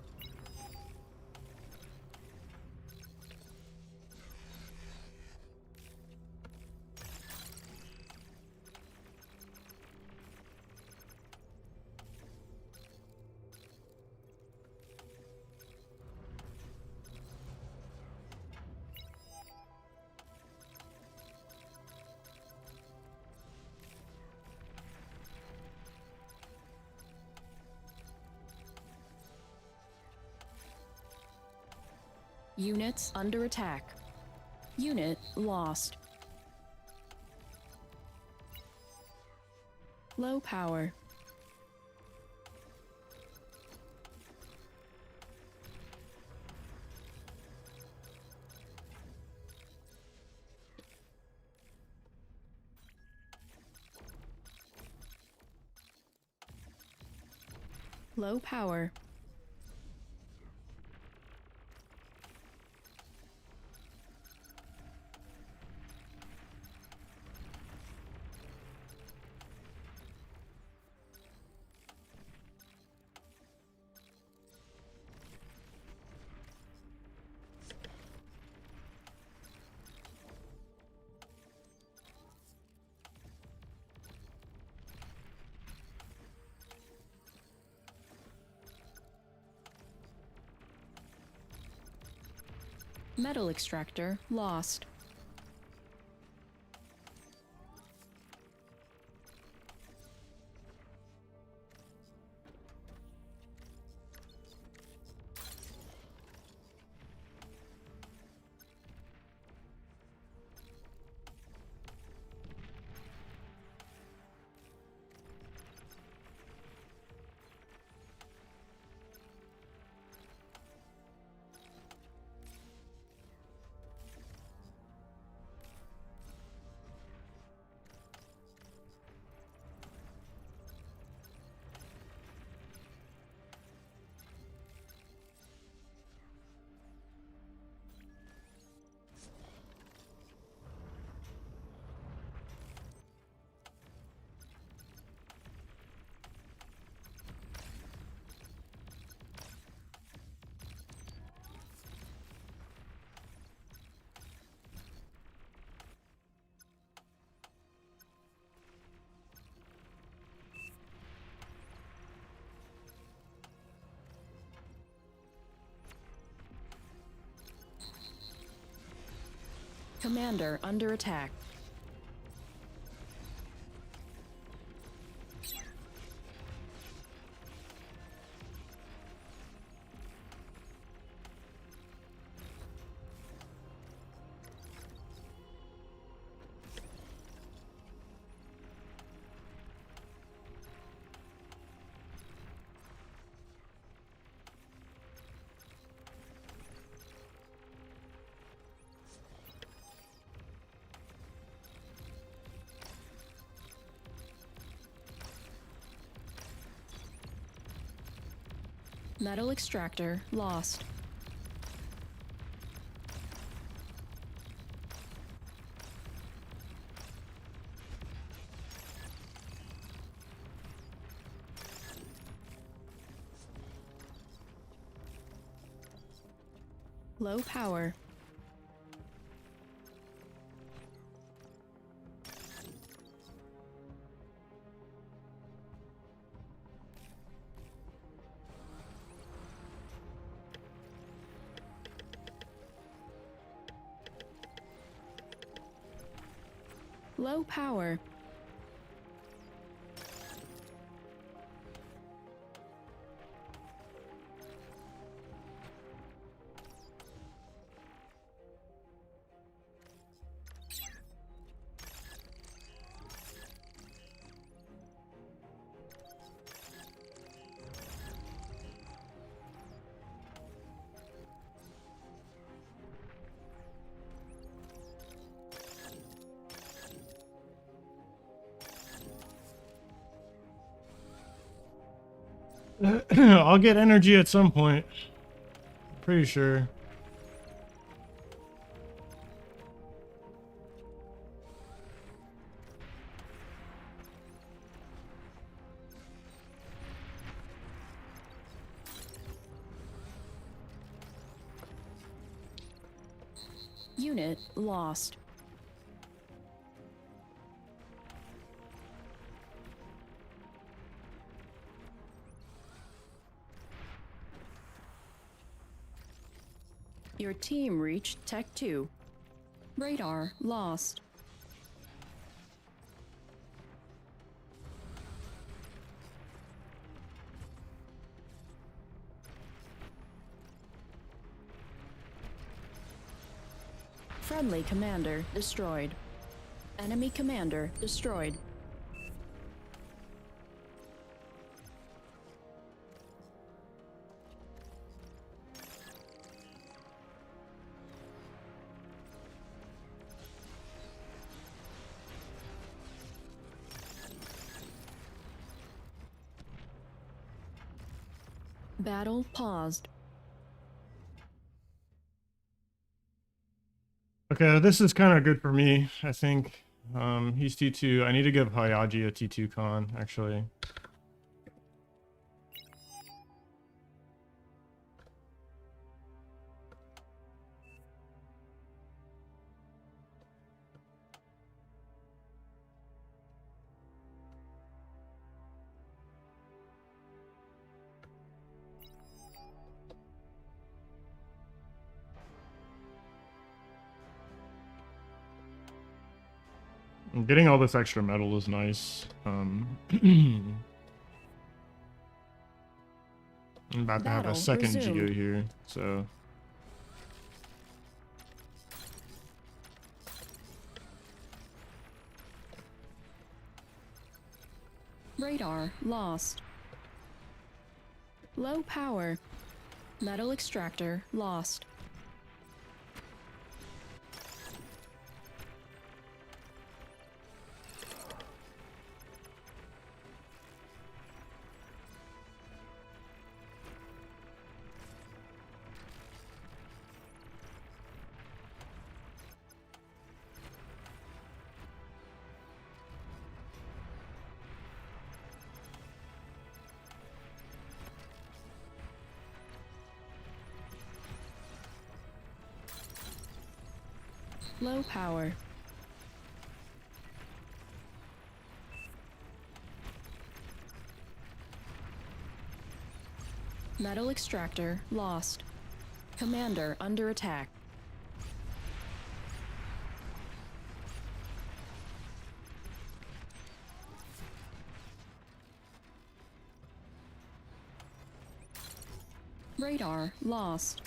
Units under attack. Unit lost. Low power. Low power. Metal extractor lost. Commander under attack. Metal extractor lost. Low power. Low power. I'll get energy at some point. Pretty sure. Unit lost. Your team reached Tech 2. Radar lost. Friendly commander destroyed. Enemy commander destroyed. Battle paused. Okay, this is kind of good for me, I think. He's T2. I need to give Hayaji a T2 con, actually. Getting all this extra metal is nice. I'm about to have a Battle second resumed. Geo here, so... Radar lost. Low power. Metal extractor lost. Low power. Metal extractor lost. Commander under attack. Radar lost.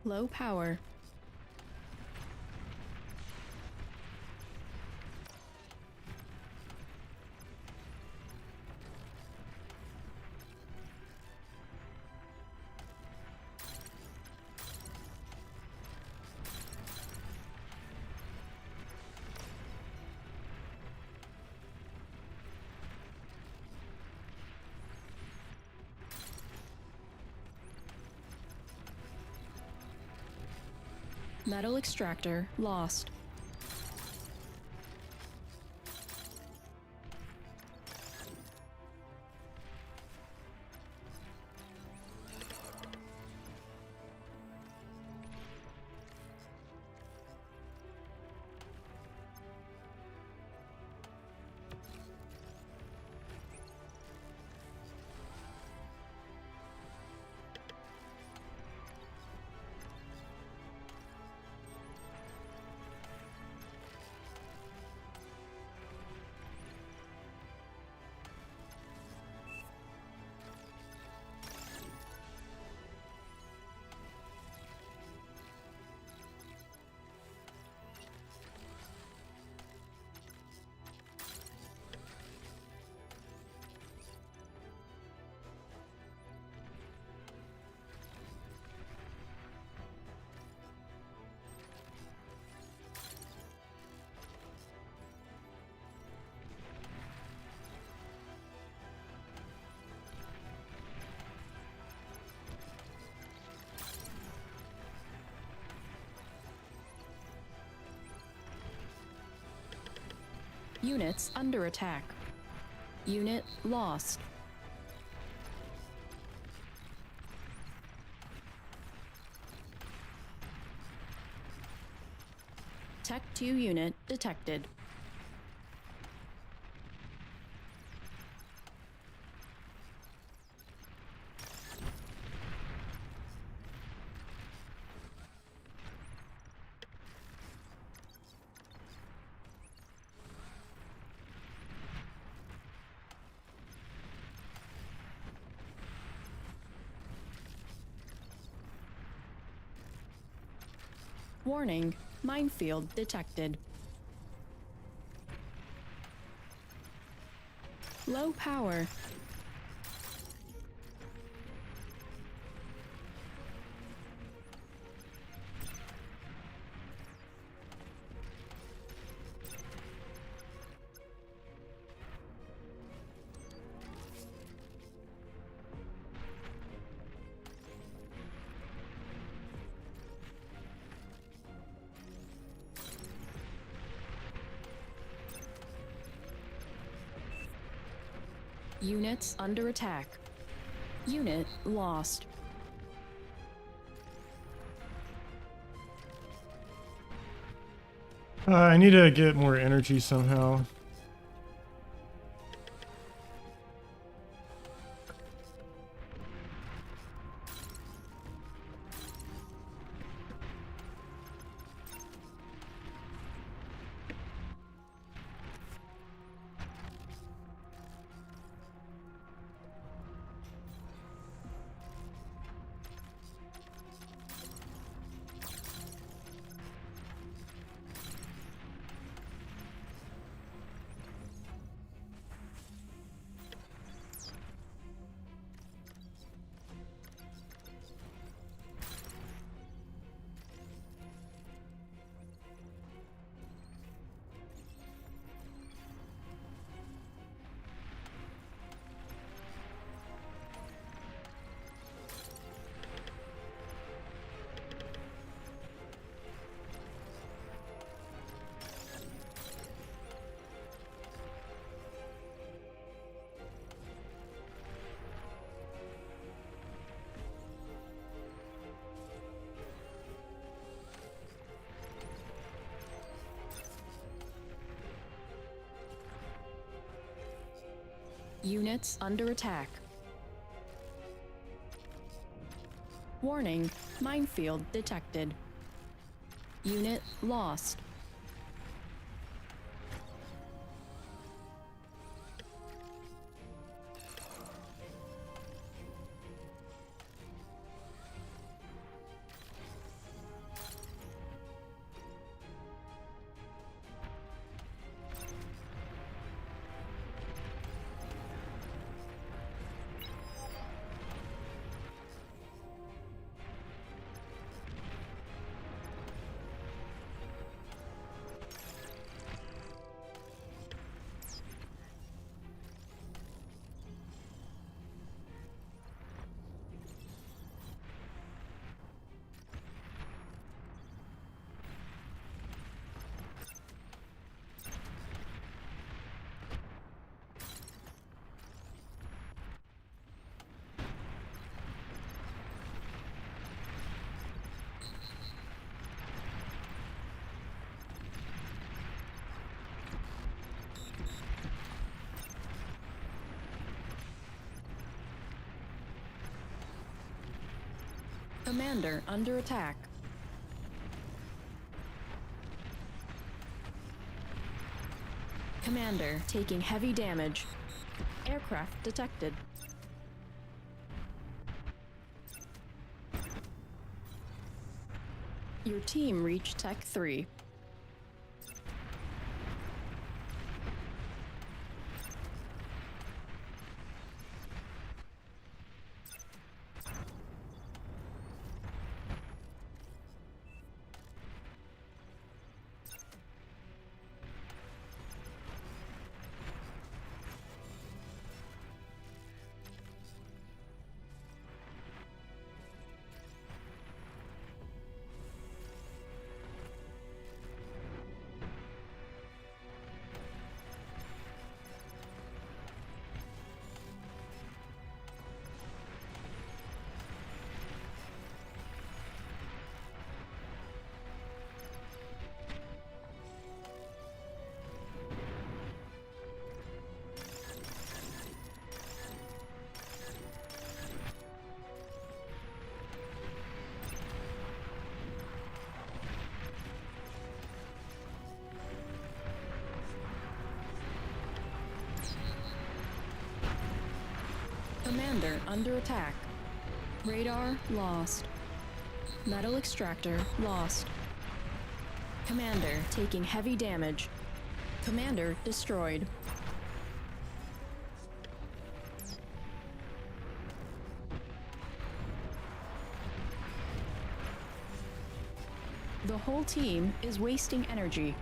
Low power. Metal extractor lost. Units under attack. Unit lost. Tech 2 unit detected. Warning, minefield detected. Low power. Units under attack. Unit lost. I need to get more energy somehow. Units under attack. Warning, minefield detected. Unit lost. Commander under attack. Commander taking heavy damage. Aircraft detected. Your team reached Tech 3. Commander under attack. Radar lost. Metal extractor lost. Commander taking heavy damage. Commander destroyed. The whole team is wasting energy.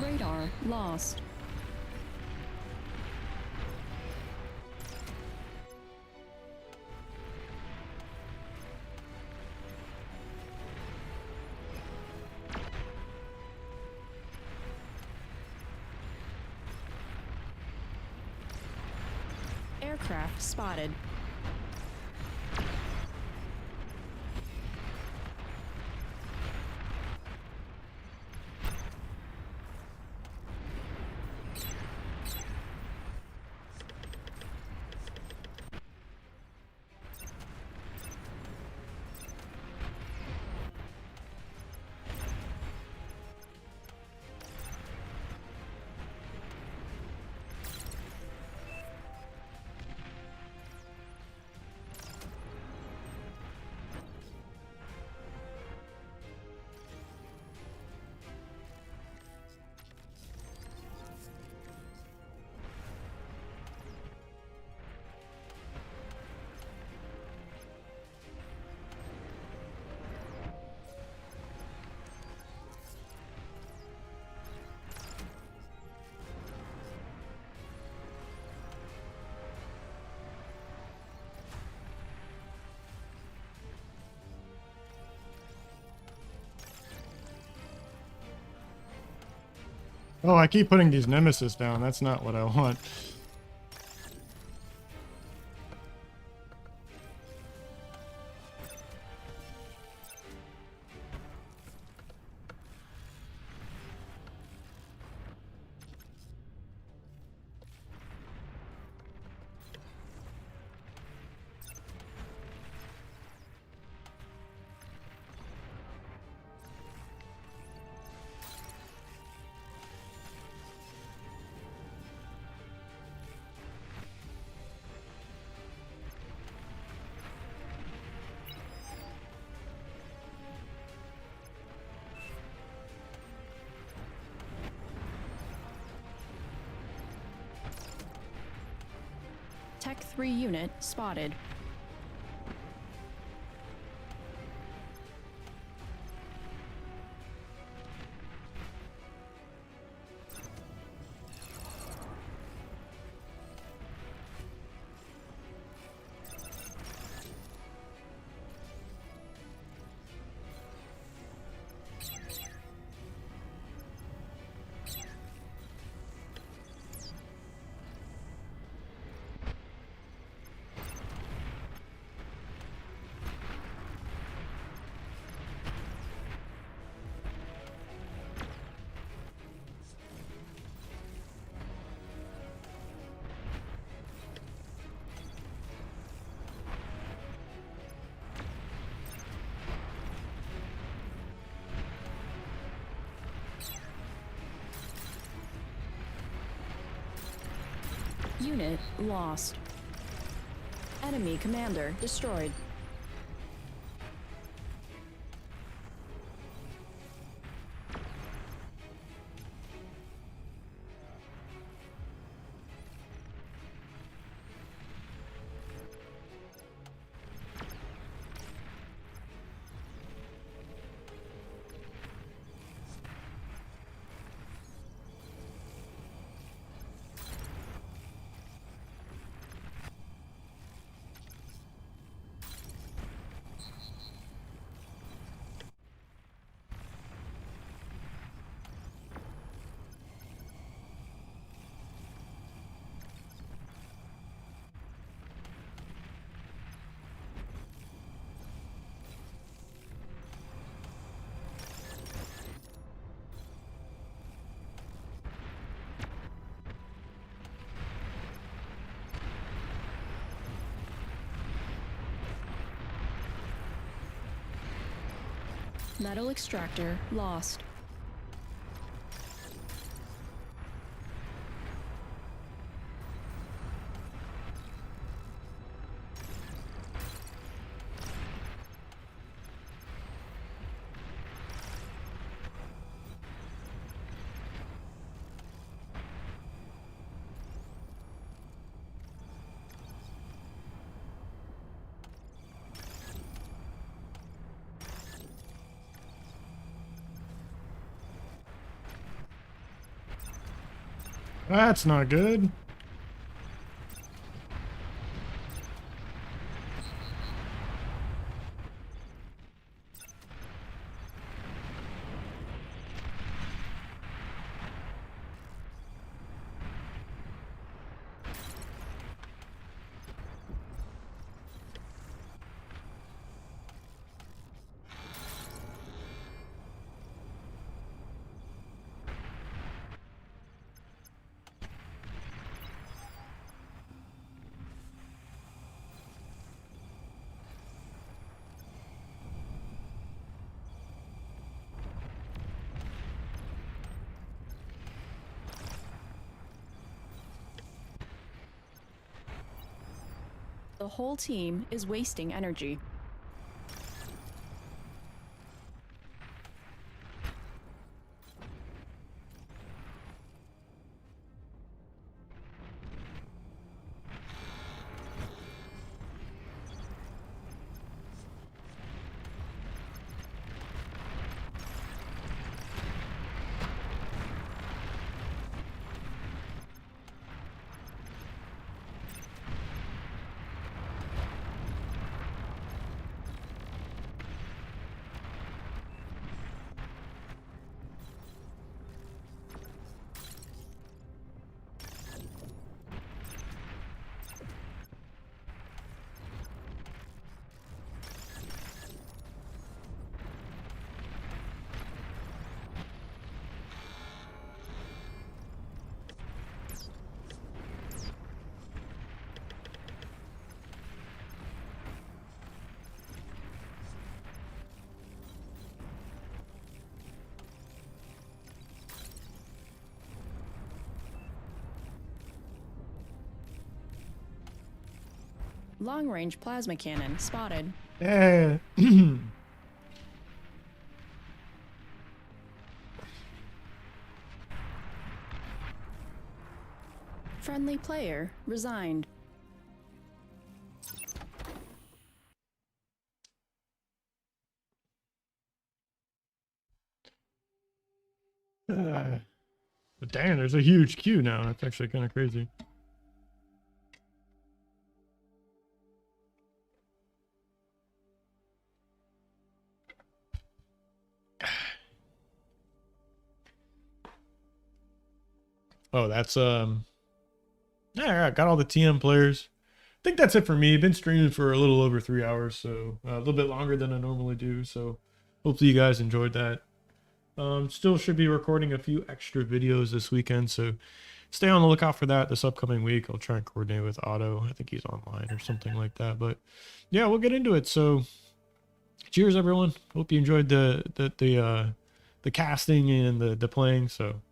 Radar lost. Aircraft spotted. Oh, I keep putting these Nemesis down. That's not what I want. Tech 3 unit spotted. Unit lost. Enemy commander destroyed. Metal extractor lost. That's not good. The whole team is wasting energy. Long-range plasma cannon spotted. Eh. Friendly player resigned. But dang, there's a huge queue now. That's actually kind of crazy. Oh, that's yeah, I got all the TM players. I think that's it for me. Been streaming for a little over 3 hours, so a little bit longer than I normally do. So hopefully you guys enjoyed that. Still should be recording a few extra videos this weekend, so stay on the lookout for that this upcoming week. I'll try and coordinate with Otto. I think he's online or something like that. But yeah, we'll get into it. So cheers, everyone. Hope you enjoyed the casting and the playing. So